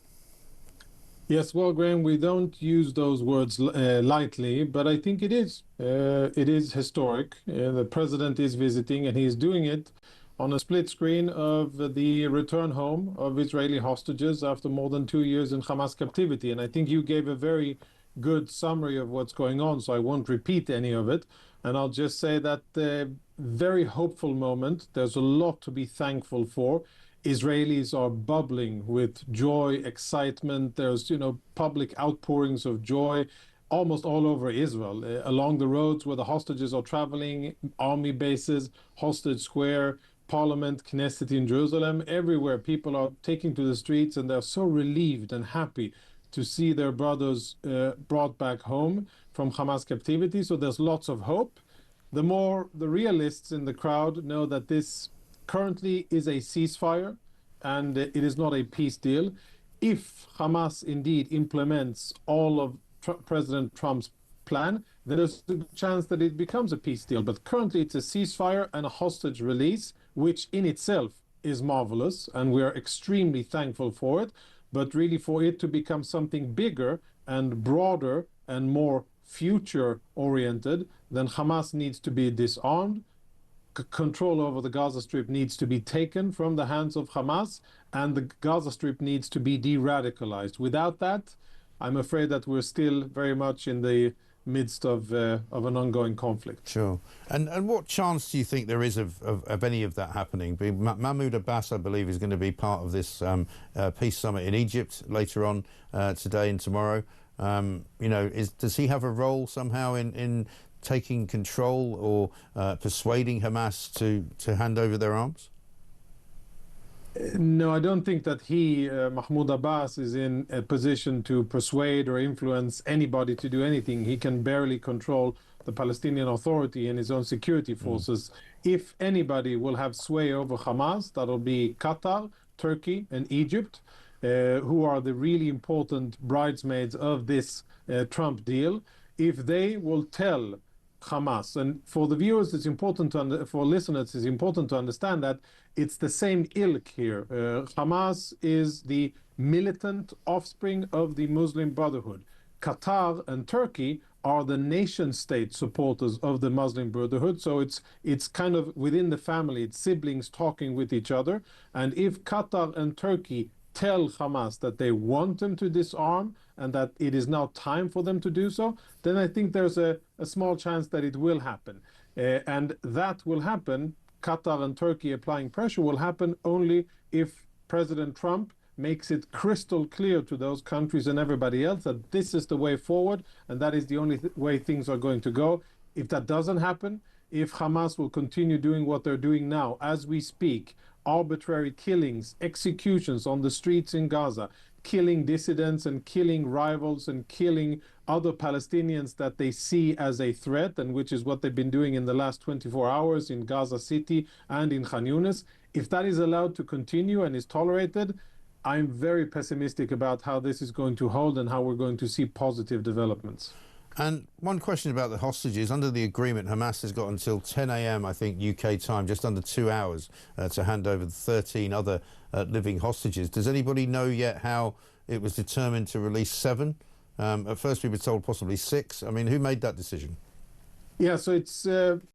B: Yes, well, Graham, we don't use those words lightly, but I think it is. It is historic. The president is visiting, and he's doing it on a split screen of the return home of Israeli hostages after more than 2 years in Hamas captivity. And I think you gave a very good summary of what's going on, so I won't repeat any of it. And I'll just say that very hopeful moment. There's a lot to be thankful for. Israelis are bubbling with joy, excitement. There's, public outpourings of joy almost all over Israel, along the roads where the hostages are traveling, army bases, Hostage Square, Parliament, Knesset in Jerusalem. Everywhere people are taking to the streets, and they're so relieved and happy to see their brothers brought back home from Hamas captivity. So there's lots of hope. The realists in the crowd know that this currently is a ceasefire and it is not a peace deal. If Hamas indeed implements all of President Trump's plan, then there's a chance that it becomes a peace deal. But currently it's a ceasefire and a hostage release, which in itself is marvelous, and we are extremely thankful for it. But really, for it to become something bigger and broader and more future-oriented, then Hamas needs to be disarmed. Control over the Gaza Strip needs to be taken from the hands of Hamas, and the Gaza Strip needs to be de-radicalized. Without that, I'm afraid that we're still very much in the midst of an ongoing conflict.
F: Sure. And what chance do you think there is of any of that happening? Mahmoud Abbas, I believe, is going to be part of this peace summit in Egypt later on today and tomorrow. Does he have a role somehow in taking control or persuading Hamas to hand over their arms?
B: No, I don't think that Mahmoud Abbas, is in a position to persuade or influence anybody to do anything. He can barely control the Palestinian Authority and his own security forces. If anybody will have sway over Hamas, that'll be Qatar, Turkey, and Egypt, who are the really important bridesmaids of this Trump deal. If they will tell Hamas, and for the viewers, it's important for listeners, it's important to understand that it's the same ilk here. Hamas is the militant offspring of the Muslim Brotherhood. Qatar and Turkey are the nation-state supporters of the Muslim Brotherhood, so it's kind of within the family, it's siblings talking with each other. And if Qatar and Turkey tell Hamas that they want them to disarm and that it is now time for them to do so, then I think there's a small chance that it will happen. And that will happen, Qatar and Turkey applying pressure will happen only if President Trump makes it crystal clear to those countries and everybody else that this is the way forward and that is the only way things are going to go. If that doesn't happen, if Hamas will continue doing what they're doing now as we speak, arbitrary killings, executions on the streets in Gaza, killing dissidents and killing rivals and killing other Palestinians that they see as a threat, and which is what they've been doing in the last 24 hours in Gaza City and in Khan Yunis. If that is allowed to continue and is tolerated, I'm very pessimistic about how this is going to hold and how we're going to see positive developments.
F: And one question about the hostages. Under the agreement, Hamas has got until 10 a.m., I think, UK time, just under 2 hours, to hand over the 13 other living hostages. Does anybody know yet how it was determined to release 7? At first we were told possibly 6. I mean, who made that decision?
B: Yeah, so it's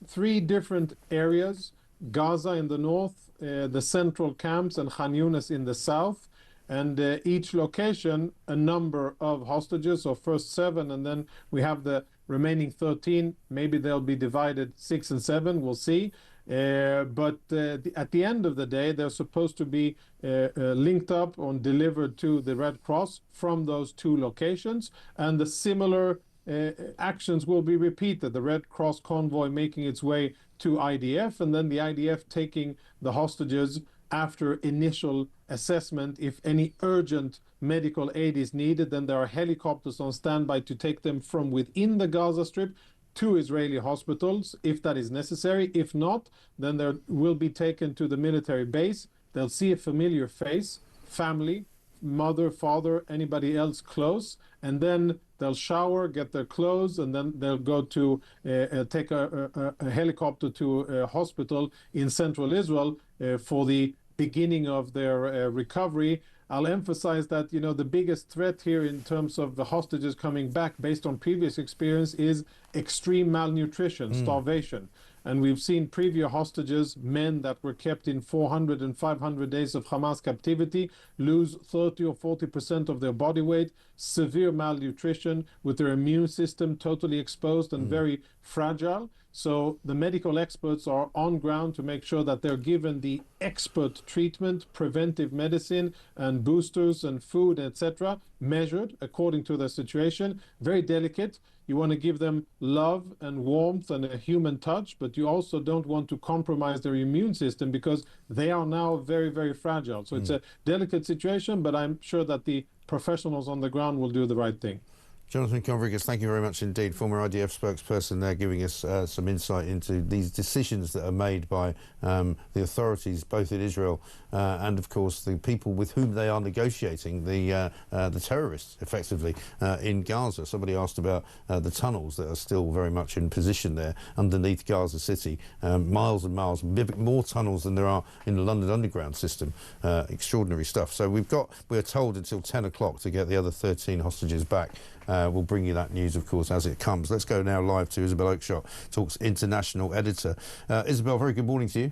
B: 3 different areas. Gaza in the north, the central camps, and Khan Yunis in the south. And each location, a number of hostages, so first 7, and then we have the remaining 13. Maybe they'll be divided 6 and 7, we'll see. But at the end of the day, they're supposed to be linked up or delivered to the Red Cross from those 2 locations. And the similar actions will be repeated. The Red Cross convoy making its way to IDF, and then the IDF taking the hostages after initial assessment. If any urgent medical aid is needed, then there are helicopters on standby to take them from within the Gaza Strip to Israeli hospitals if that is necessary. If not, then they will be taken to the military base. They'll see a familiar face, family, mother, father, anybody else close, and then they'll shower, get their clothes, and then they'll go to take a helicopter to a hospital in central Israel for the beginning of their recovery. I'll emphasize that, you know, the biggest threat here in terms of the hostages coming back based on previous experience is extreme malnutrition, starvation. And we've seen previous hostages, men that were kept in 400 and 500 days of Hamas captivity, lose 30 or 40% of their body weight, severe malnutrition with their immune system totally exposed and very fragile. So the medical experts are on ground to make sure that they're given the expert treatment, preventive medicine and boosters and food, etc., measured according to their situation. Very delicate. You want to give them love and warmth and a human touch, but you also don't want to compromise their immune system because they are now very, very fragile. So it's a delicate situation, but I'm sure that the professionals on the ground will do the right thing.
F: Jonathan Conricus, thank you very much indeed. Former IDF spokesperson there, giving us some insight into these decisions that are made by the authorities, both in Israel and, of course, the people with whom they are negotiating, the terrorists, effectively, in Gaza. Somebody asked about the tunnels that are still very much in position there underneath Gaza City. Miles and miles, more tunnels than there are in the London Underground system. Extraordinary stuff. So we're told until 10 o'clock to get the other 13 hostages back. We'll bring you that news, of course, as it comes. Let's go now live to Isabel Oakeshott, Talk's international editor. Isabel, very good morning to you.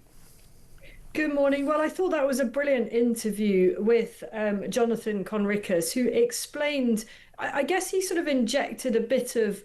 O: Good morning. Well, I thought that was a brilliant interview with Jonathan Conricus, who explained, I guess he sort of injected a bit of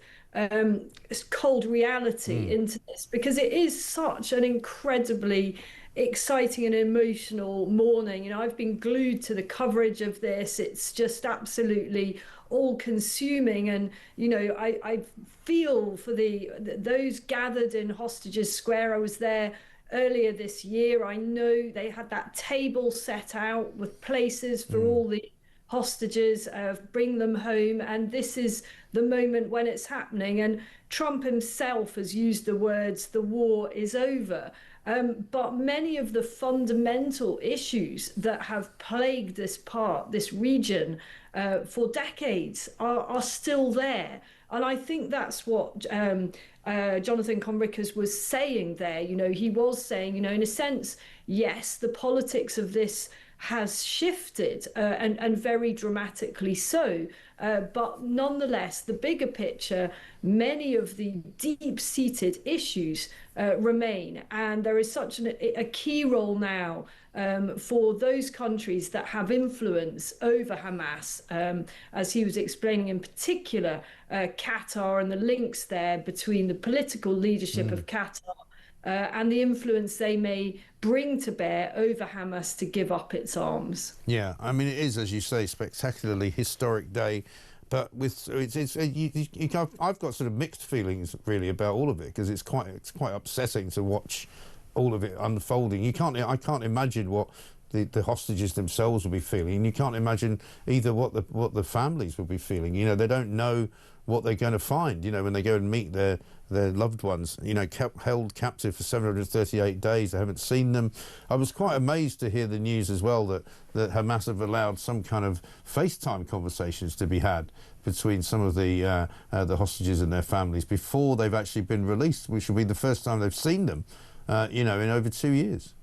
O: cold reality into this, because it is such an incredibly exciting and emotional morning. You know, I've been glued to the coverage of this. It's just absolutely all-consuming, and you know, I feel for those gathered in Hostages Square. I was there earlier this year. I know they had that table set out with places for all the hostages, bring them home, and this is the moment when it's happening. And Trump himself has used the words, the war is over. But many of the fundamental issues that have plagued this region for decades are still there. And I think that's what Jonathan Conrickas was saying there. You know, he was saying, you know, in a sense, yes, the politics of this has shifted and very dramatically so. But nonetheless, the bigger picture, many of the deep-seated issues remain. And there is such a key role now for those countries that have influence over Hamas, as he was explaining, in particular, Qatar and the links there between the political leadership of Qatar and the influence they may bring to bear over Hamas to give up its arms.
F: Yeah, I mean, it is, as you say, spectacularly historic day. But with I've got sort of mixed feelings really about all of it, because it's quite upsetting to watch all of it unfolding. I can't imagine what the hostages themselves will be feeling, and you can't imagine either what the families will be feeling. You know, they don't know what they're going to find, you know, when they go and meet their loved ones, you know, held captive for 738 days. They haven't seen them. I was quite amazed to hear the news as well that Hamas have allowed some kind of FaceTime conversations to be had between some of the hostages and their families before they've actually been released, which will be the first time they've seen them, you know, in over 2 years.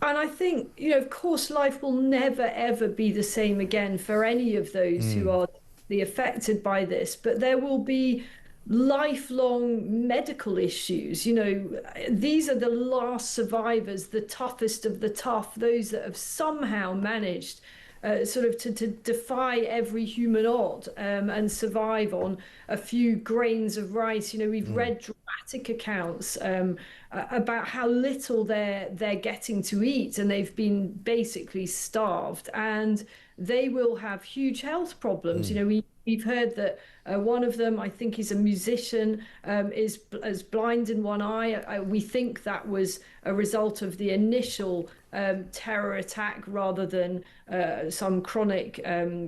O: And I think, you know, of course, life will never, ever be the same again for any of those who are affected by this, but there will be lifelong medical issues. You know, these are the last survivors, the toughest of the tough, those that have somehow managed sort of to defy every human odd and survive on a few grains of rice. You know, we've read dramatic accounts about how little they're getting to eat, and they've been basically starved, and they will have huge health problems. You know, we've heard that one of them, I think he's a musician, is blind in one eye. We think that was a result of the initial terror attack rather than some chronic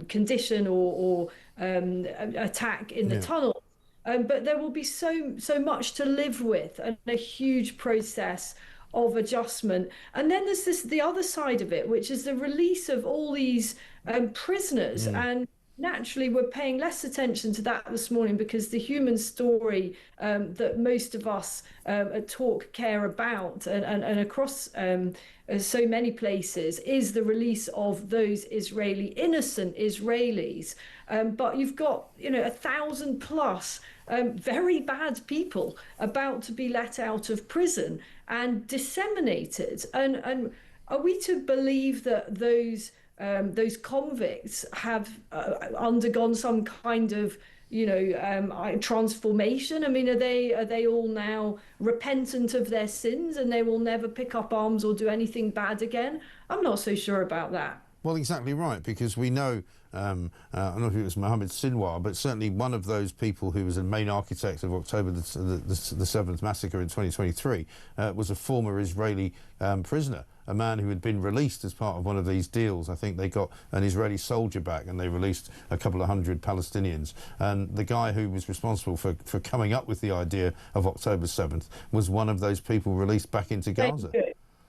O: condition or attack in the tunnel. But there will be so much to live with, and a huge process of adjustment. And then there's the other side of it, which is the release of all these prisoners. And naturally, we're paying less attention to that this morning, because the human story that most of us at Talk care about and across so many places is the release of those innocent Israelis. But you've got, you know, 1,000 plus very bad people about to be let out of prison and disseminated. And are we to believe that those convicts have undergone some kind of, you know, transformation? I mean, are they all now repentant of their sins and they will never pick up arms or do anything bad again? I'm not so sure about that.
F: Well, exactly right, because we know, I don't know if it was Mohammed Sinwar, but certainly one of those people who was the main architect of October the 7th massacre in 2023 was a former Israeli prisoner, a man who had been released as part of one of these deals. I think they got an Israeli soldier back and they released a couple of hundred Palestinians. And the guy who was responsible for coming up with the idea of October 7th was one of those people released back into Gaza.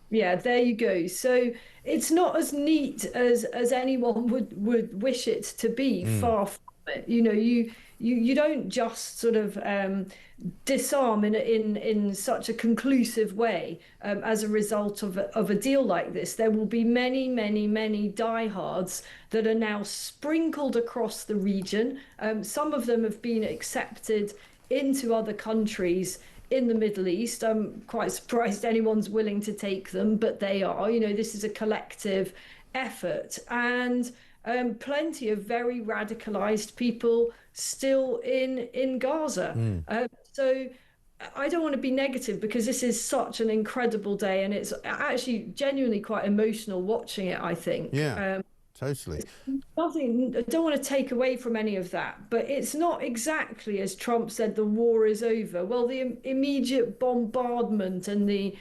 O: Yeah, there you go. So it's not as neat as anyone would wish it to be. Far from it. You know, you don't just sort of disarm in such a conclusive way as a result of a deal like this. There will be many diehards that are now sprinkled across the region. Some of them have been accepted into other countries in the Middle East. I'm quite surprised anyone's willing to take them, but they are. You know, this is a collective effort. And plenty of very radicalized people still in Gaza. So I don't want to be negative, because this is such an incredible day, and it's actually genuinely quite emotional watching it, I think.
F: Yeah, totally.
O: Nothing, I don't want to take away from any of that, but it's not exactly as Trump said, the war is over. Well, the immediate bombardment and the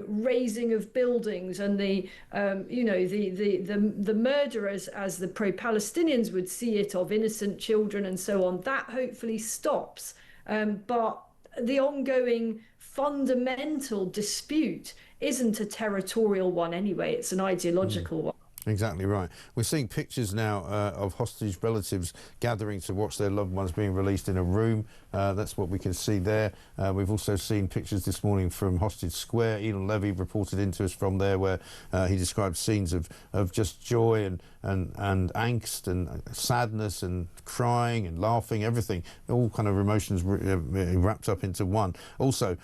O: razing of buildings and the the murderers, as the pro-Palestinians would see it, of innocent children and so on, that hopefully stops. But the ongoing fundamental dispute isn't a territorial one anyway, it's an ideological one.
F: Exactly right. We're seeing pictures now of hostage relatives gathering to watch their loved ones being released in a room. That's what we can see there. We've also seen pictures this morning from Hostage Square. Elon Levy reported into us from there, where he described scenes of just joy and angst and sadness and crying and laughing, everything, all kind of emotions wrapped up into one. Also,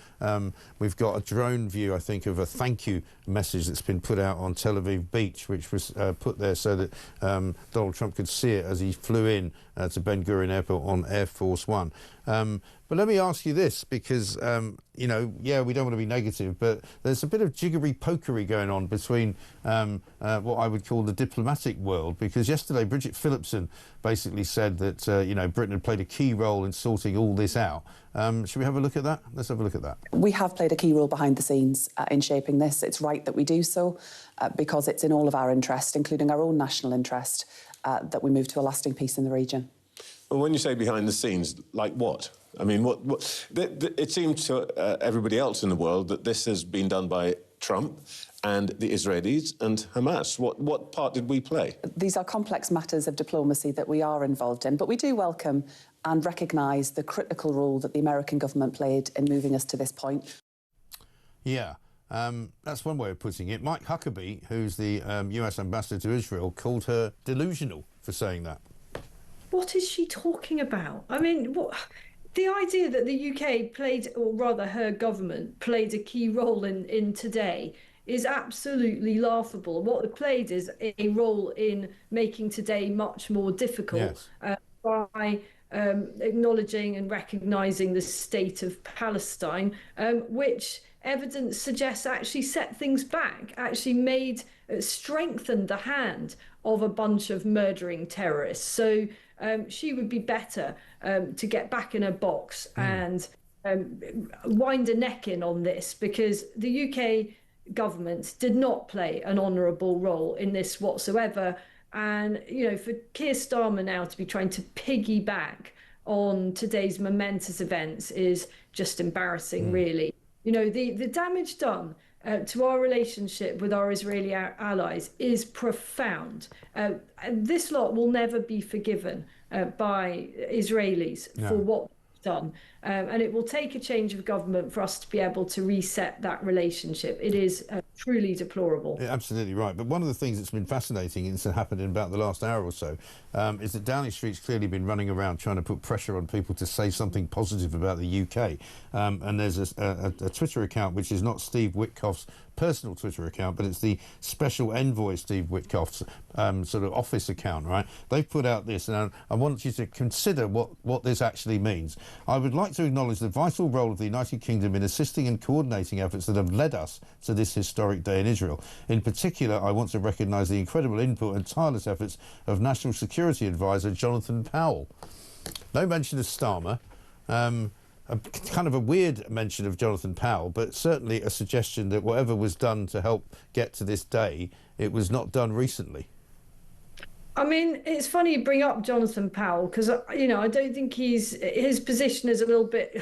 F: we've got a drone view, I think, of a thank you message that's been put out on Tel Aviv beach, which was put there so that Donald Trump could see it as he flew in to Ben Gurion Airport on Air Force One. But let me ask you this, because, you know, yeah, we don't want to be negative, but there's a bit of jiggery-pokery going on between what I would call the diplomatic world, because yesterday Bridget Phillipson basically said that, you know, Britain had played a key role in sorting all this out. Should we have a look at that? Let's have a look at that.
H: We have played a key role behind the scenes in shaping this. It's right that we do so because it's in all of our interest, including our own national interest, that we move to a lasting peace in the region.
I: Well, when you say behind the scenes, like what? I mean, it seems to everybody else in the world that this has been done by Trump and the Israelis and Hamas. What part did we play?
H: These are complex matters of diplomacy that we are involved in, but we do welcome and recognise the critical role that the American government played in moving us to this point.
F: Yeah. That's one way of putting it. Mike Huckabee, who's the US ambassador to Israel, called her delusional for saying that.
O: What is she talking about? I mean, the idea that the UK played, or rather her government, played a key role in today is absolutely laughable. What it played is a role in making today much more difficult. Yes. By acknowledging and recognising the state of Palestine, which evidence suggests actually set things back, actually strengthened the hand of a bunch of murdering terrorists. So she would be better to get back in her box and wind a neck in on this, because the UK government did not play an honourable role in this whatsoever. And, you know, for Keir Starmer now to be trying to piggyback on today's momentous events is just embarrassing, really. You know, the damage done to our relationship with our Israeli allies is profound. This lot will never be forgiven by Israelis for what they've done. And it will take a change of government for us to be able to reset that relationship. It is truly deplorable.
F: Yeah, absolutely right. But one of the things that's been fascinating, and it's happened in about the last hour or so, is that Downing Street's clearly been running around trying to put pressure on people to say something positive about the UK. And there's a Twitter account which is not Steve Witkoff's personal Twitter account, but it's the special envoy Steve Witkoff's sort of office account, right? They've put out this, and I want you to consider what this actually means. I would like to acknowledge the vital role of the United Kingdom in assisting and coordinating efforts that have led us to this historic day in Israel. In particular, I want to recognise the incredible input and tireless efforts of National Security Advisor Jonathan Powell. No mention of Starmer. Kind of a weird mention of Jonathan Powell, but certainly a suggestion that whatever was done to help get to this day, it was not done recently.
O: I mean, it's funny you bring up Jonathan Powell, because, you know, I don't think his position is a little bit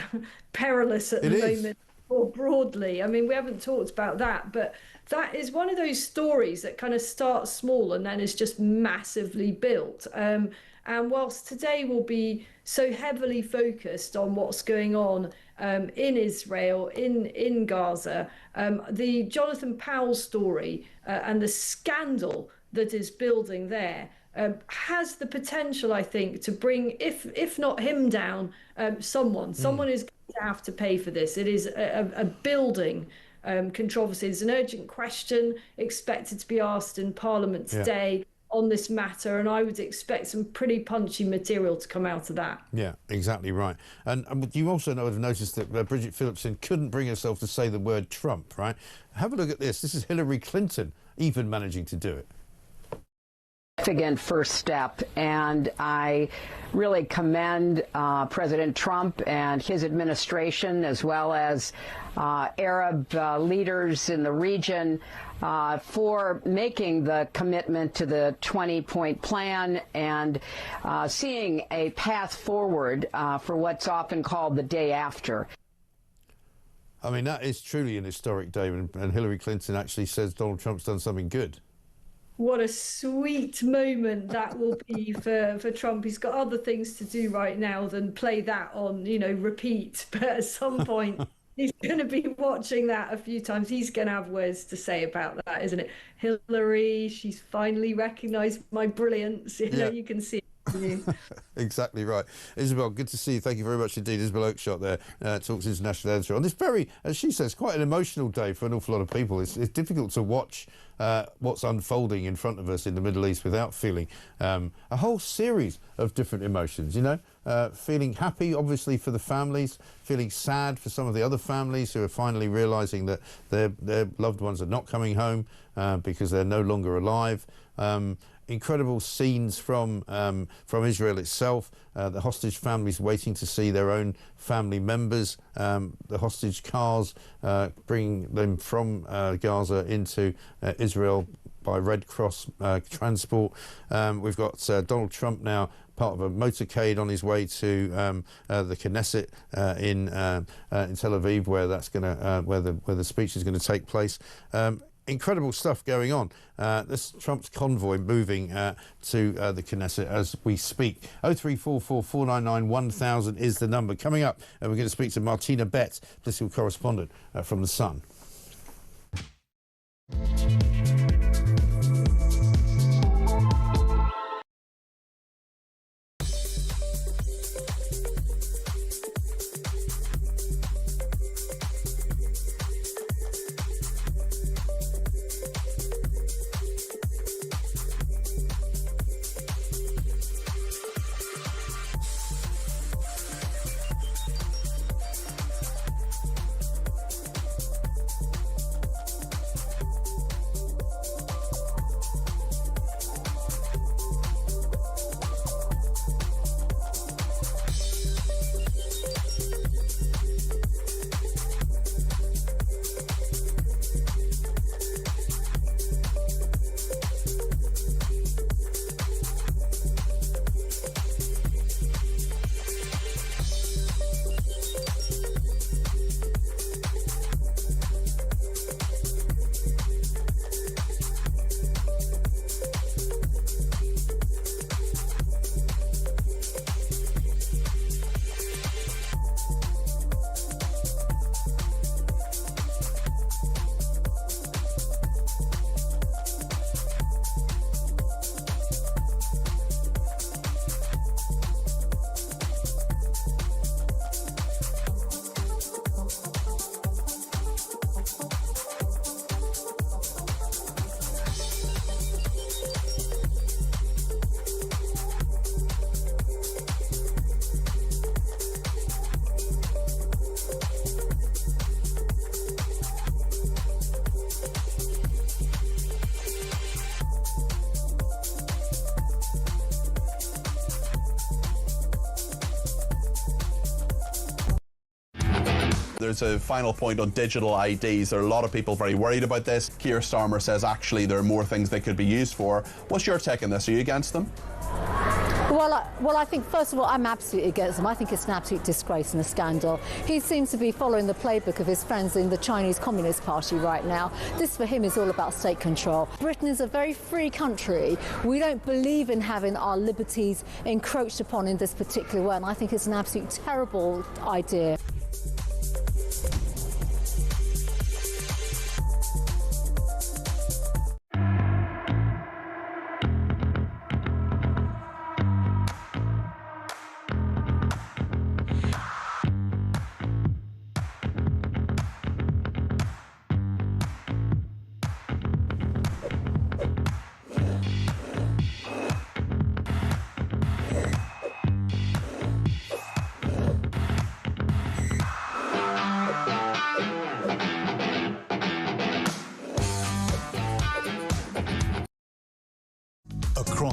O: perilous at the moment, or broadly. I mean, we haven't talked about that, but that is one of those stories that kind of starts small and then is just massively built. And whilst today will be so heavily focused on what's going on in Israel, in Gaza, the Jonathan Powell story and the scandal that is building there has the potential, I think, to bring, if not him down, someone is going to have to pay for this. It is a building controversy. It's an urgent question expected to be asked in Parliament today. on this matter, and I would expect some pretty punchy material to come out of that.
F: Yeah, exactly right. And you also have noticed that Bridget Phillipson couldn't bring herself to say the word Trump, right? Have a look at this. This is Hillary Clinton even managing to do it.
D: Significant first step, and I really commend President Trump and his administration, as well as Arab leaders in the region, for making the commitment to the 20-point plan and seeing a path forward for what's often called the day after.
F: I mean, that is truly an historic day, and Hillary Clinton actually says Donald Trump's done something good.
O: What a sweet moment that will be for Trump. He's got other things to do right now than play that on, repeat. But at some point, he's going to be watching that a few times. He's going to have words to say about that, isn't it? Hillary, she's finally recognised my brilliance. You can see it.
F: Exactly right. Isabel, good to see you. Thank you very much indeed. Isabel Oakeshott there, Talks International editor. On this very, as she says, quite an emotional day for an awful lot of people. It's difficult to watch what's unfolding in front of us in the Middle East without feeling a whole series of different emotions, feeling happy, obviously, for the families, feeling sad for some of the other families who are finally realising that their loved ones are not coming home because they're no longer alive. Incredible scenes from Israel itself, the hostage families waiting to see their own family members, the hostage cars bringing them from Gaza into Israel by Red Cross transport. We've got Donald Trump now part of a motorcade on his way to the Knesset in Tel Aviv, where that's going to where the speech is going to take place. Incredible stuff going on. This Trump's convoy moving to the Knesset as we speak. 0344 499 1000 is the number. Coming up, we're going to speak to Martina Betts, political correspondent from The Sun.
K: There's a final point on digital IDs. There are a lot of people very worried about this. Keir Starmer says actually there are more things they could be used for. What's your take on this? Are you against them?
L: Well, I think, first of all, I'm absolutely against them. I think it's an absolute disgrace and a scandal. He seems to be following the playbook of his friends in the Chinese Communist Party right now. This, for him, is all about state control. Britain is a very free country. We don't believe in having our liberties encroached upon in this particular way, and I think it's an absolute terrible idea.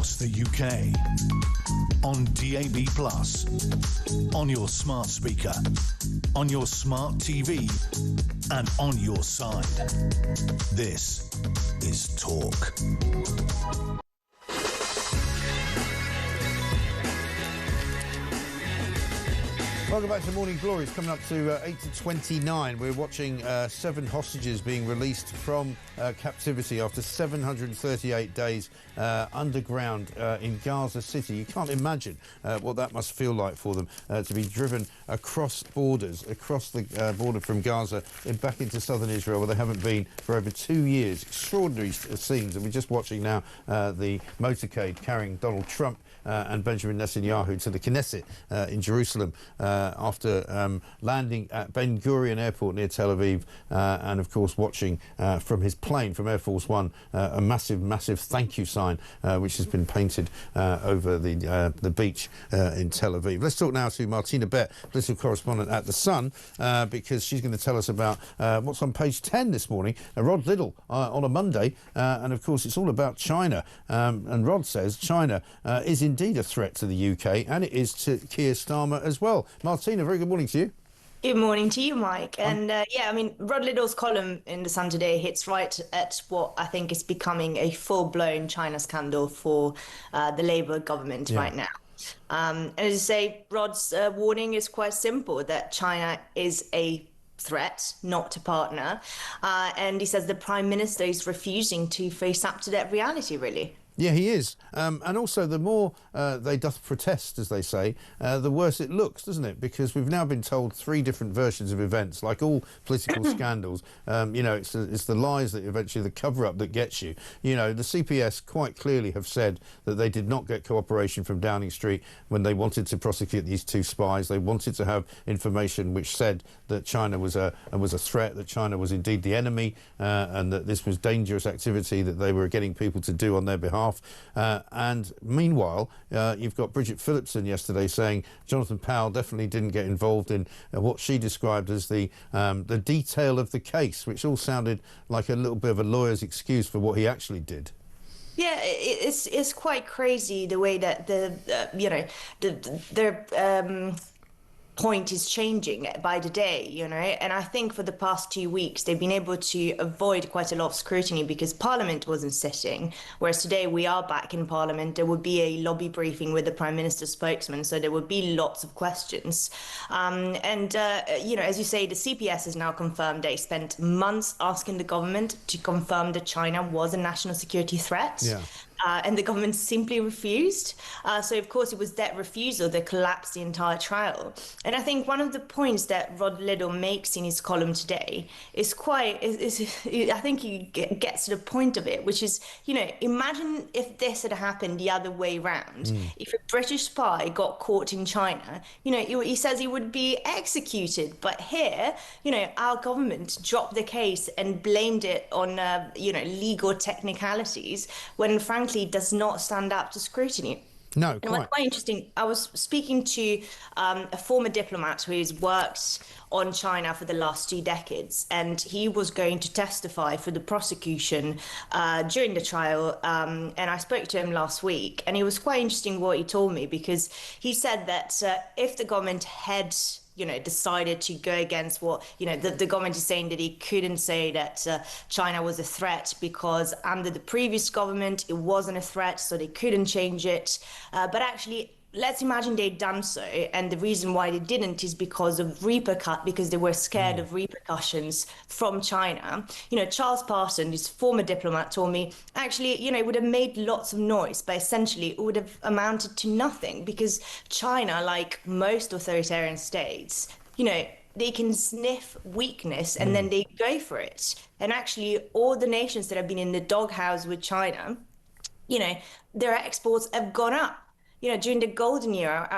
E: across the UK. On DAB+, on your smart speaker, on your smart TV, and on your side. This is Talk.
F: Welcome back to Morning Glory. It's coming up to 8 to 29. We're watching 7 hostages being released from captivity after 738 days underground in Gaza City. You can't imagine what that must feel like for them to be driven across borders, across the border from Gaza and back into southern Israel, where they haven't been for over 2 years. Extraordinary scenes. And we're just watching now the motorcade carrying Donald Trump and Benjamin Netanyahu to the Knesset in Jerusalem after landing at Ben Gurion Airport near Tel Aviv, and of course watching from his plane, from Air Force One, a massive thank you sign which has been painted over the beach in Tel Aviv. Let's talk now to Martina Bett, political correspondent at The Sun, because she's going to tell us about what's on page 10 this morning. Rod Liddle on a Monday, and of course it's all about China, and Rod says China is indeed a threat to the UK, and it is to Keir Starmer as well. Martina, very good morning to you.
J: Good morning to you, Mike. And yeah, I mean, Rod Liddle's column in The Sun today hits right at what I think is becoming a full-blown China scandal for the Labour government right now. And as you say, Rod's warning is quite simple, that China is a threat, not a partner. And he says the Prime Minister is refusing to face up to that reality, really.
F: Yeah, he is. And also, the more they doth protest, as they say, the worse it looks, doesn't it? Because we've now been told 3 different versions of events, like all political scandals. You know, it's the lies that eventually, the cover-up that gets you. You know, the CPS quite clearly have said that they did not get cooperation from Downing Street when they wanted to prosecute these 2 spies. They wanted to have information which said that China was a threat, that China was indeed the enemy, and that this was dangerous activity that they were getting people to do on their behalf. And meanwhile, you've got Bridget Phillipson yesterday saying Jonathan Powell definitely didn't get involved in what she described as the detail of the case, which all sounded like a little bit of a lawyer's excuse for what he actually did.
J: Yeah, it's quite crazy the way that their point is changing by the day, you know, and I think for the past 2 weeks they've been able to avoid quite a lot of scrutiny because Parliament wasn't sitting, whereas today we are back in Parliament. There would be a lobby briefing with the Prime Minister's spokesman, so there would be lots of questions. You know, as you say, the CPS has now confirmed they spent months asking the government to confirm that China was a national security threat.
F: Yeah.
J: And the government simply refused. So, of course, it was that refusal that collapsed the entire trial. And I think one of the points that Rod Liddle makes in his column today is I think he gets to the point of it, which is, you know, imagine if this had happened the other way around. If a British spy got caught in China, you know, he says he would be executed. But here, you know, our government dropped the case and blamed it on, you know, legal technicalities when, frankly, does not stand up to scrutiny.
F: No,
J: and what's quite interesting, I was speaking to a former diplomat who's worked on China for the last 2 decades, and he was going to testify for the prosecution during the trial, and I spoke to him last week, and it was quite interesting what he told me, because he said that if the government had decided to go against what, the government is saying that he couldn't say that China was a threat because under the previous government, it wasn't a threat, so they couldn't change it. But actually, let's imagine they'd done so, and the reason why they didn't is because they were scared of repercussions from China. Charles Parson, his former diplomat, told me, actually, it would have made lots of noise, but essentially it would have amounted to nothing, because China, like most authoritarian states, they can sniff weakness and then they go for it. And actually, all the nations that have been in the doghouse with China, their exports have gone up. During the golden era,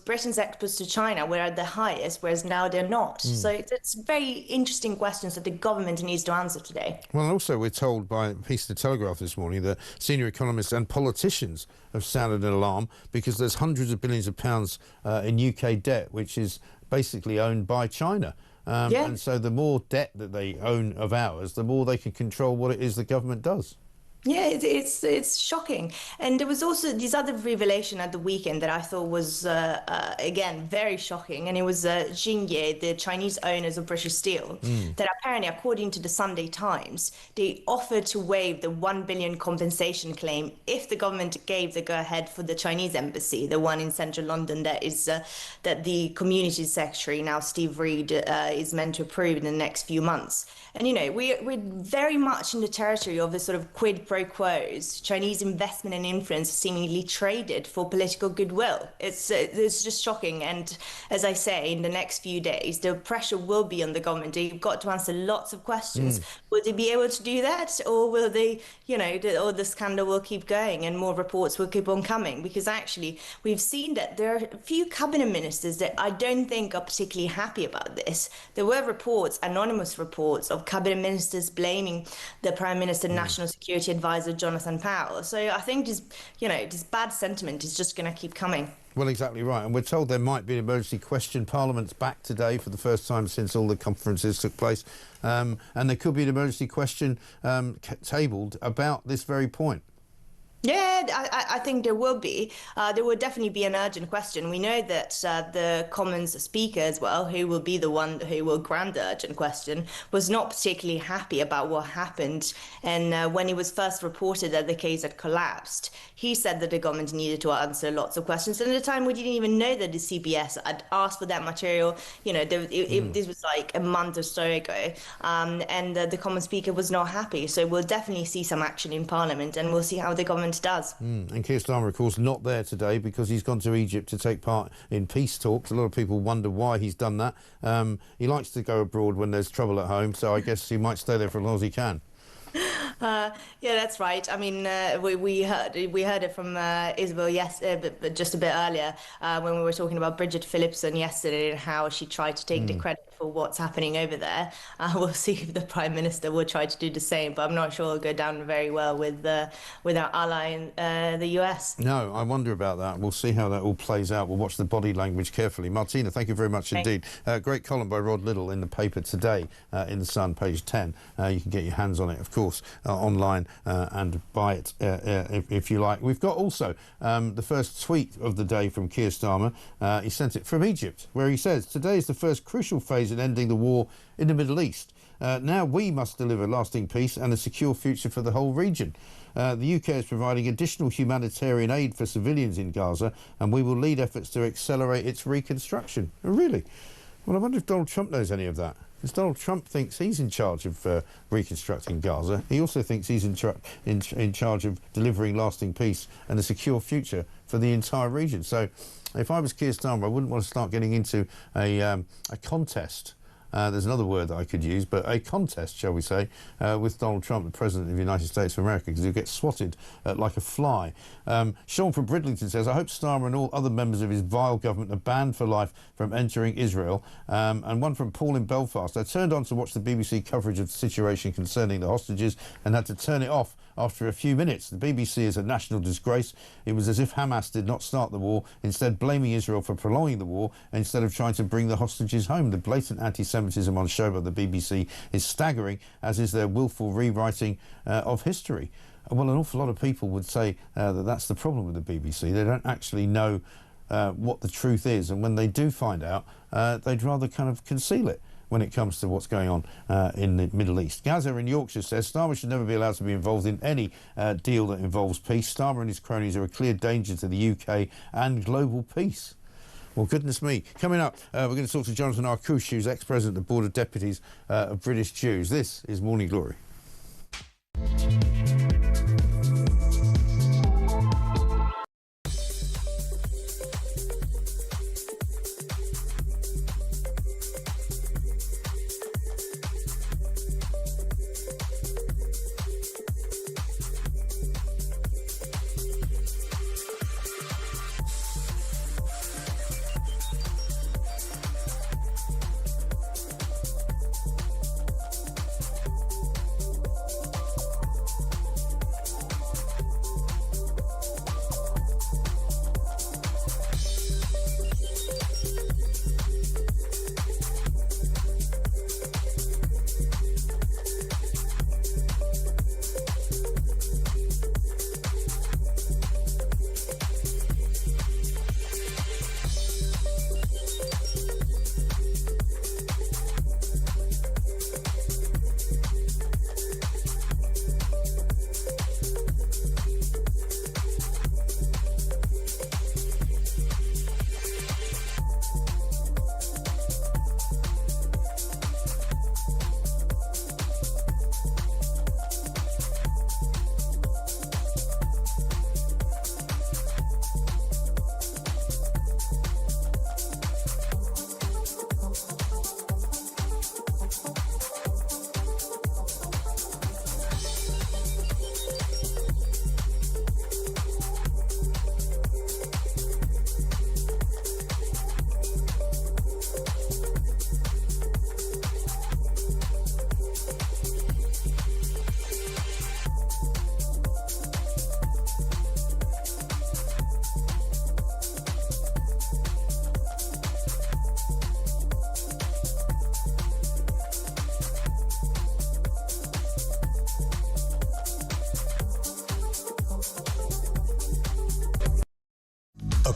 J: Britain's exports to China were at the highest, whereas now they're not. So it's very interesting questions that the government needs to answer today.
F: Well, also we're told by a piece of the Telegraph this morning that senior economists and politicians have sounded an alarm because there's hundreds of billions of pounds in UK debt, which is basically owned by China. And so the more debt that they own of ours, the more they can control what it is the government does.
J: Yeah, it's shocking. And there was also this other revelation at the weekend that I thought was, again, very shocking. And it was Xingye, the Chinese owners of British Steel, that apparently, according to the Sunday Times, they offered to waive the 1 billion compensation claim if the government gave the go-ahead for the Chinese embassy, the one in central London that is that the community secretary, now Steve Reed, is meant to approve in the next few months. And, you know, we're very much in the territory of the sort of quid pro quos, Chinese investment and influence seemingly traded for political goodwill. It's just shocking. And as I say, in the next few days, the pressure will be on the government. They've got to answer lots of questions. Will they be able to do that? Or will they, you know, or the scandal will keep going and more reports will keep on coming? Because actually, we've seen that there are a few cabinet ministers that I don't think are particularly happy about this. There were reports, anonymous reports, of cabinet ministers blaming the Prime Minister National Security Advisor Jonathan Powell. So I think this bad sentiment is just going to keep coming.
F: Well, exactly right. And we're told there might be an emergency question. Parliament's back today for the first time since all the conferences took place. And there could be an emergency question tabled about this very point.
J: Yeah, I think there will be. There will definitely be an urgent question. We know that the Commons Speaker as well, who will be the one who will grant the urgent question, was not particularly happy about what happened. And when it was first reported that the case had collapsed, he said that the government needed to answer lots of questions. And at the time, we didn't even know that the CBS had asked for that material. You know, this was like a month or so ago. And the Commons Speaker was not happy. So we'll definitely see some action in Parliament, and we'll see how the government does.
F: And Keir Starmer, of course, not there today because he's gone to Egypt to take part in peace talks. A lot of people wonder why he's done that. He likes to go abroad when there's trouble at home, so I guess he might stay there for as long as he can.
J: Yeah, that's right. I mean, we heard it from Isabel but just a bit earlier when we were talking about Bridget Phillipson yesterday and how she tried to take the credit for what's happening over there. We'll see if the Prime Minister will try to do the same, but I'm not sure it'll go down very well with our ally in the US.
F: No, I wonder about that. We'll see how that all plays out. We'll watch the body language carefully. Martina, thank you very much indeed. Great column by Rod Liddle in the paper today in The Sun, page 10. You can get your hands on it, of course, online and buy it if you like. We've got also the first tweet of the day from Keir Starmer. He sent it from Egypt, where he says, "Today is the first crucial phase in ending the war in the Middle East. Now we must deliver lasting peace and a secure future for the whole region. The UK is providing additional humanitarian aid for civilians in Gaza, and we will lead efforts to accelerate its reconstruction." Oh, really? Well, I wonder if Donald Trump knows any of that. Because Donald Trump thinks he's in charge of reconstructing Gaza. He also thinks he's in charge of delivering lasting peace and a secure future for the entire region. So if I was Keir Starmer, I wouldn't want to start getting into a contest. There's another word that I could use, but a contest, shall we say, with Donald Trump, the President of the United States of America, because he'll get swatted like a fly. Sean from Bridlington says, "I hope Starmer and all other members of his vile government are banned for life from entering Israel." And one from Paul in Belfast, "I turned on to watch the BBC coverage of the situation concerning the hostages and had to turn it off after a few minutes. The BBC is a national disgrace. It was as if Hamas did not start the war, instead blaming Israel for prolonging the war instead of trying to bring the hostages home. The blatant anti-Semitism on show by the BBC is staggering, as is their willful rewriting of history." Well, an awful lot of people would say that that's the problem with the BBC. They don't actually know what the truth is, and when they do find out, they'd rather kind of conceal it when it comes to what's going on in the Middle East. Gaza in Yorkshire says Starmer should never be allowed to be involved in any deal that involves peace. Starmer and his cronies are a clear danger to the UK and global peace. Well, goodness me. Coming up, we're going to talk to Jonathan Arkush, who's ex-president of the Board of Deputies of British Jews. This is Morning Glory.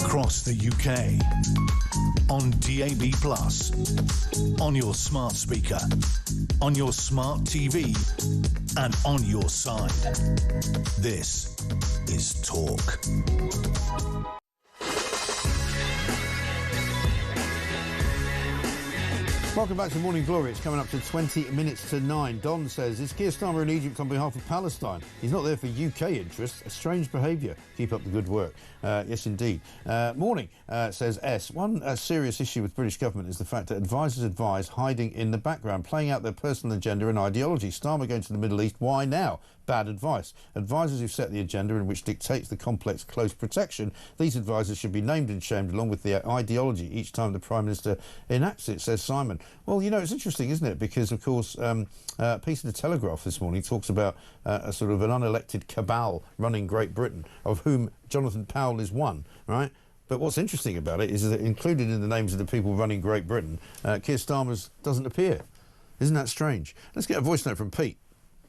E: across the UK, on DAB+, on your smart speaker, on your smart TV, and on your side. This is Talk.
F: Welcome back to Morning Glory. It's coming up to 20 minutes to 9. Don says, is Keir Starmer in Egypt on behalf of Palestine? He's not there for UK interests. A strange behaviour. Keep up the good work. Yes, indeed. Morning, says S. One serious issue with British government is the fact that advisers advise hiding in the background, playing out their personal agenda and ideology. Starmer going to the Middle East. Why now? Bad advice. Advisers who set the agenda and which dictates the complex close protection, these advisers should be named and shamed along with the ideology each time the Prime Minister enacts it, says Simon. Well, you know, it's interesting, isn't it? Because, of course, a piece of the Telegraph this morning talks about a sort of an unelected cabal running Great Britain, of whom Jonathan Powell is one, right? But what's interesting about it is that included in the names of the people running Great Britain, Keir Starmer's doesn't appear. Isn't that strange? Let's get a voice note from Pete.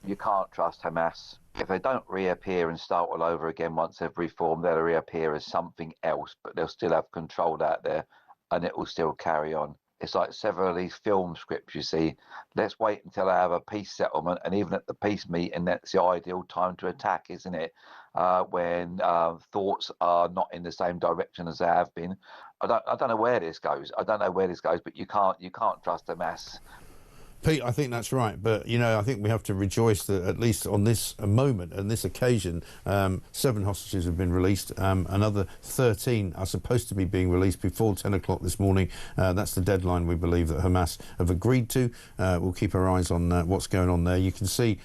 G: You can't trust Hamas. If they don't reappear and start all over again once they've reformed, they'll reappear as something else, but they'll still have control out there and it will still carry on. It's like several of these film scripts, you see. Let's wait until they have a peace settlement, and even at the peace meeting, that's the ideal time to attack, isn't it? When thoughts are not in the same direction as they have been. I don't know where this goes. But you can't trust Hamas.
F: Pete, I think that's right. But, you know, I think we have to rejoice that at least on this moment and this occasion, 7 hostages have been released. Another 13 are supposed to be being released before 10 o'clock this morning. That's the deadline we believe that Hamas have agreed to. We'll keep our eyes on what's going on there. You can see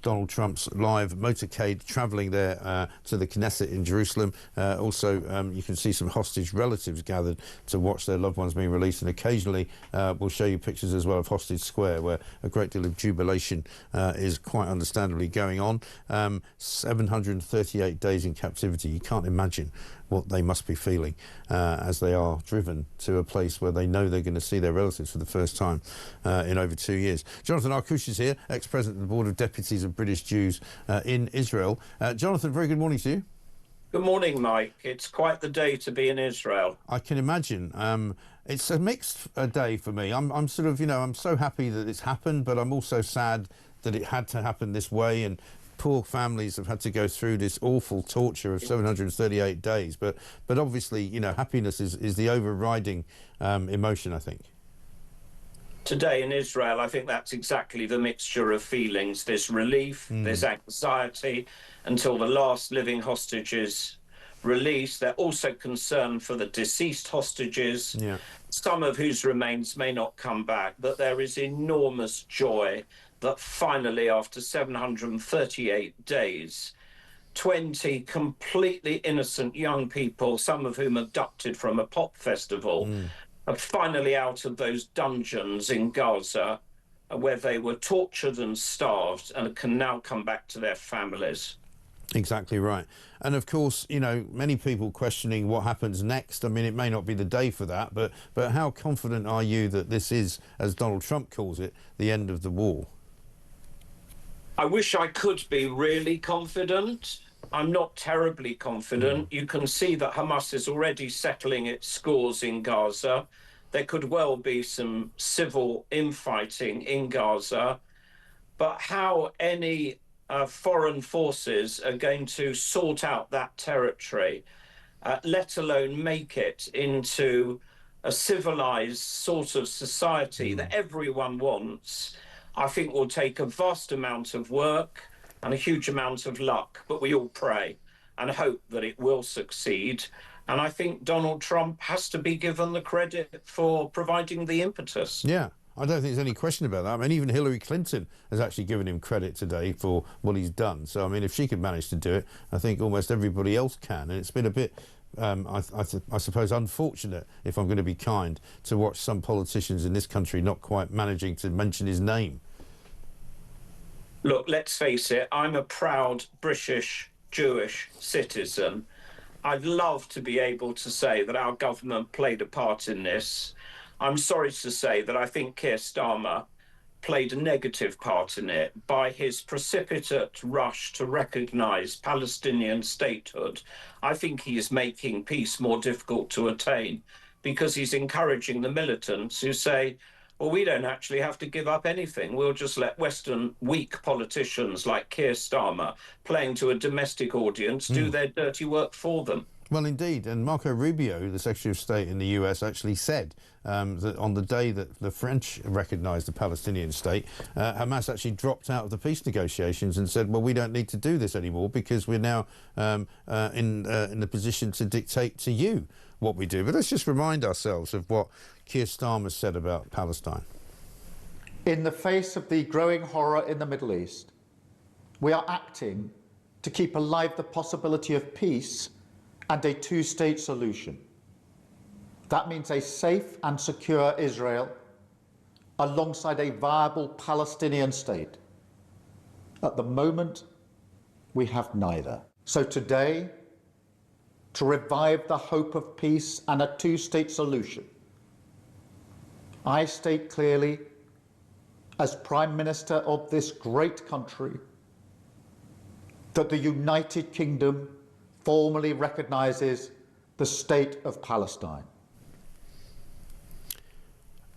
F: Donald Trump's live motorcade travelling there to the Knesset in Jerusalem. Also, you can see some hostage relatives gathered to watch their loved ones being released, and occasionally we'll show you pictures as well of Hostage Square, where a great deal of jubilation is quite understandably going on. 738 days in captivity. You can't imagine what they must be feeling as they are driven to a place where they know they're going to see their relatives for the first time in over 2 years. Jonathan Arkush is here, ex-president of the Board of Deputies of British Jews in Israel. Jonathan, very good morning to you.
M: Good morning, Mike. It's quite the day to be in Israel.
F: I can imagine. It's a mixed day for me. I'm sort of, you know, I'm so happy that it's happened, but I'm also sad that it had to happen this way, and poor families have had to go through this awful torture of 738 days. But obviously, you know, happiness is the overriding emotion, I think.
M: Today in Israel, I think that's exactly the mixture of feelings. There's relief, there's anxiety until the last living hostage is released. They're also concerned for the deceased hostages, some of whose remains may not come back. But there is enormous joy that finally, after 738 days, 20 completely innocent young people, some of whom abducted from a pop festival, are finally out of those dungeons in Gaza where they were tortured and starved, and can now come back to their families.
F: Exactly right. And of course, you know, many people questioning what happens next. I mean, it may not be the day for that, but how confident are you that this is, as Donald Trump calls it, the end of the war?
M: I wish I could be really confident. I'm not terribly confident. You can see that Hamas is already settling its scores in Gaza. There could well be some civil infighting in Gaza. But how any foreign forces are going to sort out that territory, let alone make it into a civilized sort of society that everyone wants, I think will take a vast amount of work and a huge amount of luck. But we all pray and hope that it will succeed. And I think Donald Trump has to be given the credit for providing the impetus.
F: Yeah, I don't think there's any question about that. I mean, even Hillary Clinton has actually given him credit today for what he's done. So, I mean, if she could manage to do it, I think almost everybody else can. And it's been a bit, I suppose, unfortunate, if I'm going to be kind, to watch some politicians in this country not quite managing to mention his name.
M: Look, let's face it, I'm a proud British Jewish citizen. I'd love to be able to say that our government played a part in this. I'm sorry to say that I think Keir Starmer played a negative part in it by his precipitate rush to recognise Palestinian statehood. I think he is making peace more difficult to attain because he's encouraging the militants who say, well, we don't actually have to give up anything. We'll just let Western weak politicians like Keir Starmer, playing to a domestic audience, do their dirty work for them.
F: Well, indeed. And Marco Rubio, the Secretary of State in the US, actually said that on the day that the French recognised the Palestinian state, Hamas actually dropped out of the peace negotiations and said, well, we don't need to do this anymore because we're now in the position to dictate to you what we do. But let's just remind ourselves of what Keir Starmer said about Palestine.
A: In the face of the growing horror in the Middle East, we are acting to keep alive the possibility of peace and a two-state solution. That means a safe and secure Israel alongside a viable Palestinian state. At the moment, we have neither. So today, to revive the hope of peace and a two-state solution, I state clearly, as Prime Minister of this great country, that the United Kingdom formally recognises the state of Palestine.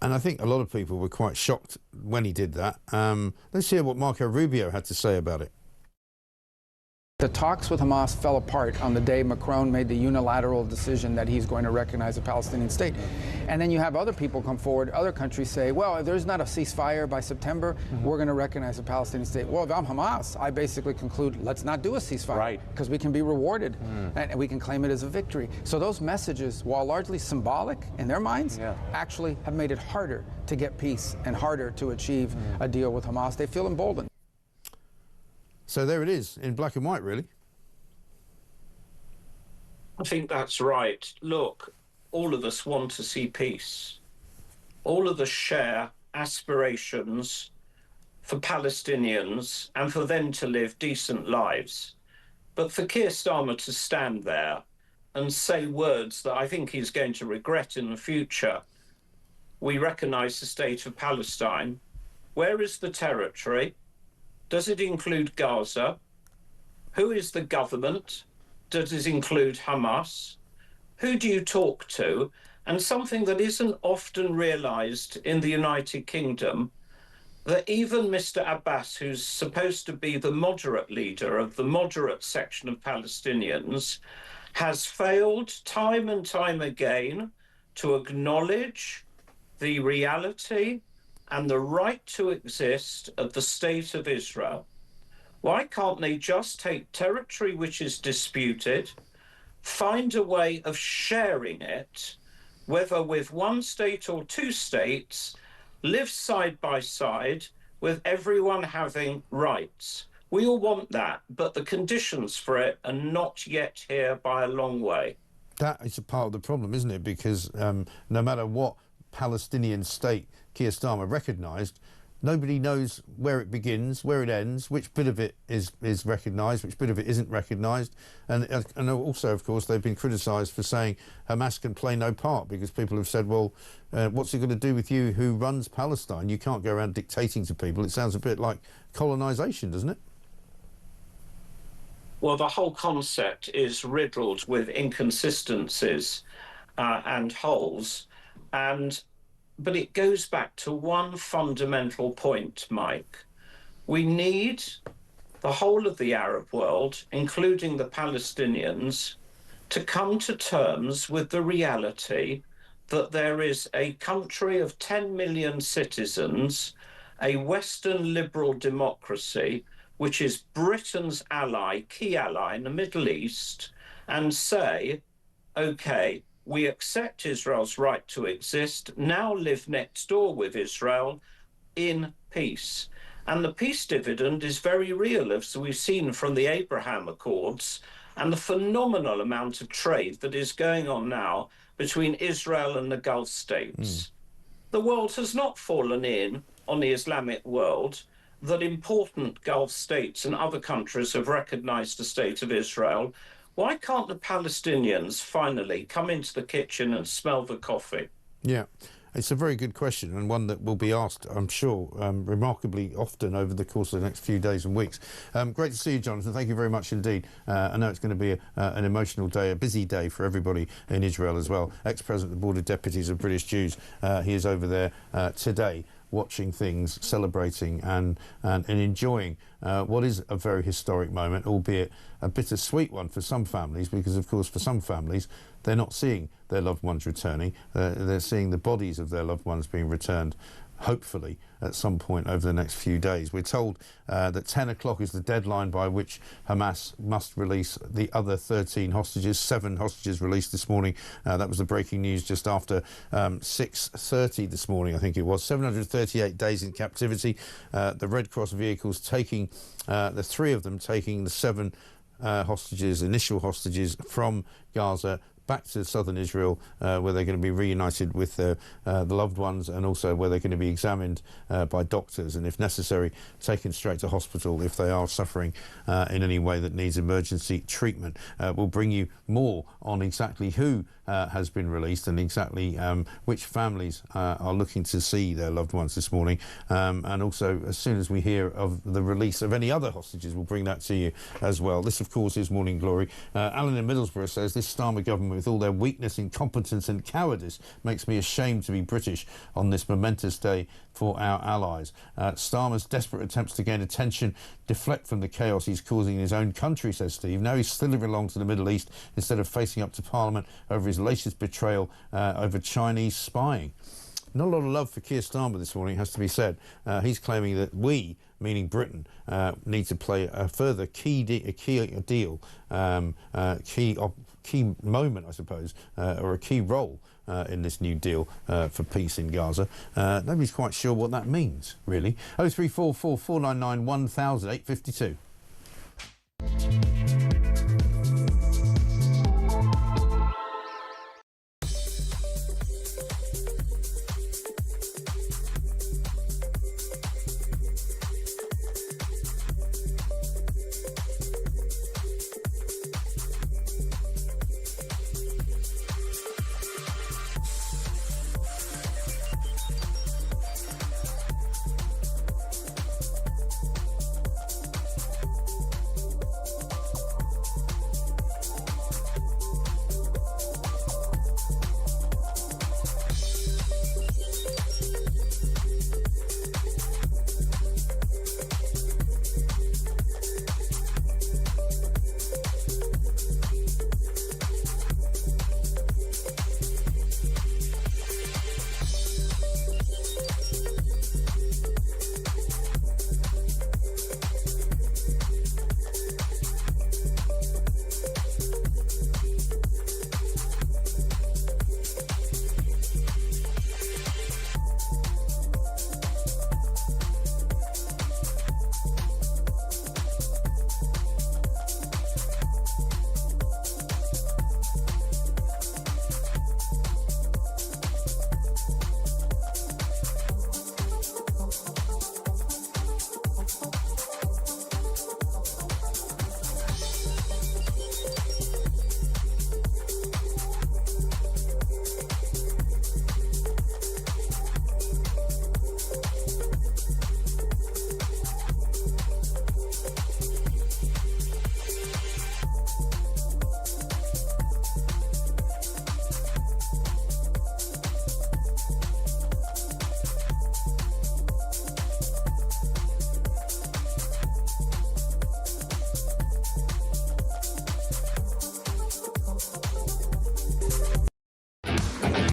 F: And I think a lot of people were quite shocked when he did that. Let's hear what Marco Rubio had to say about it.
N: The talks with Hamas fell apart on the day Macron made the unilateral decision that he's going to recognize a Palestinian state. And then you have other people come forward, other countries say, well, if there's not a ceasefire by September, we're going to recognize a Palestinian state. Well, if I'm Hamas, I basically conclude, let's not do a ceasefire, because we can be rewarded and we can claim it as a victory. So those messages, while largely symbolic in their minds, actually have made it harder to get peace and harder to achieve a deal with Hamas. They feel emboldened.
F: So there it is, in black and white, really.
M: I think that's right. Look, all of us want to see peace. All of us share aspirations for Palestinians and for them to live decent lives. But for Keir Starmer to stand there and say words that I think he's going to regret in the future, we recognise the state of Palestine. Where is the territory? Does it include Gaza? Who is the government? Does it include Hamas? Who do you talk to? And something that isn't often realised in the United Kingdom, that even Mr. Abbas, who's supposed to be the moderate leader of the moderate section of Palestinians, has failed time and time again to acknowledge the reality and the right to exist of the state of Israel. Why can't they just take territory which is disputed, find a way of sharing it, whether with one state or two states, live side by side with everyone having rights? We all want that, but the conditions for it are not yet here by a long way.
F: That is a part of the problem, isn't it? Because no matter what Palestinian state Keir Starmer recognised, nobody knows where it begins, where it ends, which bit of it is recognised, which bit of it isn't recognised. And also, of course, they've been criticised for saying Hamas can play no part, because people have said, well, what's it going to do with you who runs Palestine? You can't go around dictating to people. It sounds a bit like colonisation, doesn't it?
M: Well, the whole concept is riddled with inconsistencies and holes. But it goes back to one fundamental point, Mike. We need the whole of the Arab world, including the Palestinians, to come to terms with the reality that there is a country of 10 million citizens, a Western liberal democracy, which is Britain's ally, key ally in the Middle East, and say, OK, we accept Israel's right to exist, now live next door with Israel in peace. And the peace dividend is very real, as we've seen from the Abraham Accords, and the phenomenal amount of trade that is going on now between Israel and the Gulf states. The world has not fallen in on the Islamic world, that important Gulf states and other countries have recognized the state of Israel. Why can't the Palestinians finally come into the kitchen and smell the coffee?
F: Yeah. It's a very good question, and one that will be asked, I'm sure, remarkably often over the course of the next few days and weeks. Great to see you, Jonathan. Thank you very much indeed. I know it's going to be an emotional day, a busy day for everybody in Israel as well. Ex-President of the Board of Deputies of British Jews, he is over there today, watching things, celebrating and enjoying what is a very historic moment, albeit a bittersweet one for some families, because of course for some families they're not seeing their loved ones returning. They're seeing the bodies of their loved ones being returned, hopefully at some point over the next few days. We're told that 10 o'clock is the deadline by which Hamas must release the other 13 hostages. 7 hostages released this morning. That was the breaking news just after 6:30 this morning, I think it was. 738 days in captivity. The Red Cross vehicles taking, the 3 of them taking the 7 hostages, initial hostages from Gaza back to southern Israel, where they're going to be reunited with the loved ones, and also where they're going to be examined by doctors, and if necessary taken straight to hospital if they are suffering in any way that needs emergency treatment. We'll bring you more on exactly who has been released and exactly which families are looking to see their loved ones this morning, and also as soon as we hear of the release of any other hostages, we'll bring that to you as well. This of course is Morning Glory. Alan in Middlesbrough says, this Starmer government, with all their weakness, incompetence and cowardice, makes me ashamed to be British on this momentous day for our allies. Starmer's desperate attempts to gain attention deflect from the chaos he's causing in his own country, says Steve. Now he's slithering along to the Middle East instead of facing up to Parliament over his latest betrayal over Chinese spying. Not a lot of love for Keir Starmer this morning, has to be said. He's claiming that we, meaning Britain, need to play a further key moment, I suppose, or a key role in this new deal for peace in Gaza. Nobody's quite sure what that means, really. 0344 499 1000 852.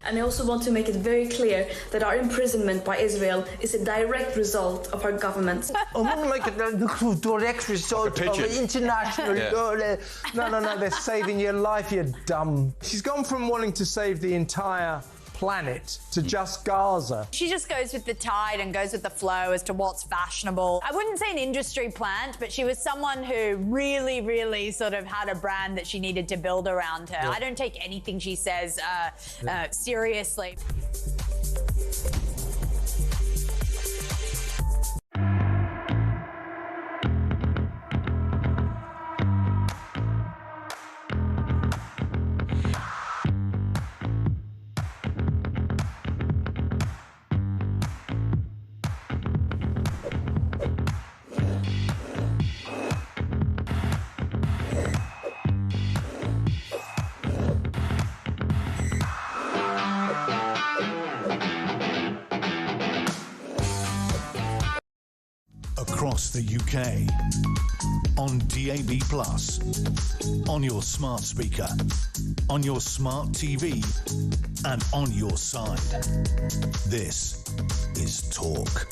P: And I also want to make it very clear that our imprisonment by Israel is a direct result of our government.
Q: I wouldn't make it a direct result of an international... No, they're saving your life, you dumb... She's gone from wanting to save the entire planet to just Gaza.
R: She just goes with the tide and goes with the flow as to what's fashionable. I wouldn't say an industry plant, but she was someone who really, really sort of had a brand that she needed to build around her. Yeah. I don't take anything she says seriously.
E: across the UK. On DAB+, on your smart speaker, on your smart TV, and on your side. This is Talk.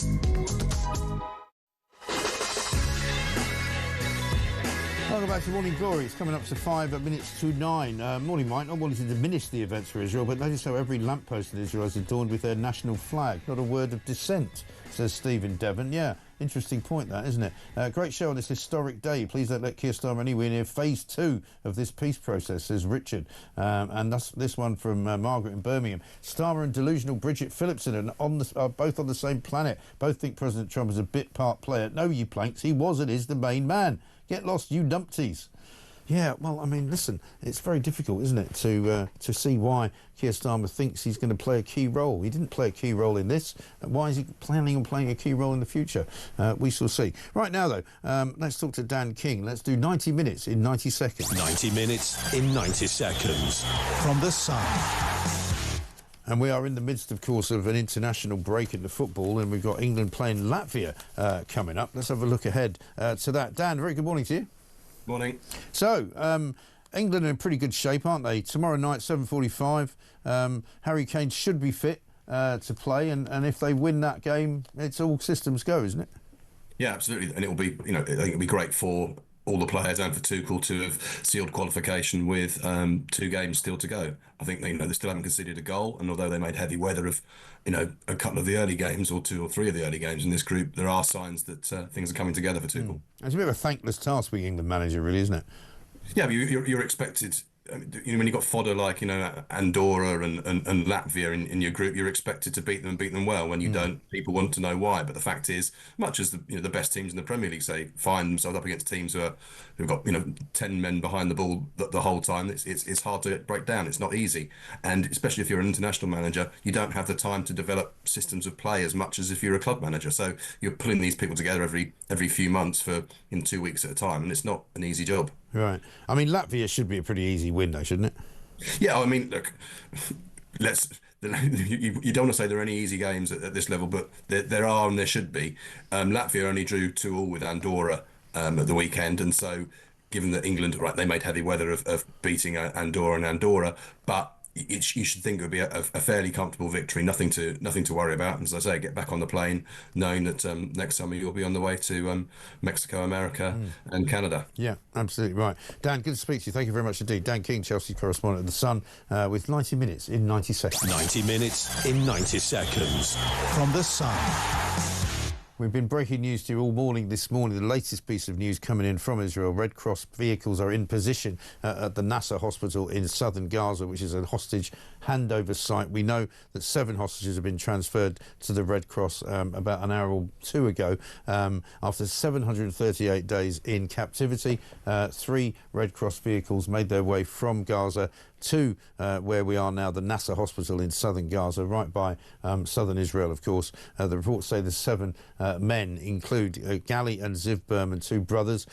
F: Welcome back to Morning Glory. It's coming up to 5 minutes to 9. Morning, Mike. Not wanting to diminish the events for Israel, but notice how every lamppost in Israel is adorned with their national flag. Not a word of dissent, says Stephen Devon. Yeah, interesting point that, isn't it? Great show on this historic day. Please don't let Keir Starmer anywhere near phase 2 of this peace process, says Richard. And that's this one from Margaret in Birmingham. Starmer and delusional Bridget Phillipson are both on the same planet. Both think President Trump is a bit part player. No, you planks, he was and is the main man. Get lost, you numpties. Yeah, well, I mean, listen, it's very difficult, isn't it, to see why Keir Starmer thinks he's going to play a key role. He didn't play a key role in this. Why is he planning on playing a key role in the future? We shall see. Right now, though, let's talk to Dan King. Let's do 90 minutes in 90 seconds.
E: 90 minutes in 90 seconds. From the Sun.
F: And we are in the midst, of course, of an international break in the football, and we've got England playing Latvia coming up. Let's have a look ahead to that. Dan, very good morning to you.
S: Morning.
F: So, England are in pretty good shape, aren't they? Tomorrow night, 7:45. Harry Kane should be fit to play, and if they win that game, it's all systems go, isn't it?
S: Yeah, absolutely. And it will be, I think it'll be great for all the players and for Tuchel to have sealed qualification with 2 games still to go. I think they still haven't conceded a goal, and although they made heavy weather of a couple of the early games or 2 or 3 of the early games in this group, there are signs that things are coming together for Tuchel.
F: It's a bit of a thankless task being England manager, really, isn't it?
S: Yeah, but you're expected. When you've got fodder like Andorra and Latvia in your group, you're expected to beat them and beat them well. When you don't, people want to know why. But the fact is, much as the best teams in the Premier League say find themselves up against teams who've got 10 men behind the ball the whole time, it's hard to break down. It's not easy, and especially if you're an international manager, you don't have the time to develop systems of play as much as if you're a club manager. So you're pulling these people together every few months for 2 weeks at a time, and it's not an easy job.
F: Right. I mean, Latvia should be a pretty easy win, though, shouldn't it?
S: Yeah, I mean, look, you don't want to say there are any easy games at this level, but there are and there should be. Latvia only drew 2-2 with Andorra at the weekend, and so given that England, they made heavy weather of beating Andorra, but you should think it would be a fairly comfortable victory, nothing to worry about. And as I say, get back on the plane knowing that next summer you'll be on the way to Mexico, America and Canada.
F: Yeah, absolutely right. Dan, good to speak to you. Thank you very much indeed. Dan King, Chelsea correspondent at The Sun, with 90 minutes in 90 seconds.
E: 90 minutes in 90 seconds. From The Sun.
F: We've been breaking news to you all morning this morning. The latest piece of news coming in from Israel. Red Cross vehicles are in position at the Nasser hospital in southern Gaza, which is a hostage handover site. We know that 7 hostages have been transferred to the Red Cross about an hour or 2 ago. After 738 days in captivity, 3 Red Cross vehicles made their way from Gaza to where we are now, the Nasser hospital in southern Gaza, right by southern Israel, of course. The reports say the 7 men include Gali and Ziv Berman, 2 brothers,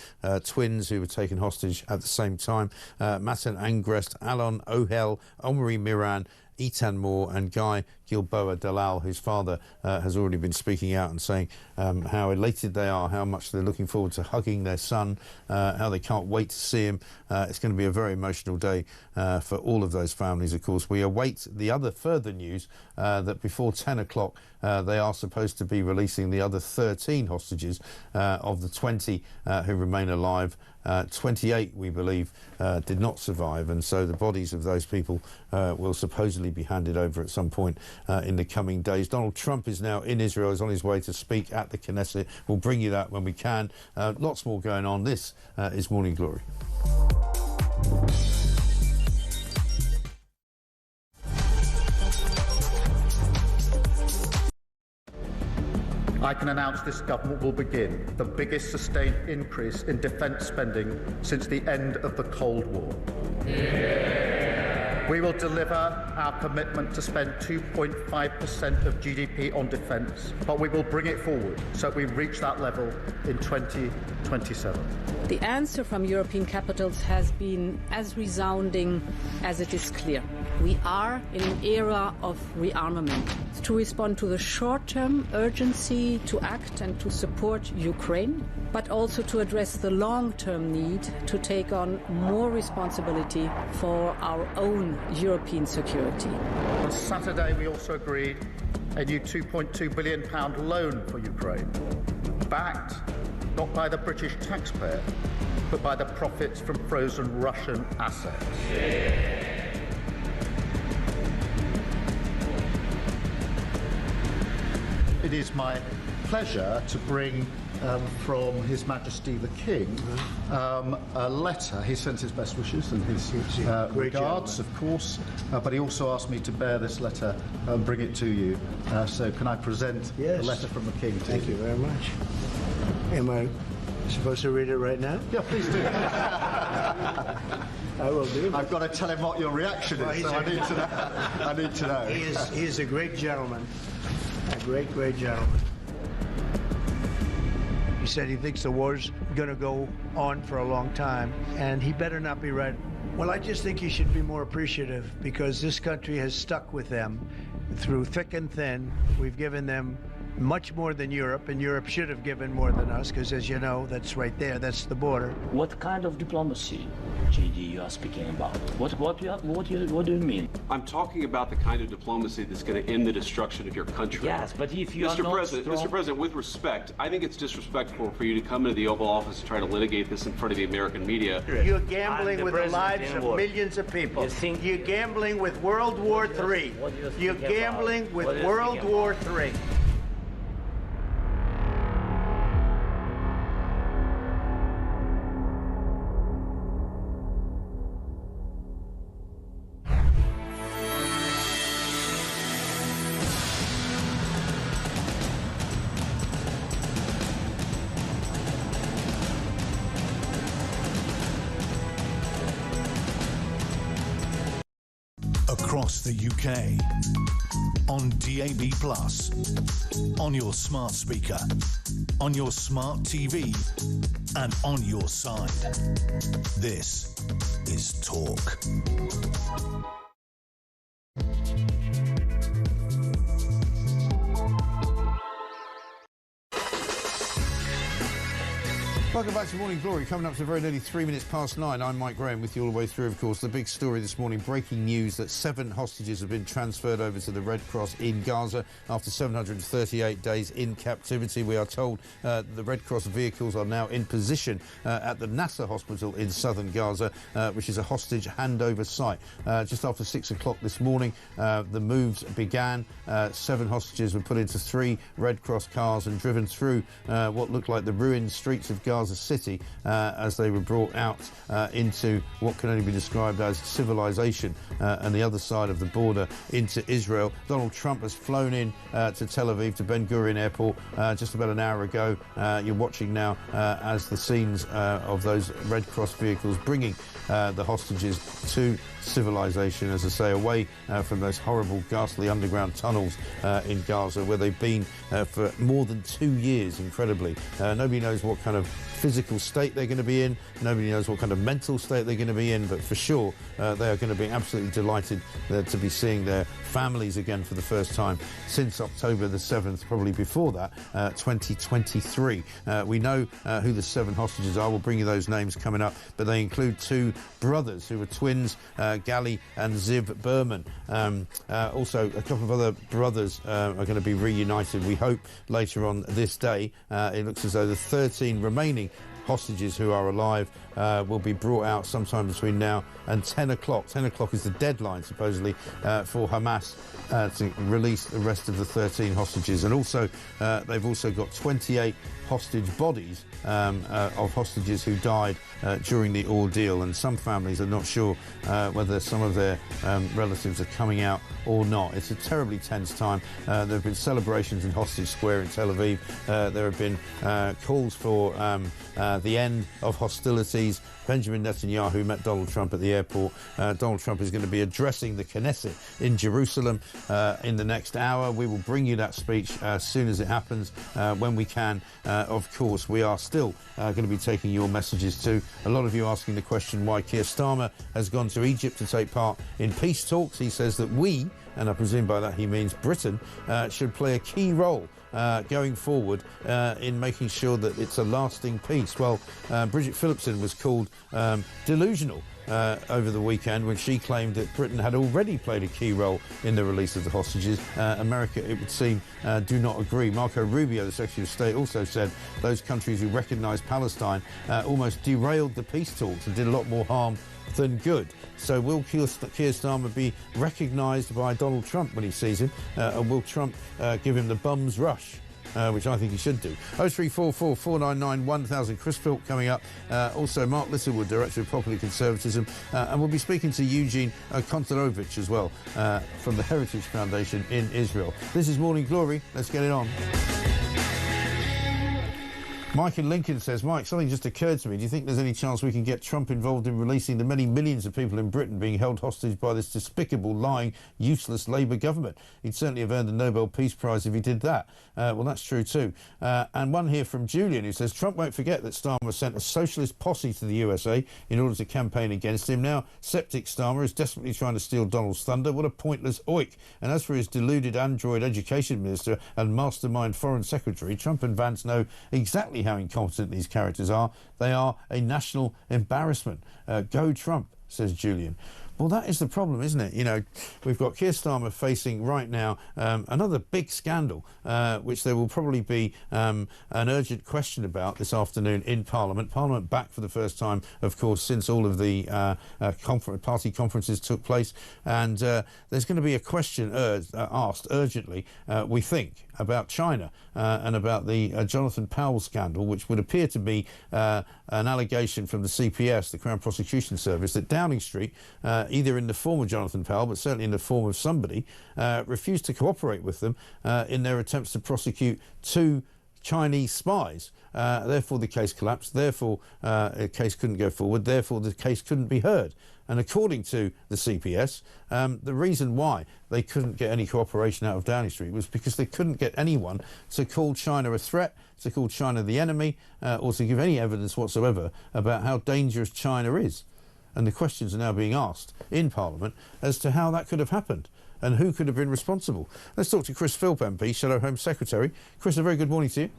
F: twins who were taken hostage at the same time. Matan Angrest, Alon Ohel, Omri Miran, Eitan Moore and Guy Gilboa Dalal, whose father has already been speaking out and saying how elated they are, how much they're looking forward to hugging their son, how they can't wait to see him. It's going to be a very emotional day for all of those families, of course. We await the other further news that before 10 o'clock they are supposed to be releasing the other 13 hostages of the 20 who remain alive. 28, we believe, did not survive, and so the bodies of those people will supposedly be handed over at some point in the coming days. Donald Trump is now in Israel, is on his way to speak at the Knesset. We'll bring you that when we can. Lots more going on. This is Morning Glory.
T: I can announce this government will begin the biggest sustained increase in defence spending since the end of the Cold War. We will deliver our commitment to spend 2.5% of GDP on defence, but we will bring it forward so we reach that level in 2027.
U: The answer from European capitals has been as resounding as it is clear. We are in an era of rearmament to respond to the short-term urgency to act and to support Ukraine, but also to address the long-term need to take on more responsibility for our own European security.
T: On Saturday, we also agreed a new £2.2 billion loan for Ukraine, backed not by the British taxpayer, but by the profits from frozen Russian assets. It is my pleasure to bring from His Majesty the King a letter. He sent his best wishes and his regards, of course, but he also asked me to bear this letter and bring it to you. So can I present the letter from the King to you?
C: Thank you very much. Am I supposed to read it right now?
T: Yeah, please do.
C: I will do.
T: I've got to tell him what your reaction is, so I need to know. I need to know.
C: He is a great gentleman. A great gentleman. He said he thinks the war's going to go on for a long time, and he better not be right. Well, I just think he should be more appreciative, because this country has stuck with them through thick and thin. We've given them much more than Europe, and Europe should have given more than us, because as you know, that's right there, that's the border.
V: What kind of diplomacy, JD, you are speaking about? What do you mean?
W: I'm talking about the kind of diplomacy that's going to end the destruction of your country.
V: Yes, but if you
W: Mr. President, with respect, I think it's disrespectful for you to come into the Oval Office and try to litigate this in front of the American media.
C: You're gambling with the lives of millions of people. You're gambling with World War III. You're gambling with World War III.
E: Across the UK, on DAB+, on your smart speaker, on your smart TV, and on your side. This is Talk.
F: Welcome back to Morning Glory. Coming up to very nearly 3 minutes past 9. I'm Mike Graham with you all the way through, of course. The big story this morning, breaking news that 7 hostages have been transferred over to the Red Cross in Gaza after 738 days in captivity. We are told the Red Cross vehicles are now in position at the Nasser hospital in southern Gaza, which is a hostage handover site. Just after 6 o'clock this morning, the moves began. 7 hostages were put into 3 Red Cross cars and driven through what looked like the ruined streets of Gaza City as they were brought out into what can only be described as civilization and the other side of the border into Israel. Donald Trump has flown in to Tel Aviv, to Ben Gurion Airport, just about an hour ago. You're watching now as the scenes of those Red Cross vehicles bringing the hostages to civilization, as I say, away from those horrible, ghastly underground tunnels in Gaza, where they've been for more than 2 years, incredibly. Nobody knows what kind of physical state they're going to be in. Nobody knows what kind of mental state they're going to be in, but for sure they are going to be absolutely delighted to be seeing their families again for the first time since October the 7th, probably before that, 2023. We know who the 7 hostages are. We'll bring you those names coming up, but they include 2 brothers who were twins, Gali and Ziv Berman. Also, a couple of other brothers are going to be reunited, we hope, later on this day. It looks as though the 13 remaining hostages who are alive will be brought out sometime between now and 10 o'clock. 10 o'clock is the deadline, supposedly, for Hamas to release the rest of the 13 hostages. And also, they've also got 28 hostage bodies of hostages who died during the ordeal, and some families are not sure whether some of their relatives are coming out or not. It's a terribly tense time. There have been celebrations in Hostage Square in Tel Aviv. There have been calls for the end of hostilities. Benjamin Netanyahu met Donald Trump at the airport. Donald Trump is going to be addressing the Knesset in Jerusalem in the next hour. We will bring you that speech as soon as it happens, when we can. Of course, we are still going to be taking your messages too. A lot of you asking the question why Keir Starmer has gone to Egypt to take part in peace talks. He says that we, and I presume by that he means Britain, should play a key role going forward in making sure that it's a lasting peace. Well, Bridget Phillipson was called delusional over the weekend when she claimed that Britain had already played a key role in the release of the hostages. America, it would seem, do not agree. Marco Rubio, the Secretary of State, also said those countries who recognise Palestine almost derailed the peace talks and did a lot more harm than good. So will Keir Starmer be recognised by Donald Trump when he sees him? And will Trump give him the bum's rush? Which I think he should do. 0344 499 1000. Chris Philp coming up. Also Mark Littlewood, Director of Property Conservatism. And we'll be speaking to Eugene Kontorovich as well from the Heritage Foundation in Israel. This is Morning Glory. Let's get it on. Mike in Lincoln says, Mike, something just occurred to me. Do you think there's any chance we can get Trump involved in releasing the many millions of people in Britain being held hostage by this despicable, lying, useless Labour government? He'd certainly have earned the Nobel Peace Prize if he did that. Well, that's true too. And one here from Julian who says, Trump won't forget that Starmer sent a socialist posse to the USA in order to campaign against him. Now, Septic Starmer is desperately trying to steal Donald's thunder. What a pointless oik. And as for his deluded android education minister and mastermind foreign secretary, Trump and Vance know exactly how incompetent these characters are. They are a national embarrassment. Go Trump, says Julian. Well, that is the problem, isn't it? You know, we've got Keir Starmer facing right now another big scandal, which there will probably be an urgent question about this afternoon in Parliament. Parliament back for the first time, of course, since all of the party conferences took place. And there's going to be a question asked urgently, we think, about China and about the Jonathan Powell scandal, which would appear to be an allegation from the CPS, the Crown Prosecution Service, that Downing Street, either in the form of Jonathan Powell, but certainly in the form of somebody, refused to cooperate with them in their attempts to prosecute two Chinese spies. Therefore, the case collapsed. Therefore, a case couldn't go forward. Therefore, the case couldn't be heard. And according to the CPS, the reason why they couldn't get any cooperation out of Downing Street was because they couldn't get anyone to call China a threat, to call China the enemy, or to give any evidence whatsoever about how dangerous China is. And the questions are now being asked in Parliament as to how that could have happened and who could have been responsible. Let's talk to Chris Philp, MP, Shadow Home Secretary. Chris, a very good morning to you.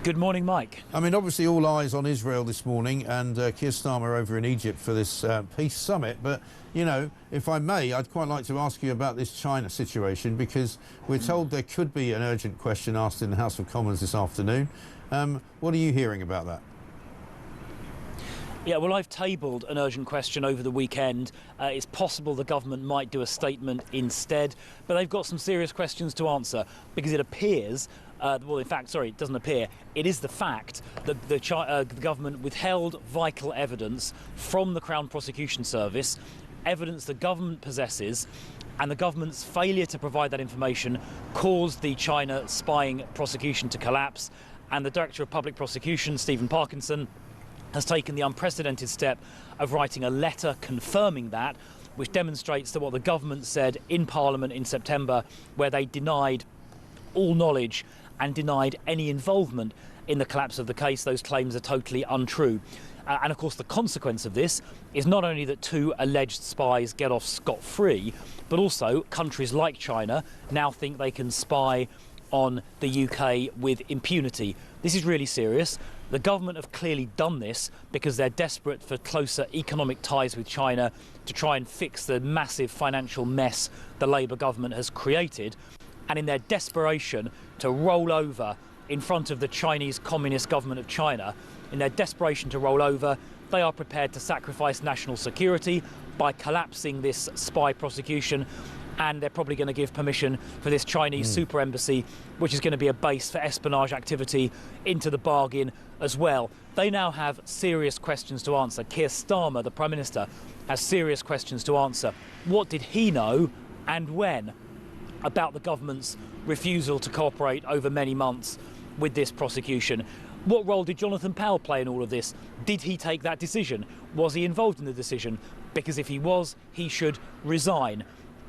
B: Good morning, Mike.
F: I mean, obviously all eyes on Israel this morning and Keir Starmer over in Egypt for this peace summit. But, you know, if I may, I'd quite like to ask you about this China situation, because we're told there could be an urgent question asked in the House of Commons this afternoon. What are you hearing about that?
B: Yeah, well, I've tabled an urgent question over the weekend. It's possible the government might do a statement instead, but they've got some serious questions to answer, because it appears, well, in fact, sorry, it doesn't appear, it is the fact that the government withheld vital evidence from the Crown Prosecution Service, evidence the government possesses, and the government's failure to provide that information caused the China spying prosecution to collapse. And the Director of Public Prosecution, Stephen Parkinson, has taken the unprecedented step of writing a letter confirming that, which demonstrates that what the government said in Parliament in September, where they denied all knowledge and denied any involvement in the collapse of the case, those claims are totally untrue. And of course, the consequence of this is not only that two alleged spies get off scot-free, but also countries like China now think they can spy on the UK with impunity. This is really serious. The government have clearly done this because they're desperate for closer economic ties with China to try and fix the massive financial mess the Labour government has created. And in their desperation to roll over in front of the Chinese Communist government of China, in their desperation to roll over, they are prepared to sacrifice national security by collapsing this spy prosecution. And they're probably going to give permission for this Chinese super embassy, which is going to be a base for espionage activity into the bargain as well. They now have serious questions to answer. Keir Starmer, the Prime Minister, has serious questions to answer. What did he know and when about the government's refusal to cooperate over many months with this prosecution? What role did Jonathan Powell play in all of this? Did he take that decision? Was he involved in the decision? Because if he was, he should resign.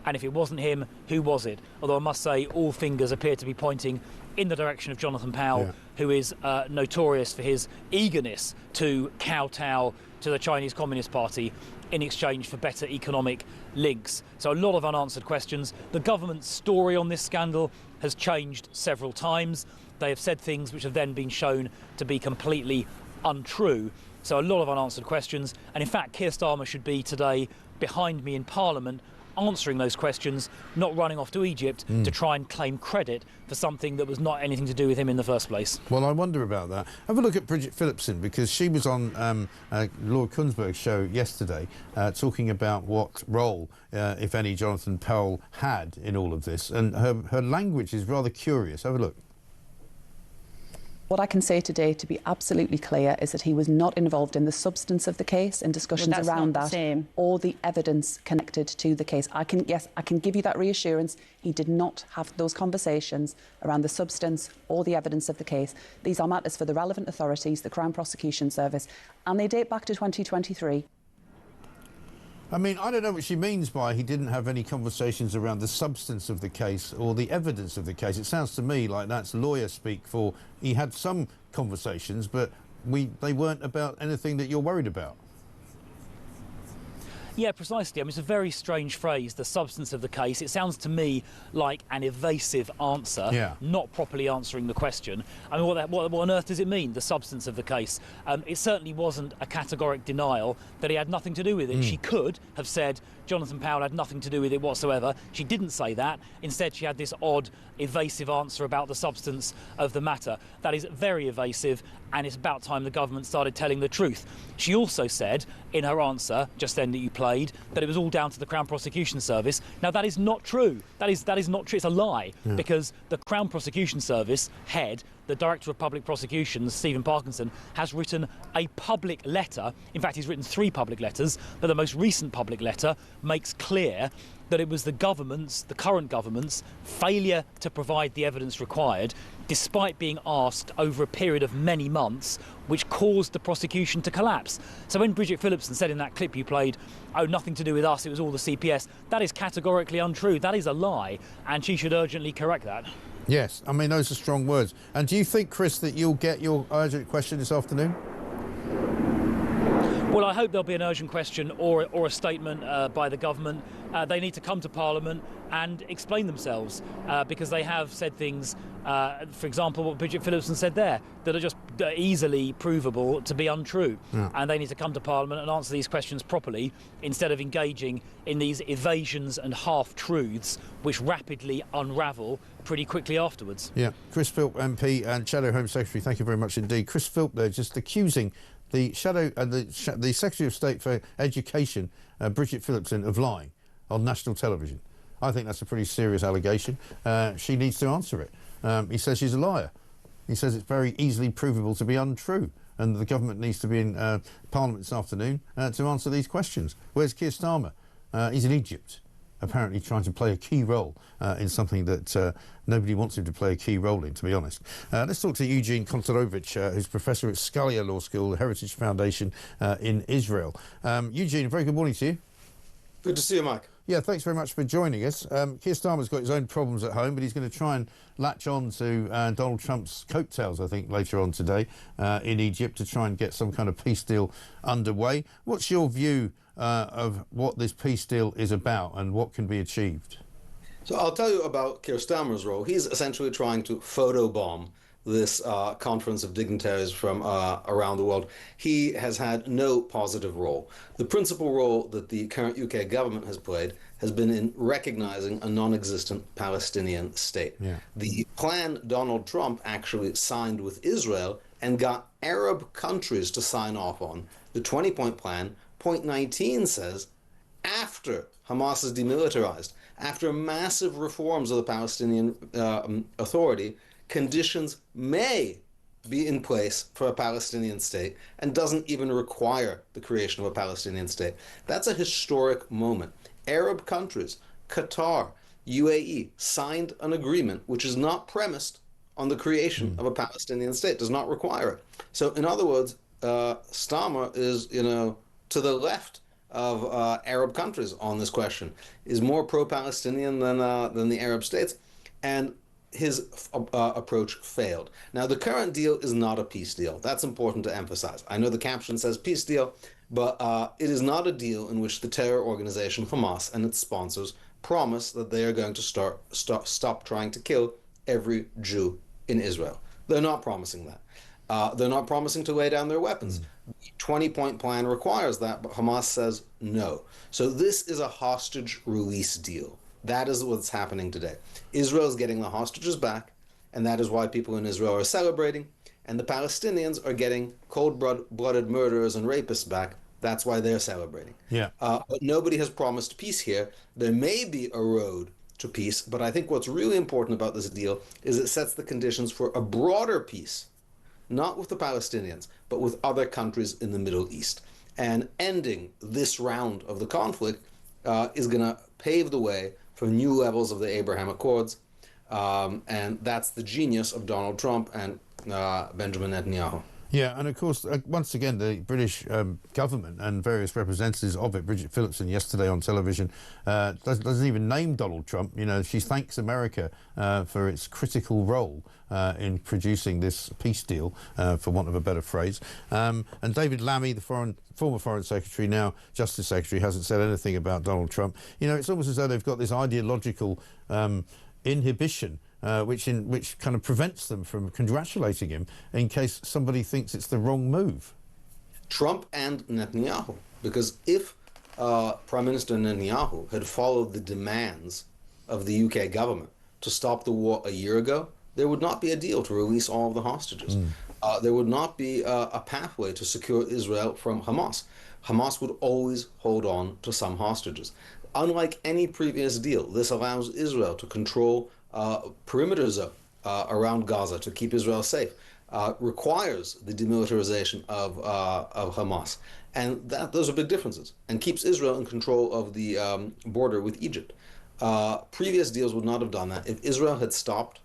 B: And if it wasn't him, who was it? Although I must say, all fingers appear to be pointing in the direction of Jonathan Powell, who is notorious for his eagerness to kowtow to the Chinese Communist Party in exchange for better economic links. So a lot of unanswered questions. The government's story on this scandal has changed several times. They have said things which have then been shown to be completely untrue. So a lot of unanswered questions. And in fact, Keir Starmer should be today behind me in Parliament answering those questions, not running off to Egypt to try and claim credit for something that was not anything to do with him in the first place.
F: Well, I wonder about that. Have a look at Bridget Phillipson, because she was on Lord Kunsberg's show yesterday talking about what role, if any, Jonathan Powell had in all of this, and her language is rather curious. Have a look.
D: What I can say today, to be absolutely clear, is that he was not involved in the substance of the case and discussions around that, or the evidence connected to the case. I can give you that reassurance. He did not have those conversations around the substance or the evidence of the case. These are matters for the relevant authorities, the Crown Prosecution Service, and they date back to 2023.
F: I mean, I don't know what she means by he didn't have any conversations around the substance of the case or the evidence of the case. It sounds to me like that's lawyer speak for he had some conversations, but they weren't about anything that you're worried about.
B: Yeah, precisely. I mean, it's a very strange phrase, the substance of the case. It sounds to me like an evasive answer, not properly answering the question. I mean, what on earth does it mean, the substance of the case? It certainly wasn't a categoric denial that he had nothing to do with it. She could have said Jonathan Powell had nothing to do with it whatsoever. She didn't say that. Instead, she had this odd, evasive answer about the substance of the matter. That is very evasive, and it's about time the government started telling the truth. She also said, in her answer, just then that you played, that it was all down to the Crown Prosecution Service. Now, that is not true. That is not true. It's a lie, because the Crown Prosecution Service head, the Director of Public Prosecutions, Stephen Parkinson, has written a public letter. In fact, he's written 3 public letters, but the most recent public letter makes clear that it was the current government's failure to provide the evidence required, despite being asked over a period of many months, which caused the prosecution to collapse. So when Bridget Phillipson said in that clip you played, oh, nothing to do with us, it was all the CPS, that is categorically untrue. That is a lie, and she should urgently correct that.
F: Yes, I mean, those are strong words. And do you think, Chris, that you'll get your urgent question this afternoon?
B: Well, I hope there'll be an urgent question or a statement by the government. They need to come to Parliament and explain themselves, because they have said things, for example, what Bridget Phillipson said there, that are just easily provable to be untrue. And they need to come to Parliament and answer these questions properly, instead of engaging in these evasions and half-truths which rapidly unravel pretty quickly afterwards.
F: Yeah. Chris Philp, MP and Shadow Home Secretary, thank you very much indeed. Chris Philp there just accusing the the Secretary of State for Education, Bridget Phillipson, of lying on national television. I think that's a pretty serious allegation. She needs to answer it. He says she's a liar. He says it's very easily provable to be untrue, and the government needs to be in Parliament this afternoon to answer these questions. Where's Keir Starmer? He's in Egypt, apparently trying to play a key role in something that nobody wants him to play a key role in, to be honest. Let's talk to Eugene Kontorovich, who's Professor at Scalia Law School, the Heritage Foundation in Israel. Eugene, a very good morning to you.
H: Good to see you, Mike.
F: Yeah, thanks very much for joining us. Keir Starmer's got his own problems at home, but he's going to try and latch on to Donald Trump's coattails, I think, later on today in Egypt to try and get some kind of peace deal underway. What's your view of what this peace deal is about and what can be achieved?
H: So I'll tell you about Keir Starmer's role. He's essentially trying to photobomb this conference of dignitaries from around the world. He has had no positive role. The principal role that the current UK government has played has been in recognizing a non-existent Palestinian state. The plan Donald Trump actually signed with Israel and got Arab countries to sign off on, the 20-point plan, point 19 says, after Hamas is demilitarized, after massive reforms of the Palestinian Authority, conditions may be in place for a Palestinian state and doesn't even require the creation of a Palestinian state. That's a historic moment. Arab countries, Qatar, UAE, signed an agreement which is not premised on the creation of a Palestinian state, does not require it. So, in other words, Starmer is, to the left of Arab countries on this question, is more pro-Palestinian than the Arab states, and his approach failed. Now, the current deal is not a peace deal. That's important to emphasize. I know the caption says peace deal, but it is not a deal in which the terror organization Hamas and its sponsors promise that they are going to stop trying to kill every Jew in Israel. They're not promising that. They're not promising to lay down their weapons. The 20-point plan requires that, but Hamas says no. So this is a hostage release deal. That is what's happening today. Israel is getting the hostages back, and that is why people in Israel are celebrating, and the Palestinians are getting cold-blooded murderers and rapists back. That's why they're celebrating.
F: Yeah.
H: But nobody has promised peace here. There may be a road to peace, but I think what's really important about this deal is it sets the conditions for a broader peace, not with the Palestinians, but with other countries in the Middle East. And ending this round of the conflict is going to pave the way for new levels of the Abraham Accords, and that's the genius of Donald Trump and Benjamin Netanyahu.
F: Yeah, and of course, once again, the British government and various representatives of it, Bridget Phillipson yesterday on television, doesn't even name Donald Trump. She thanks America for its critical role in producing this peace deal, for want of a better phrase. And David Lammy, the former Foreign Secretary, now Justice Secretary, hasn't said anything about Donald Trump. It's almost as though they've got this ideological inhibition which kind of prevents them from congratulating him in case somebody thinks it's the wrong move.
H: Trump and Netanyahu, because if Prime Minister Netanyahu had followed the demands of the UK government to stop the war a year ago, there would not be a deal to release all of the hostages. There would not be a pathway to secure Israel from Hamas. Hamas would always hold on to some hostages. Unlike any previous deal, this allows Israel to control perimeter zone around Gaza to keep Israel safe, requires the demilitarization of Hamas, and those are big differences, and keeps Israel in control of the border with Egypt. Previous deals would not have done that. If Israel had stopped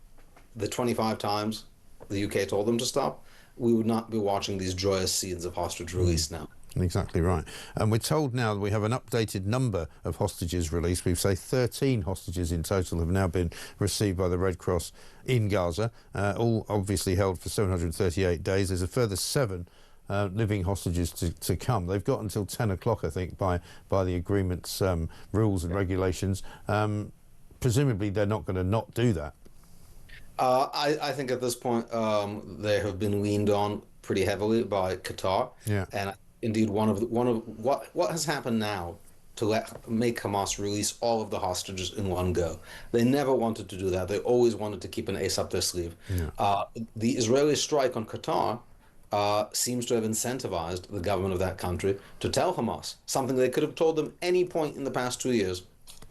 H: the 25 times the UK told them to stop, we would not be watching these joyous scenes of hostage release now.
F: Exactly right. And we're told now that we have an updated number of hostages released. We say 13 hostages in total have now been received by the Red Cross in Gaza, all obviously held for 738 days. There's a further 7 living hostages to come. They've got until 10 o'clock, I think, by the agreement's rules and regulations. Presumably they're not going to not do that.
H: I think at this point they have been leaned on pretty heavily by Qatar.
F: Yeah.
H: And indeed, one of what has happened now to make Hamas release all of the hostages in one go. They never wanted to do that. They always wanted to keep an ace up their sleeve. Yeah. The Israeli strike on Qatar seems to have incentivized the government of that country to tell Hamas something they could have told them any point in the past 2 years.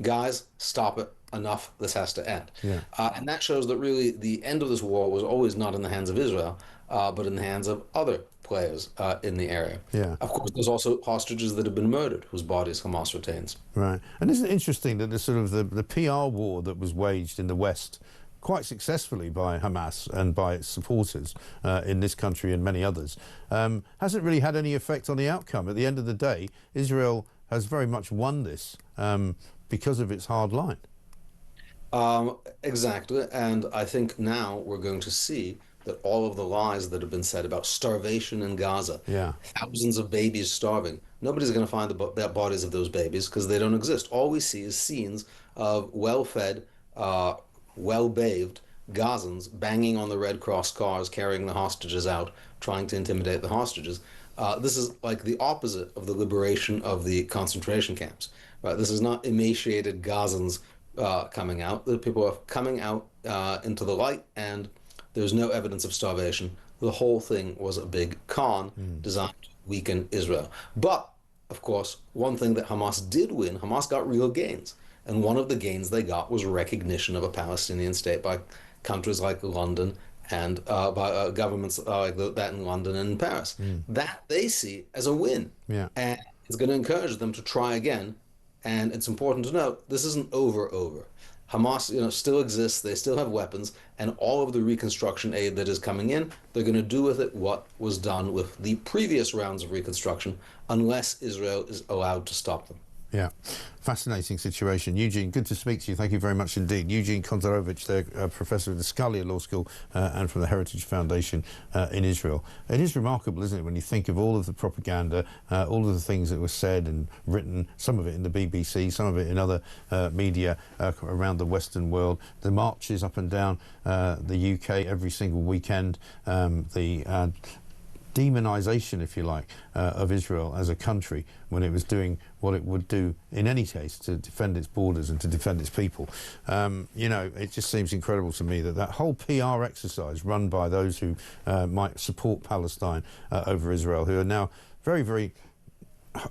H: Guys, stop it. Enough. This has to end.
F: Yeah.
H: And that shows that really the end of this war was always not in the hands of Israel, but in the hands of other players in the area.
F: Yeah.
H: Of course, there's also hostages that have been murdered, whose bodies Hamas retains.
F: Right. And isn't it interesting that the sort of the PR war that was waged in the West quite successfully by Hamas and by its supporters in this country and many others hasn't really had any effect on the outcome. At the end of the day, Israel has very much won this because of its hard line.
H: Exactly, and I think now we're going to see that all of the lies that have been said about starvation in Gaza, thousands of babies starving, nobody's going to find the bodies of those babies because they don't exist. All we see is scenes of well-fed, well-bathed Gazans banging on the Red Cross cars, carrying the hostages out, trying to intimidate the hostages. This is like the opposite of the liberation of the concentration camps. Right? This is not emaciated Gazans coming out. The people are coming out into the light, and there's no evidence of starvation. The whole thing was a big con designed to weaken Israel. But, of course, one thing that Hamas did win, Hamas got real gains. And one of the gains they got was recognition of a Palestinian state by countries like London and by governments like that in London and in Paris. That they see as a win.
F: Yeah.
H: And it's going to encourage them to try again. And it's important to note, this isn't over. Hamas, still exists. They still have weapons, and all of the reconstruction aid that is coming in, they're going to do with it what was done with the previous rounds of reconstruction, unless Israel is allowed to stop them.
F: Yeah, fascinating situation. Eugene, good to speak to you. Thank you very much indeed. Eugene Kontorovich, they're professor of the Scalia Law School and from the Heritage Foundation in Israel. It is remarkable, isn't it, when you think of all of the propaganda, all of the things that were said and written, some of it in the BBC, some of it in other media around the Western world, the marches up and down the UK every single weekend, the demonisation, if you like, of Israel as a country when it was doing what it would do in any case to defend its borders and to defend its people. It just seems incredible to me that whole PR exercise run by those who might support Palestine over Israel, who are now very, very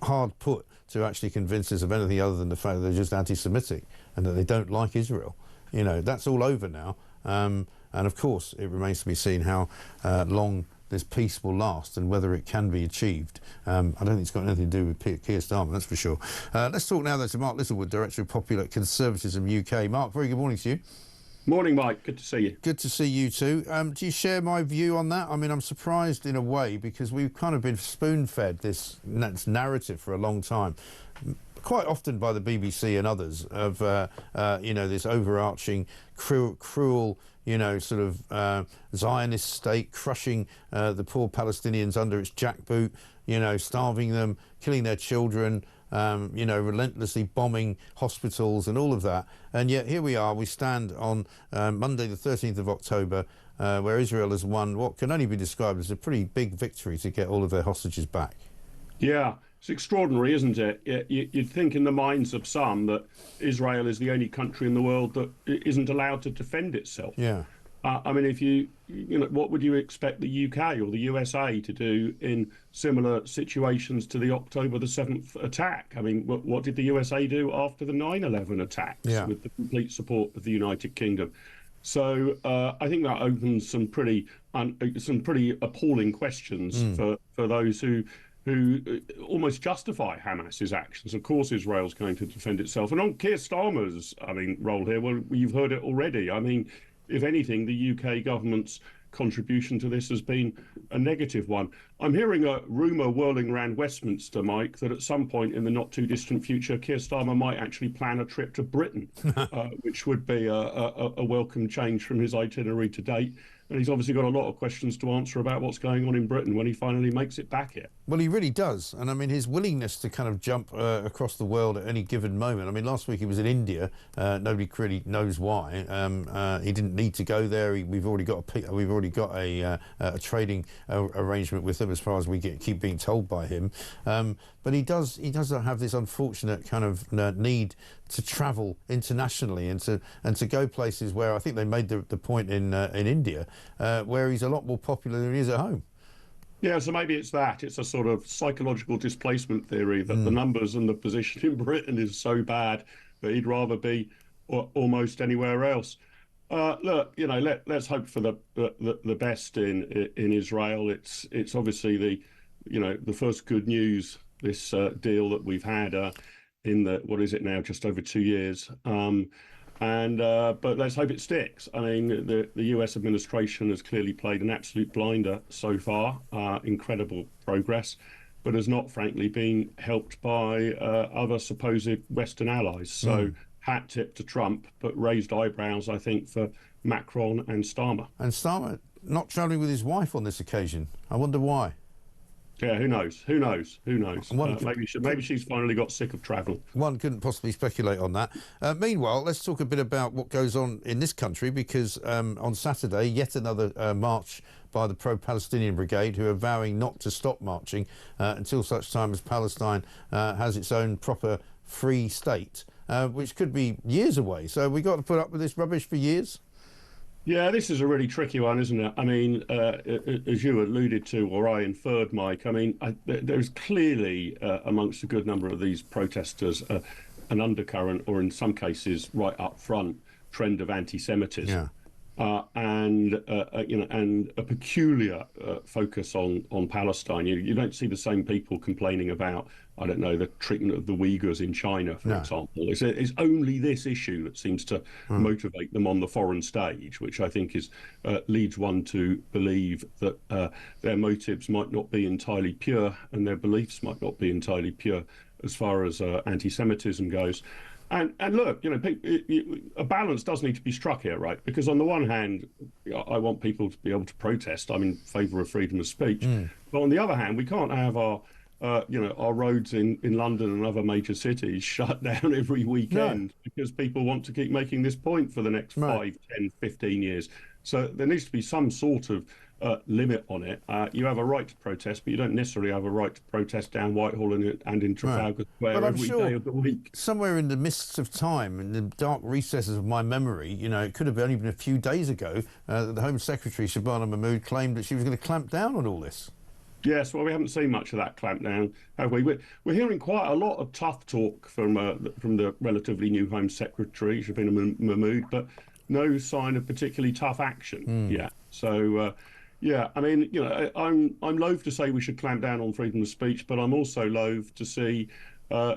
F: hard put to actually convince us of anything other than the fact that they're just anti-Semitic and that they don't like Israel. That's all over now. And of course, it remains to be seen how long this peace will last and whether it can be achieved. I don't think it's got anything to do with Keir Starmer, that's for sure. Let's talk now, though, to Mark Littlewood, Director of Popular Conservatism UK. Mark, very good morning to you.
I: Morning, Mike. Good to see you.
F: Good to see you too. Do you share my view on that? I mean, I'm surprised in a way because we've kind of been spoon-fed this narrative for a long time, quite often by the BBC and others, of this overarching cruel Zionist state crushing the poor Palestinians under its jackboot, starving them, killing their children, relentlessly bombing hospitals and all of that. And yet here we are, we stand on Monday the 13th of October, where Israel has won what can only be described as a pretty big victory to get all of their hostages back.
I: Yeah. It's extraordinary, isn't it? You'd think in the minds of some that Israel is the only country in the world that isn't allowed to defend itself.
F: Yeah.
I: I mean, if what would you expect the UK or the USA to do in similar situations to the October the 7th attack? I mean, what did the USA do after the 9/11 attacks with the complete support of the United Kingdom? So I think that opens some pretty appalling questions for those who almost justify Hamas's actions. Of course, Israel's going to defend itself. And on Keir Starmer's, role here, well, you've heard it already. I mean, if anything, the UK government's contribution to this has been a negative one. I'm hearing a rumour whirling around Westminster, Mike, that at some point in the not too distant future, Keir Starmer might actually plan a trip to Britain, which would be a welcome change from his itinerary to date. And he's obviously got a lot of questions to answer about what's going on in Britain when he finally makes it back here.
F: Well, he really does. And I mean, his willingness to kind of jump across the world at any given moment. I mean, last week he was in India. Nobody really knows why. He didn't need to go there. We've already got a trading arrangement with him, as far as we keep being told by him. But he does have this unfortunate kind of need to travel internationally and to go places where I think they made the point in India, where he's a lot more popular than he is at home.
I: Yeah, so maybe it's that. It's a sort of psychological displacement theory that the numbers and the position in Britain is so bad that he'd rather be almost anywhere else. Look, let's hope for the best in Israel. It's obviously the first good news, this deal that we've had in what is it now, just over 2 years. But let's hope it sticks. I mean, the US administration has clearly played an absolute blinder so far. Incredible progress, but has not, frankly, been helped by other supposed Western allies. So hat tip to Trump, but raised eyebrows, I think, for Macron and Starmer.
F: And Starmer not travelling with his wife on this occasion. I wonder why.
I: Yeah, who knows? Who knows? Who knows? Maybe she's finally got sick of travel.
F: One couldn't possibly speculate on that. Meanwhile, let's talk a bit about what goes on in this country, because on Saturday, yet another march by the pro-Palestinian brigade, who are vowing not to stop marching until such time as Palestine has its own proper free state, which could be years away. So we got to put up with this rubbish for years?
I: Yeah, this is a really tricky one, isn't it? I mean, as you alluded to, or I inferred, Mike, I mean, there's clearly amongst a good number of these protesters an undercurrent, or in some cases right up front, trend of anti-Semitism. and a peculiar focus on Palestine. You don't see the same people complaining about, I don't know, the treatment of the Uyghurs in China, for example. It's only this issue that seems to motivate them on the foreign stage, which I think leads one to believe that their motives might not be entirely pure and their beliefs might not be entirely pure as far as anti-Semitism goes. And look, a balance does need to be struck here, right? Because on the one hand, I want people to be able to protest. I'm in favour of freedom of speech. But on the other hand, we can't have our roads in London and other major cities shut down every weekend because people want to keep making this point for the next 5, 10, 15 years. So there needs to be some sort of limit on it. You have a right to protest, but you don't necessarily have a right to protest down Whitehall and in Trafalgar Square every day of the week.
F: Somewhere in the mists of time, in the dark recesses of my memory, it could have only been a few days ago that the Home Secretary, Shabana Mahmood, claimed that she was going to clamp down on all this. Yes, well, we haven't seen much of that clampdown, have we? We're hearing quite a lot of tough talk from the relatively new Home Secretary, Shabana Mahmood, but no sign of particularly tough action yet. So, I mean, I'm loath to say we should clamp down on freedom of speech, but I'm also loath to see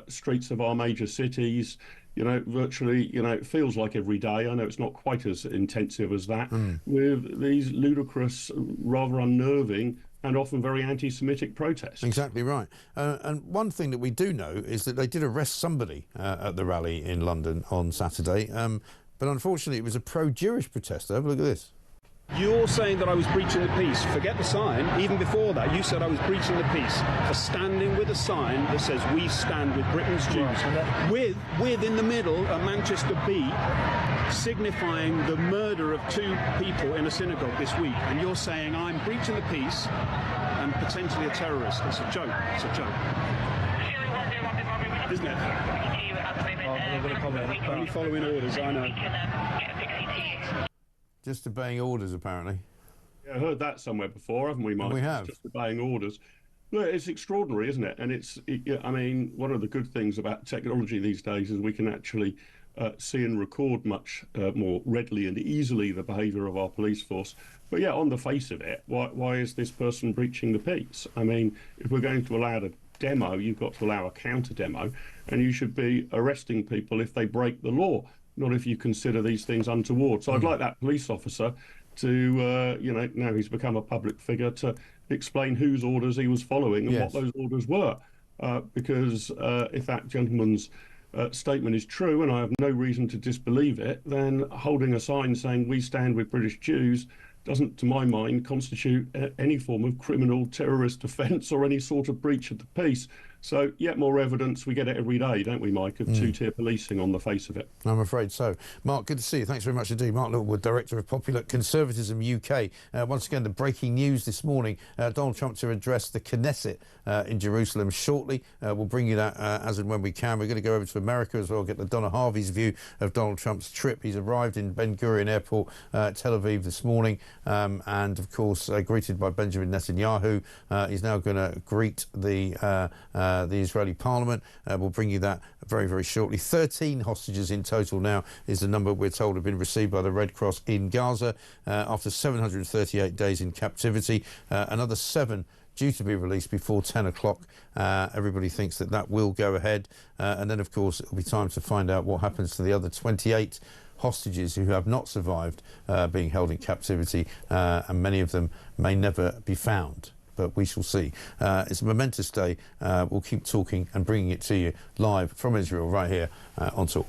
F: streets of our major cities, virtually, it feels like every day. I know it's not quite as intensive as that, with these ludicrous, rather unnerving and often very anti-Semitic protests. Exactly right. And one thing that we do know is that they did arrest somebody at the rally in London on Saturday, but unfortunately it was a pro-Jewish protester. Have a look at this.
K: You're saying that I was breaching the peace. Forget the sign. Even before that, you said I was breaching the peace for standing with a sign that says "We stand with Britain's Jews," with in the middle a Manchester B signifying the murder of 2 people in a synagogue this week. And you're saying I'm breaching the peace and potentially a terrorist. It's a joke. It's a joke. Isn't it? I'm going to comment. Only following orders, I know.
F: Just obeying orders, apparently.
I: Yeah, I heard that somewhere before, haven't we, Mike?
F: We have.
I: Just obeying orders. Look, it's extraordinary, isn't it? And I mean, one of the good things about technology these days is we can actually see and record much more readily and easily the behaviour of our police force. But yeah, on the face of it, why is this person breaching the peace? I mean, if we're going to allow a demo, you've got to allow a counter demo, and you should be arresting people if they break the law, not if you consider these things untoward. So I'd like that police officer to, now he's become a public figure, to explain whose orders he was following and what those orders were. Because if that gentleman's statement is true, and I have no reason to disbelieve it, then holding a sign saying "We stand with British Jews" doesn't, to my mind, constitute any form of criminal terrorist offence or any sort of breach of the peace. So, yet more evidence. We get it every day, don't we, Mike, of two-tier policing on the face of it.
F: I'm afraid so. Mark, good to see you. Thanks very much indeed. Mark Littlewood, Director of Popular Conservatism UK. Once again, the breaking news this morning, Donald Trump to address the Knesset in Jerusalem shortly. We'll bring you that as and when we can. We're going to go over to America as well, get the Donna Harvey's view of Donald Trump's trip. He's arrived in Ben Gurion Airport, Tel Aviv this morning, and, of course, greeted by Benjamin Netanyahu. He's now going to greet the Israeli Parliament. We'll bring you that very, very shortly. 13 hostages in total now is the number we're told have been received by the Red Cross in Gaza after 738 days in captivity. Another 7 due to be released before 10 o'clock. Everybody thinks that will go ahead. And then, of course, it'll be time to find out what happens to the other 28 hostages who have not survived being held in captivity, and many of them may never be found. But we shall see. It's a momentous day. We'll keep talking and bringing it to you live from Israel right here on Talk.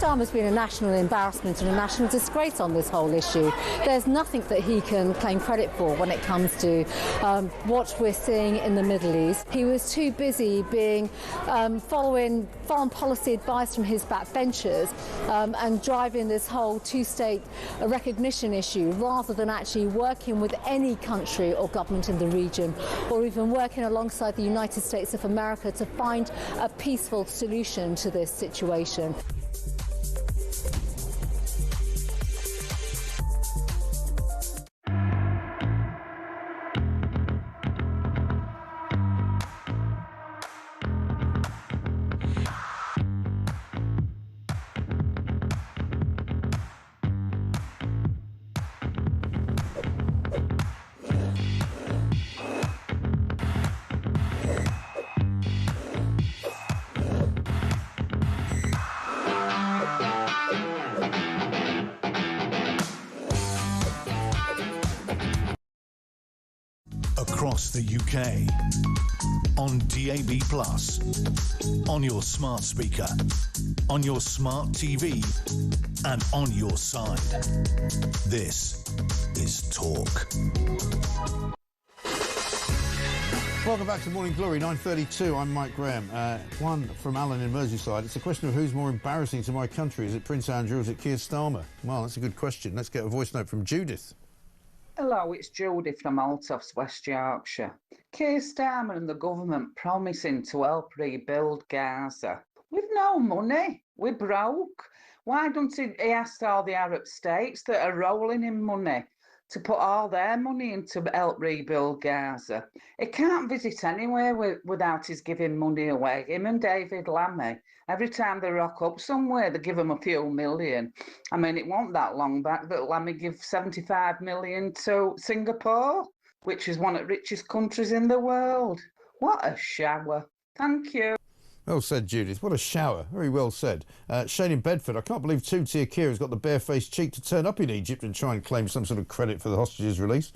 U: Starmer's been a national embarrassment and a national disgrace on this whole issue. There's nothing that he can claim credit for when it comes to what we're seeing in the Middle East. He was too busy being following foreign policy advice from his backbenchers and driving this whole two-state recognition issue, rather than actually working with any country or government in the region, or even working alongside the United States of America to find a peaceful solution to this situation.
E: Across the UK, on DAB+, on your smart speaker, on your smart TV, and on your side. This is Talk.
F: Welcome back to Morning Glory, 9:32. I'm Mike Graham. One from Alan in Merseyside. It's a question of who's more embarrassing to my country. Is it Prince Andrew or is it Keir Starmer? Well, that's a good question. Let's get a voice note from Judith.
J: Hello, it's Judy from Altofts, West Yorkshire. Keir Starmer and the government promising to help rebuild Gaza. We've no money. We're broke. Why don't he ask all the Arab states that are rolling in money to put all their money in to help rebuild Gaza? He can't visit anywhere without his giving money away. Him and David Lammy. Every time they rock up somewhere, they give them a few million. I mean, it wasn't that long back that Lammy gave 75 million to Singapore, which is one of the richest countries in the world. What a shower. Thank you.
F: Well said, Judith. What a shower. Very well said. Shane in Bedford. I can't believe two-tier Keir has got the barefaced cheek to turn up in Egypt and try and claim some sort of credit for the hostages' release.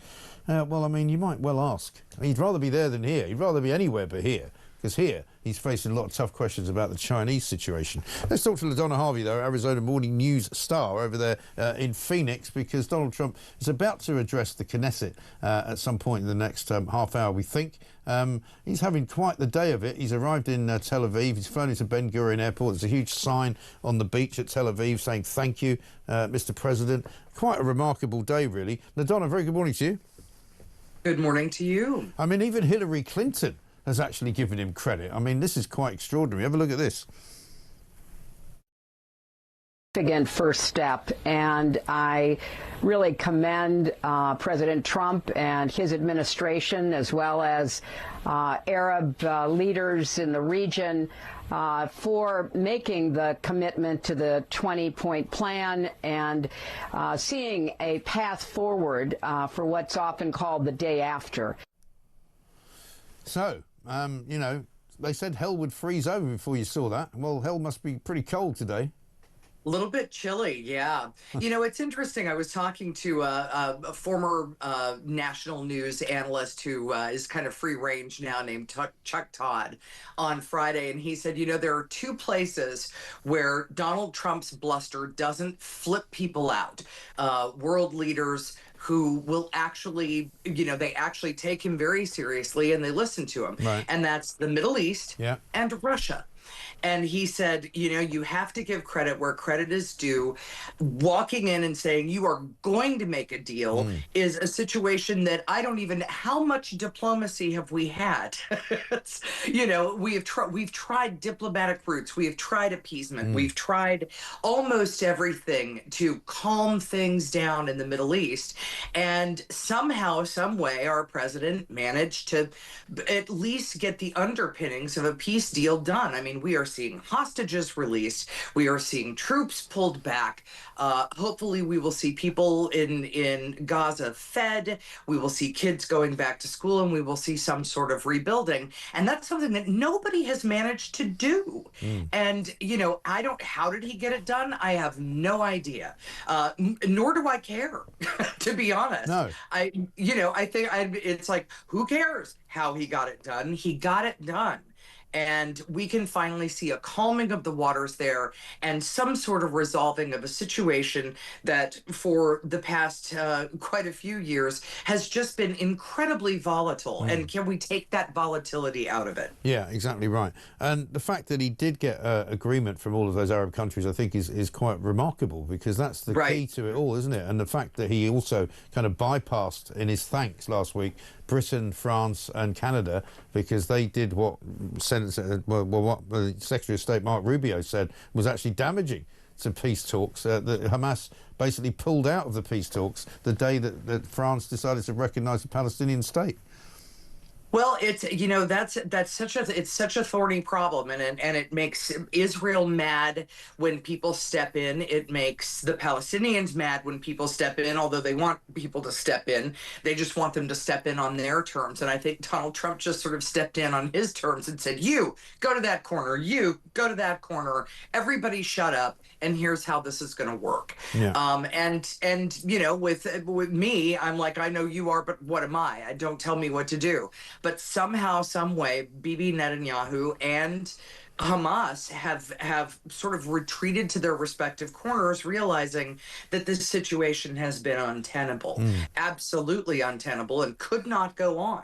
F: Well, I mean, you might well ask. I mean, he'd rather be there than here. He'd rather be anywhere but here. Because here, he's facing a lot of tough questions about the Chinese situation. Let's talk to LaDonna Harvey, though, Arizona Morning News star over there in Phoenix, because Donald Trump is about to address the Knesset at some point in the next half hour, we think. He's having quite the day of it. He's arrived in Tel Aviv. He's flown into Ben Gurion Airport. There's a huge sign on the beach at Tel Aviv saying, "Thank you, Mr. President." Quite a remarkable day, really. LaDonna, very good morning to you.
L: Good morning to you.
F: I mean, even Hillary Clinton has actually given him credit. I mean, this is quite extraordinary. Have a look at this.
O: Significant first step, and I really commend President Trump and his administration, as well as Arab leaders in the region, for making the commitment to the 20-point plan and seeing a path forward for what's often called the day after.
F: So, you know, they said hell would freeze over before you saw that. Well, hell must be pretty cold today.
L: A little bit chilly, yeah. You know, it's interesting. I was talking to a former national news analyst who is kind of free range now, named Chuck Todd, on Friday. And he said, you know, there are two places where Donald Trump's bluster doesn't flip people out. World leaders who will actually, you know, they actually take him very seriously and they listen to him. Right. And that's the Middle East and Russia. And he said, you know, you have to give credit where credit is due. Walking in and saying you are going to make a deal is a situation that I don't even, how much diplomacy have we had? You know, we've tried diplomatic routes. We have tried appeasement. We've tried almost everything to calm things down in the Middle East. And somehow, some way, our president managed to at least get the underpinnings of a peace deal done. I mean, we are seeing hostages released. We are seeing troops pulled back. Hopefully we will see people in Gaza fed. We will see kids going back to school, and we will see some sort of rebuilding. And that's something that nobody has managed to do. And, you know, how did he get it done? I have no idea. Nor do I care, to be honest. No. I think it's like, who cares how he got it done? He got it done. and we can finally see a calming of the waters there and some sort of resolving of a situation that for the past quite a few years has just been incredibly volatile. And can we take that volatility out of it?
F: Yeah, exactly right. And the fact that he did get agreement from all of those Arab countries, I think, is quite remarkable, because that's the key to it all, isn't it? And the fact that he also kind of bypassed in his thanks last week Britain, France and Canada, because they did what Secretary of State Mark Rubio said was actually damaging to peace talks. That Hamas basically pulled out of the peace talks the day that France decided to recognise the Palestinian state.
L: Well, it's, you know, that's such a thorny problem, and it makes Israel mad when people step in. It makes the Palestinians mad when people step in, although they want people to step in. They just want them to step in on their terms. And I think Donald Trump just sort of stepped in on his terms and said, you go to that corner, you go to that corner, everybody shut up, and here's how this is going to work.
F: Yeah.
L: And you know, with me, I'm like, I know you are, but what am I? Don't tell me what to do. But somehow, some way, Bibi Netanyahu and Hamas have sort of retreated to their respective corners, realizing that this situation has been untenable, absolutely untenable, and could not go on.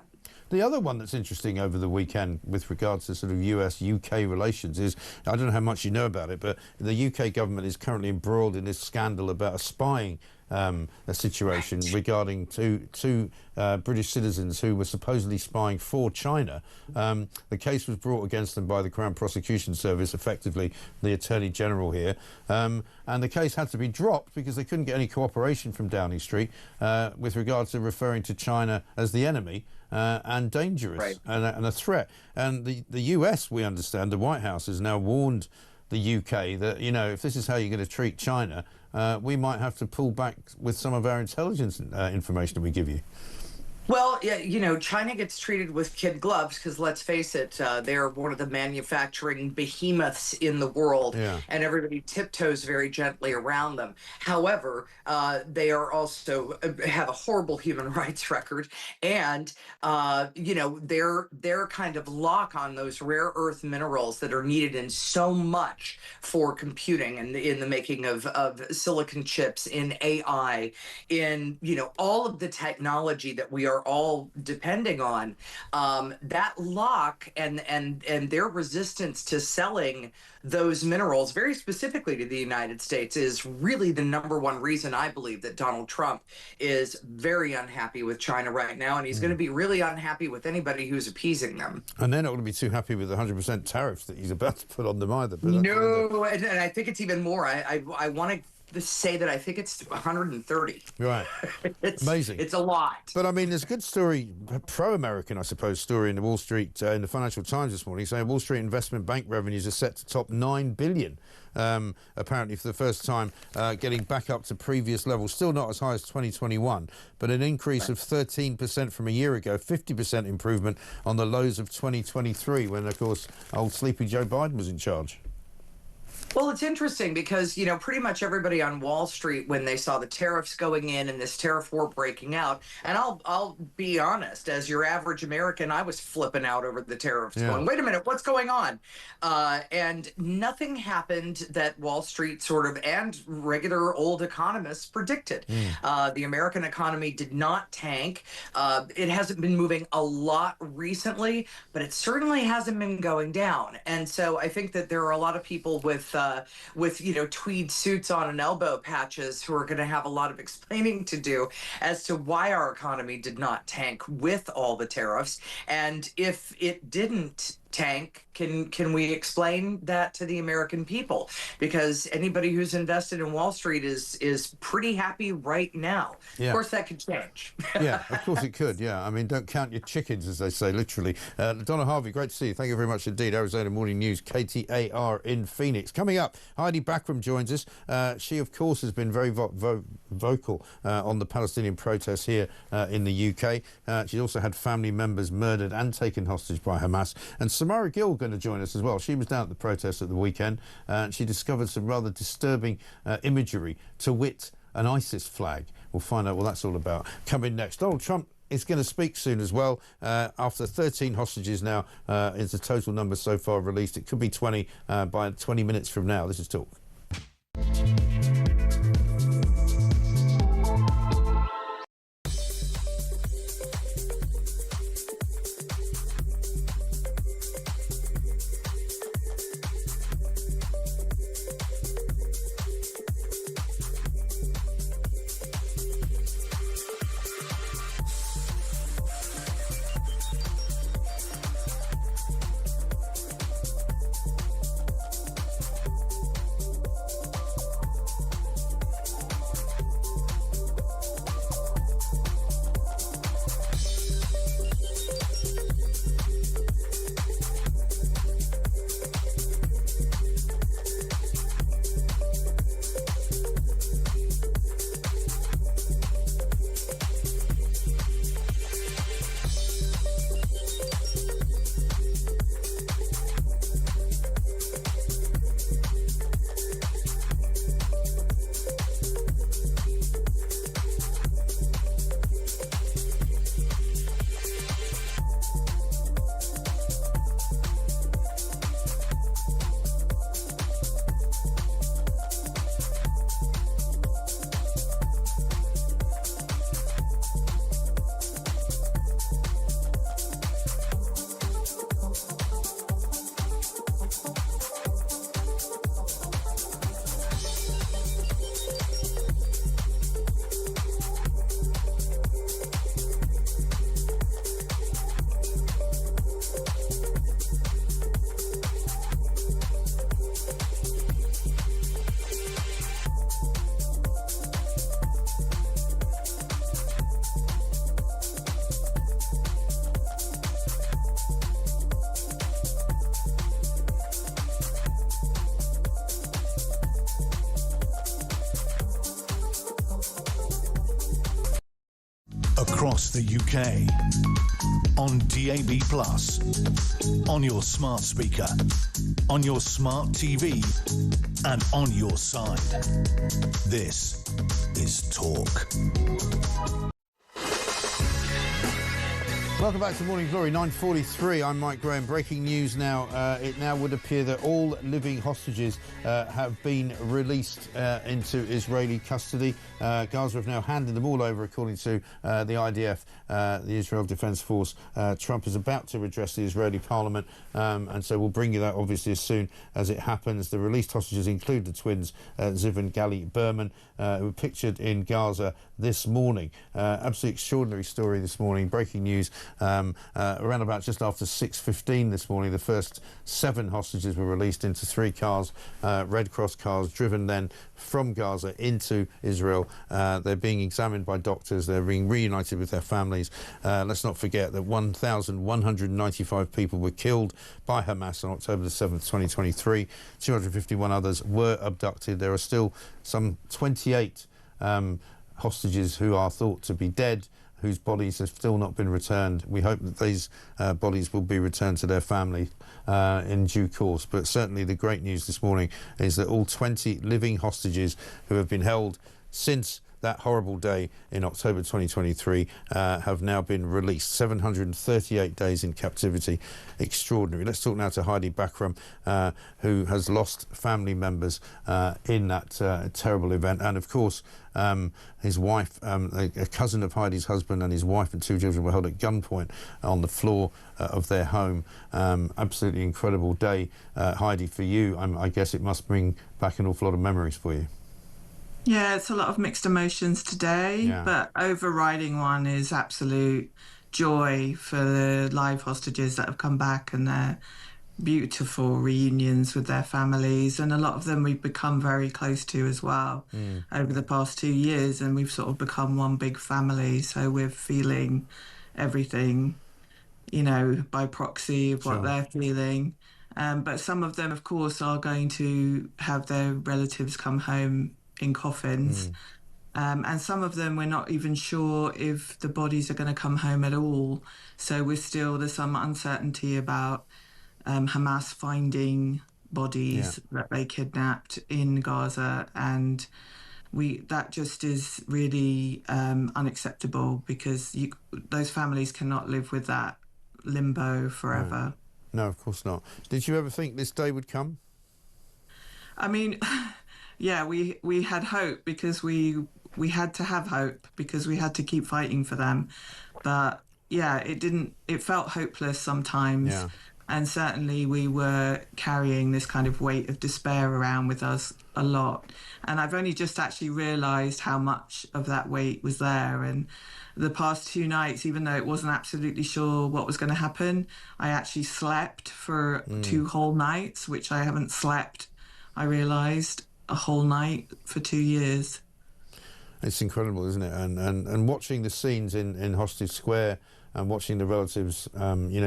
F: The other one that's interesting over the weekend with regards to sort of US-UK relations is, I don't know how much you know about it, but the UK government is currently embroiled in this scandal about a spying a situation regarding two British citizens who were supposedly spying for China. The case was brought against them by the Crown Prosecution Service, effectively the Attorney General here, and the case had to be dropped because they couldn't get any cooperation from Downing Street with regards to referring to China as the enemy and dangerous and a threat. And the US, we understand, the White House has now warned the UK that, you know, if this is how you're going to treat China, we might have to pull back with some of our intelligence information that we give you.
L: Well, yeah, you know, China gets treated with kid gloves because, let's face it, they're one of the manufacturing behemoths in the world, and everybody tiptoes very gently around them. However, they are also have a horrible human rights record, and you know, their kind of lock on those rare earth minerals that are needed in so much for computing and in the making of silicon chips, in AI, in, you know, all of the technology that we are all depending on, that lock and their resistance to selling those minerals very specifically to the United States is really the #1 reason I believe that Donald Trump is very unhappy with China right now, and he's going to be really unhappy with anybody who's appeasing them.
F: And they're not going to be too happy with the 100% tariffs that he's about to put on them either. But
L: no, and I think it's even more. I want to say that I think it's 130.
F: Right.
L: It's
F: amazing.
L: It's a lot.
F: But I mean, there's a good story, pro-American, I suppose, story in the Wall Street, in the Financial Times this morning, saying Wall Street investment bank revenues are set to top $9 billion. Apparently for the first time, getting back up to previous levels, still not as high as 2021, but an increase of 13% from a year ago, 50% improvement on the lows of 2023, when, of course, old sleepy Joe Biden was in charge.
L: Well, it's interesting because, you know, pretty much everybody on Wall Street, when they saw the tariffs going in and this tariff war breaking out, and I'll be honest, as your average American, I was flipping out over the tariffs, going, wait a minute, what's going on? And nothing happened that Wall Street sort of, and regular old economists predicted. The American economy did not tank. It hasn't been moving a lot recently, but it certainly hasn't been going down. And so I think that there are a lot of people with you know, tweed suits on and elbow patches who are going to have a lot of explaining to do as to why our economy did not tank with all the tariffs. And if it didn't tank, can we explain that to the American people? Because anybody who's invested in Wall Street is pretty happy right now.
F: Yeah.
L: Of course, that could change.
F: Yeah, of course it could. Yeah, I mean, don't count your chickens, as they say, literally. Donna Harvey, great to see you. Thank you very much indeed. Arizona Morning News, KTAR in Phoenix. Coming up, Heidi Backram joins us. She, of course, has been very vocal on the Palestinian protests here in the UK. She's also had family members murdered and taken hostage by Hamas. And Samara Gill going to join us as well. She was down at the protests at the weekend and she discovered some rather disturbing imagery, to wit, an ISIS flag. We'll find out what that's all about. Coming next, Donald Trump is going to speak soon as well. After 13 hostages now is the total number so far released. It could be 20 by 20 minutes from now. This is Talk.
E: Across the UK, on DAB+, on your smart speaker, on your smart TV, and on your side. This is Talk.
F: Welcome back to Morning Glory, 9:43. I'm Mike Graham. Breaking news now. It now would appear that all living hostages have been released into Israeli custody. Gaza have now handed them all over, according to the IDF, the Israel Defense Force. Trump is about to address the Israeli parliament, and so we'll bring you that obviously as soon as it happens. The released hostages include the twins, Ziv and Gali Berman, who were pictured in Gaza this morning. Absolutely extraordinary story this morning. Breaking news. Around about just after 6:15 this morning, the first 7 hostages were released into 3 cars, Red Cross cars, driven then from Gaza into Israel. They're being examined by doctors. They're being reunited with their families. Let's not forget that 1,195 people were killed by Hamas on October the 7th, 2023. 251 others were abducted. There are still some 28 hostages who are thought to be dead, whose bodies have still not been returned. We hope that these bodies will be returned to their family in due course. But certainly the great news this morning is that all 20 living hostages who have been held since that horrible day in October 2023 have now been released. 738 days in captivity. Extraordinary. Let's talk now to Heidi Bakram, who has lost family members in that terrible event. And of course, his wife, a cousin of Heidi's husband, and his wife and 2 children were held at gunpoint on the floor of their home. Absolutely incredible day, Heidi, for you. I guess it must bring back an awful lot of memories for you.
A: Yeah, it's a lot of mixed emotions today, but overriding one is absolute joy for the live hostages that have come back and their beautiful reunions with their families. And a lot of them we've become very close to as well over the past 2 years, and we've sort of become one big family. So we're feeling everything, you know, by proxy of what they're feeling. But some of them, of course, are going to have their relatives come home in coffins, and some of them we're not even sure if the bodies are going to come home at all. So there's some uncertainty about Hamas finding bodies that they kidnapped in Gaza, and that just is really unacceptable, because those families cannot live with that limbo forever.
F: No, of course not. Did you ever think this day would come?
A: I mean, yeah, we had hope, because we had to have hope, because we had to keep fighting for them. But yeah, it felt hopeless sometimes.
F: Yeah.
A: And certainly we were carrying this kind of weight of despair around with us a lot. And I've only just actually realised how much of that weight was there. And the past 2 nights, even though it wasn't absolutely sure what was going to happen, I actually slept for 2 whole nights, which I haven't slept, I realised, a whole night for 2 years.
F: It's incredible, isn't it? And watching the scenes in Hostage Square and watching the relatives, you know,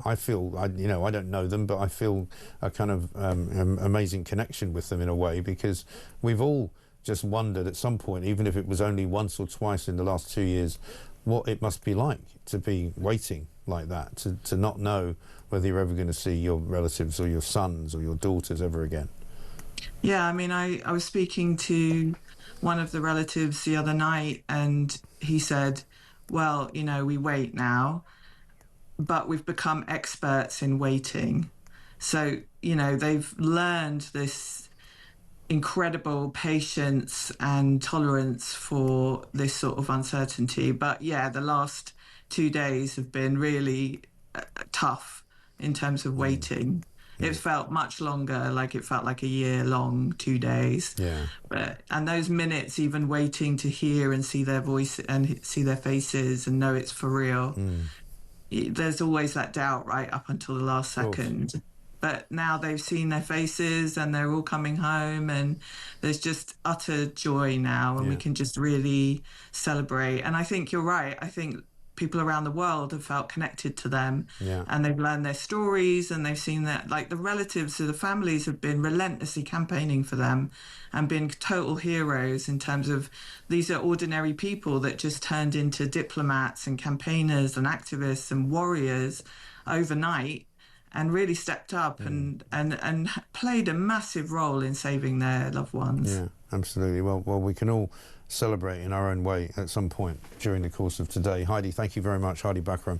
F: I don't know them, but I feel a kind of amazing connection with them in a way, because we've all just wondered at some point, even if it was only once or twice in the last 2 years, what it must be like to be waiting like that, to not know whether you're ever going to see your relatives or your sons or your daughters ever again.
A: Yeah, I mean, I was speaking to one of the relatives the other night, and he said, well, you know, we wait now, but we've become experts in waiting. So, you know, they've learned this incredible patience and tolerance for this sort of uncertainty. But yeah, the last 2 days have been really tough in terms of waiting. It felt much longer, like it felt like a year long, 2 days.
F: Yeah.
A: And those minutes, even waiting to hear and see their voice and see their faces and know it's for real, there's always that doubt right up until the last second. But now they've seen their faces and they're all coming home, and there's just utter joy now, and we can just really celebrate. And I think you're right. I think people around the world have felt connected to them, and they've learned their stories, and they've seen that, like, the relatives of the families have been relentlessly campaigning for them and been total heroes in terms of these are ordinary people that just turned into diplomats and campaigners and activists and warriors overnight, and really stepped up and played a massive role in saving their loved ones.
F: Yeah, absolutely. Well, we can all celebrate in our own way at some point during the course of today. Heidi, thank you very much. Heidi Bakram,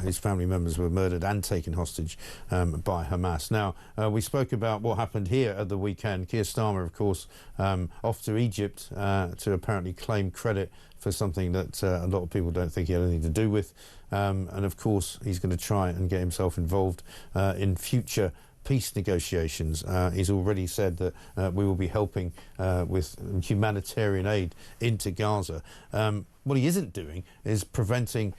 F: his family members were murdered and taken hostage by Hamas. Now, we spoke about what happened here at the weekend. Keir Starmer, of course, off to Egypt to apparently claim credit for something that a lot of people don't think he had anything to do with. And of course, he's going to try and get himself involved in future peace negotiations. He's already said that we will be helping with humanitarian aid into Gaza. What he isn't doing is preventing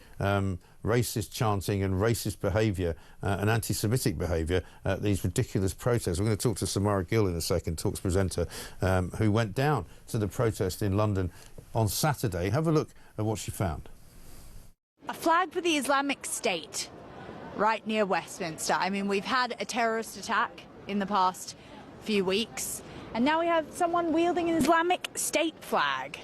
F: racist chanting and racist behaviour and anti-Semitic behaviour at these ridiculous protests. We're going to talk to Samara Gill in a second, Talks presenter, who went down to the protest in London on Saturday. Have a look at what she found.
G: A flag for the Islamic State right near Westminster. I mean, we've had a terrorist attack in the past few weeks, and now we have someone wielding an Islamic State flag.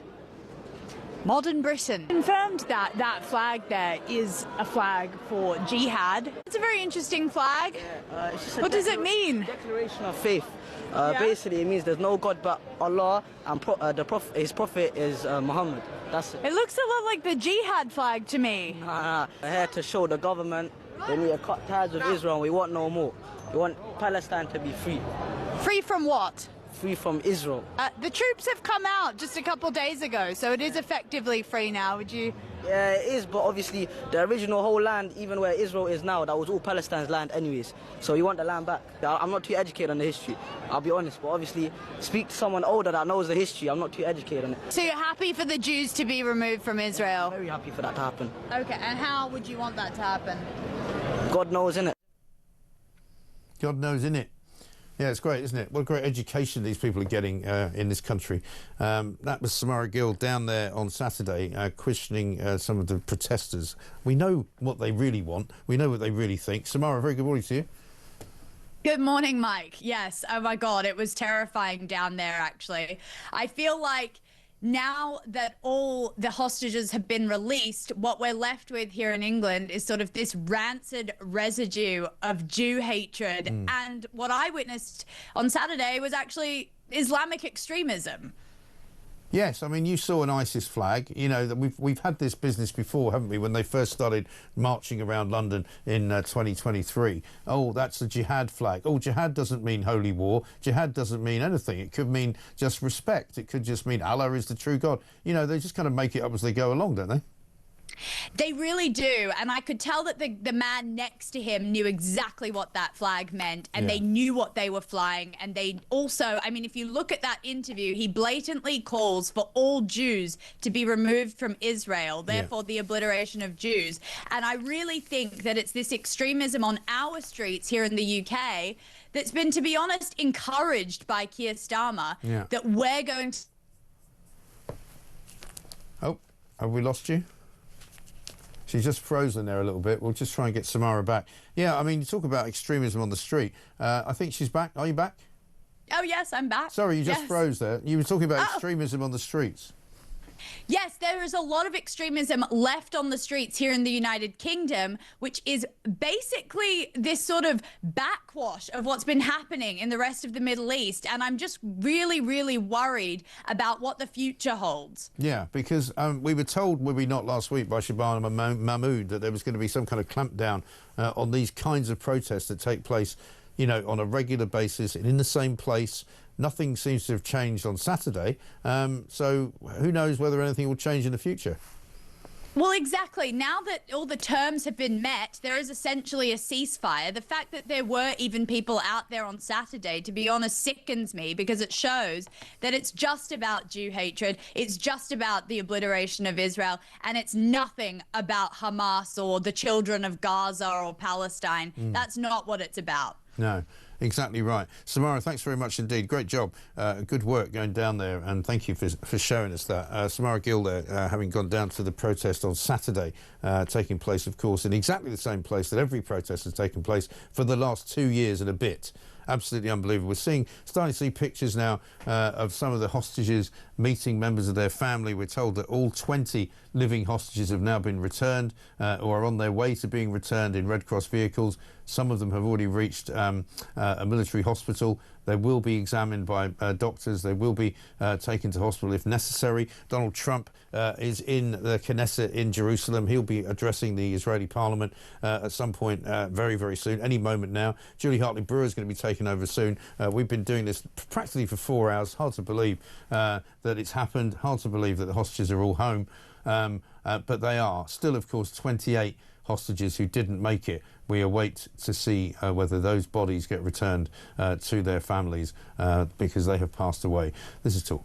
G: Modern Britain confirmed that that flag there is a flag for jihad. It's a very interesting flag. What does it mean?
M: Declaration of faith. Basically, it means there's no God but Allah, and his prophet is Muhammad. That's it.
G: It looks a lot like the jihad flag to me.
M: Nah. We're here to show the government they need to cut ties with Israel. We want no more. We want Palestine to be free.
G: Free from what?
M: Free from Israel.
G: The troops have come out just a couple days ago, so it is effectively free now. Would you?
M: Yeah, it is, but obviously the original whole land, even where Israel is now, that was all Palestine's land anyways. So you want the land back. I'm not too educated on the history, I'll be honest, but obviously speak to someone older that knows the history. I'm not too educated on it.
G: So you're happy for the Jews to be removed from Israel?
M: I'm very happy for that to happen.
G: Okay, and how would you want that to happen?
M: God knows, innit?
F: God knows, innit? Yeah, it's great, isn't it? What a great education these people are getting in this country. That was Samara Gill down there on Saturday questioning some of the protesters. We know what they really want. We know what they really think. Samara, very good morning to you.
G: Good morning, Mike. Yes. Oh, my God. It was terrifying down there, actually. I feel like now that all the hostages have been released, what we're left with here in England is sort of this rancid residue of Jew hatred. And what I witnessed on Saturday was actually Islamic extremism.
F: Yes, I mean, you saw an ISIS flag. You know, that we've had this business before, haven't we, when they first started marching around London in 2023. Oh, that's a jihad flag. Oh, jihad doesn't mean holy war. Jihad doesn't mean anything. It could mean just respect. It could just mean Allah is the true God. You know, they just kind of make it up as they go along, don't they?
G: They really do, and I could tell that the man next to him knew exactly what that flag meant, and they knew what they were flying, and they also, I mean, if you look at that interview, he blatantly calls for all Jews to be removed from Israel, therefore the obliteration of Jews. And I really think that it's this extremism on our streets here in the UK that's been, to be honest, encouraged by Keir Starmer, that we're going to...
F: Oh, have we lost you? She's just frozen there a little bit. We'll just try and get Samara back. Yeah, I mean, you talk about extremism on the street. I think she's back. Are you back?
G: Oh, yes, I'm back.
F: Sorry, you just froze there. You were talking about extremism on the streets.
G: Yes, there is a lot of extremism left on the streets here in the United Kingdom, which is basically this sort of backwash of what's been happening in the rest of the Middle East. And I'm just really, really worried about what the future holds.
F: Yeah, because we were told, were we not, last week by Shabana Mahmood that there was going to be some kind of clampdown on these kinds of protests that take place, you know, on a regular basis and in the same place. Nothing seems to have changed on Saturday, so who knows whether anything will change in the future.
G: Well, exactly. Now that all the terms have been met, there is essentially a ceasefire. The fact that there were even people out there on Saturday, to be honest, sickens me, because it shows that it's just about Jew hatred, it's just about the obliteration of Israel, and it's nothing about Hamas or the children of Gaza or Palestine. That's not what it's about.
F: No. Exactly right. Samara, thanks very much indeed. Great job. Good work going down there, and thank you for showing us that. Samara Gill there, having gone down to the protest on Saturday, taking place, of course, in exactly the same place that every protest has taken place for the last 2 years and a bit. Absolutely unbelievable. We're starting to see pictures now of some of the hostages meeting members of their family. We're told that all 20 living hostages have now been returned or are on their way to being returned in Red Cross vehicles. Some of them have already reached a military hospital. They will be examined by doctors. They will be taken to hospital if necessary. Donald Trump is in the Knesset in Jerusalem. He'll be addressing the Israeli parliament at some point very, very soon, any moment now. Julie Hartley-Brewer is going to be taken over soon. We've been doing this practically for 4 hours. Hard to believe that it's happened. Hard to believe that the hostages are all home. But they are. Still, of course, 28 hostages who didn't make it. We await to see whether those bodies get returned to their families because they have passed away. This is Talk.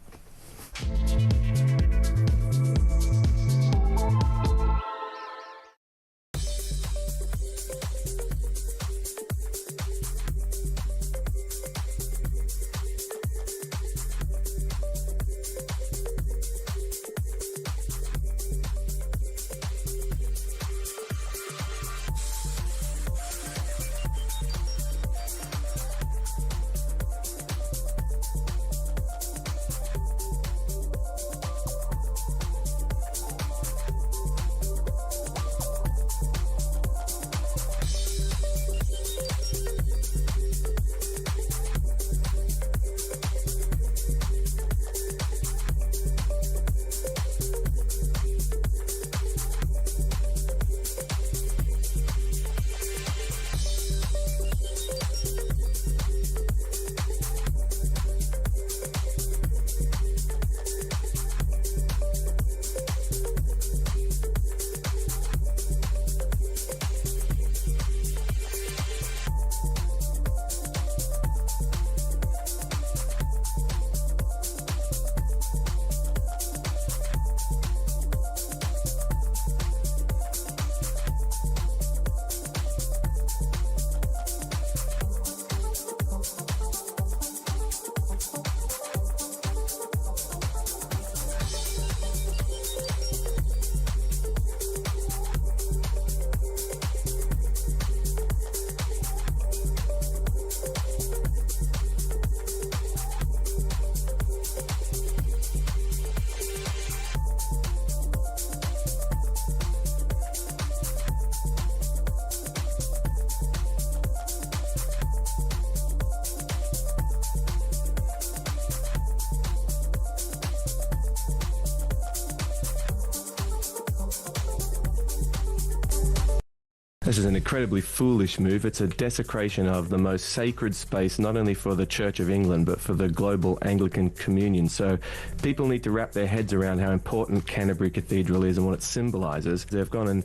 N: This is an incredibly foolish move. It's a desecration of the most sacred space, not only for the Church of England, but for the global Anglican communion. So people need to wrap their heads around how important Canterbury Cathedral is and what it symbolises. They've gone and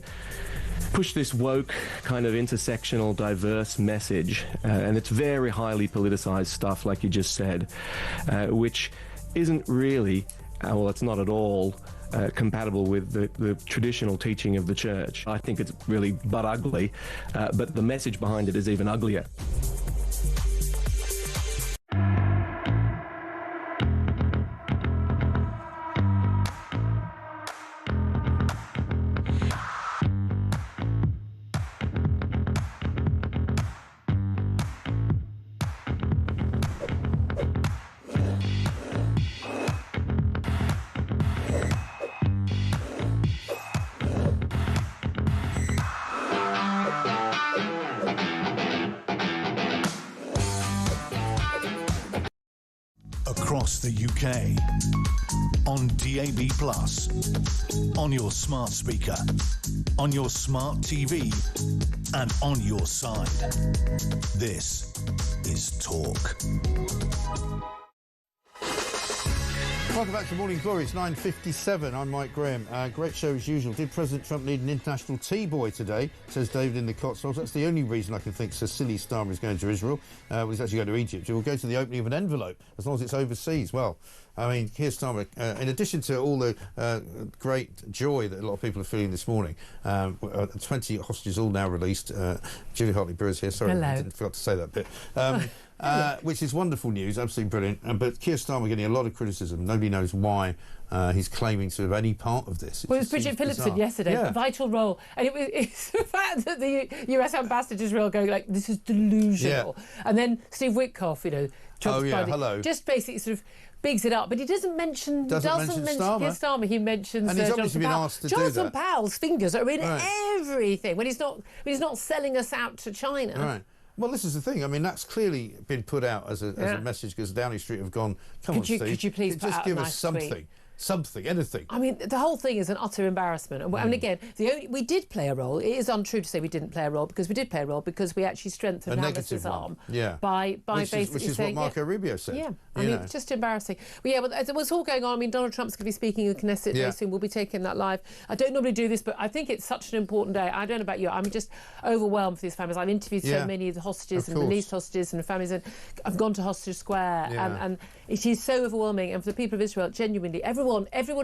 N: push this woke, kind of intersectional, diverse message, and it's very highly politicised stuff, like you just said, which isn't really, well, it's not at all compatible with the traditional teaching of the church. I think it's really but ugly, but the message behind it is even uglier.
E: Across the UK, on DAB+, on your smart speaker, on your smart TV, and on your side. This is Talk.
F: Welcome back to Morning Glory. It's 9:57. I'm Mike Graham. Great show as usual. Did President Trump need an international tea boy today? Says David in the Cotswolds. That's the only reason I can think Sir Silly Starmer is going to Israel. Well, he's actually going to Egypt. He will go to the opening of an envelope as long as it's overseas. Well, I mean, Keir Starmer, in addition to all the great joy that a lot of people are feeling this morning, 20 hostages all now released. Julie Hartley-Brewer's here. Sorry, I forgot to say that bit. Which is wonderful news, absolutely brilliant. But Keir Starmer getting a lot of criticism. Nobody knows why he's claiming to have any part of this.
P: Well, it was Bridget Phillipson yesterday, a vital role. And it's the fact that the US ambassador to Israel going like, this is delusional. Yeah. And then Steve Witkoff, you know, Trump's party, just basically sort of bigs it up, but he doesn't mention Keir Starmer. He mentions
F: and he's obviously been asked to do that.
P: Jonathan Powell's fingers are in everything when he's not selling us out to China.
F: Right. Well, this is the thing. I mean, that's clearly been put out as a message because Downing Street have gone, come on, Steve. Could
P: you please
F: just give us something?
P: Tweet?
F: Something, anything.
P: I mean, the whole thing is an utter embarrassment. And again, we did play a role. It is untrue to say we didn't play a role because we did play a role because we actually strengthened Hamas's arm by basically
F: which is
P: saying,
F: what Marco Rubio said.
P: Yeah, I mean, it's just embarrassing. Well, yeah, well, what's all going on? I mean, Donald Trump's going to be speaking in Knesset very soon. We'll be taking that live. I don't normally do this, but I think it's such an important day. I don't know about you. I'm just overwhelmed for these families. I've interviewed so many of the hostages and released hostages and the families, and I've gone to Hostage Square, and it is so overwhelming. And for the people of Israel, genuinely, everyone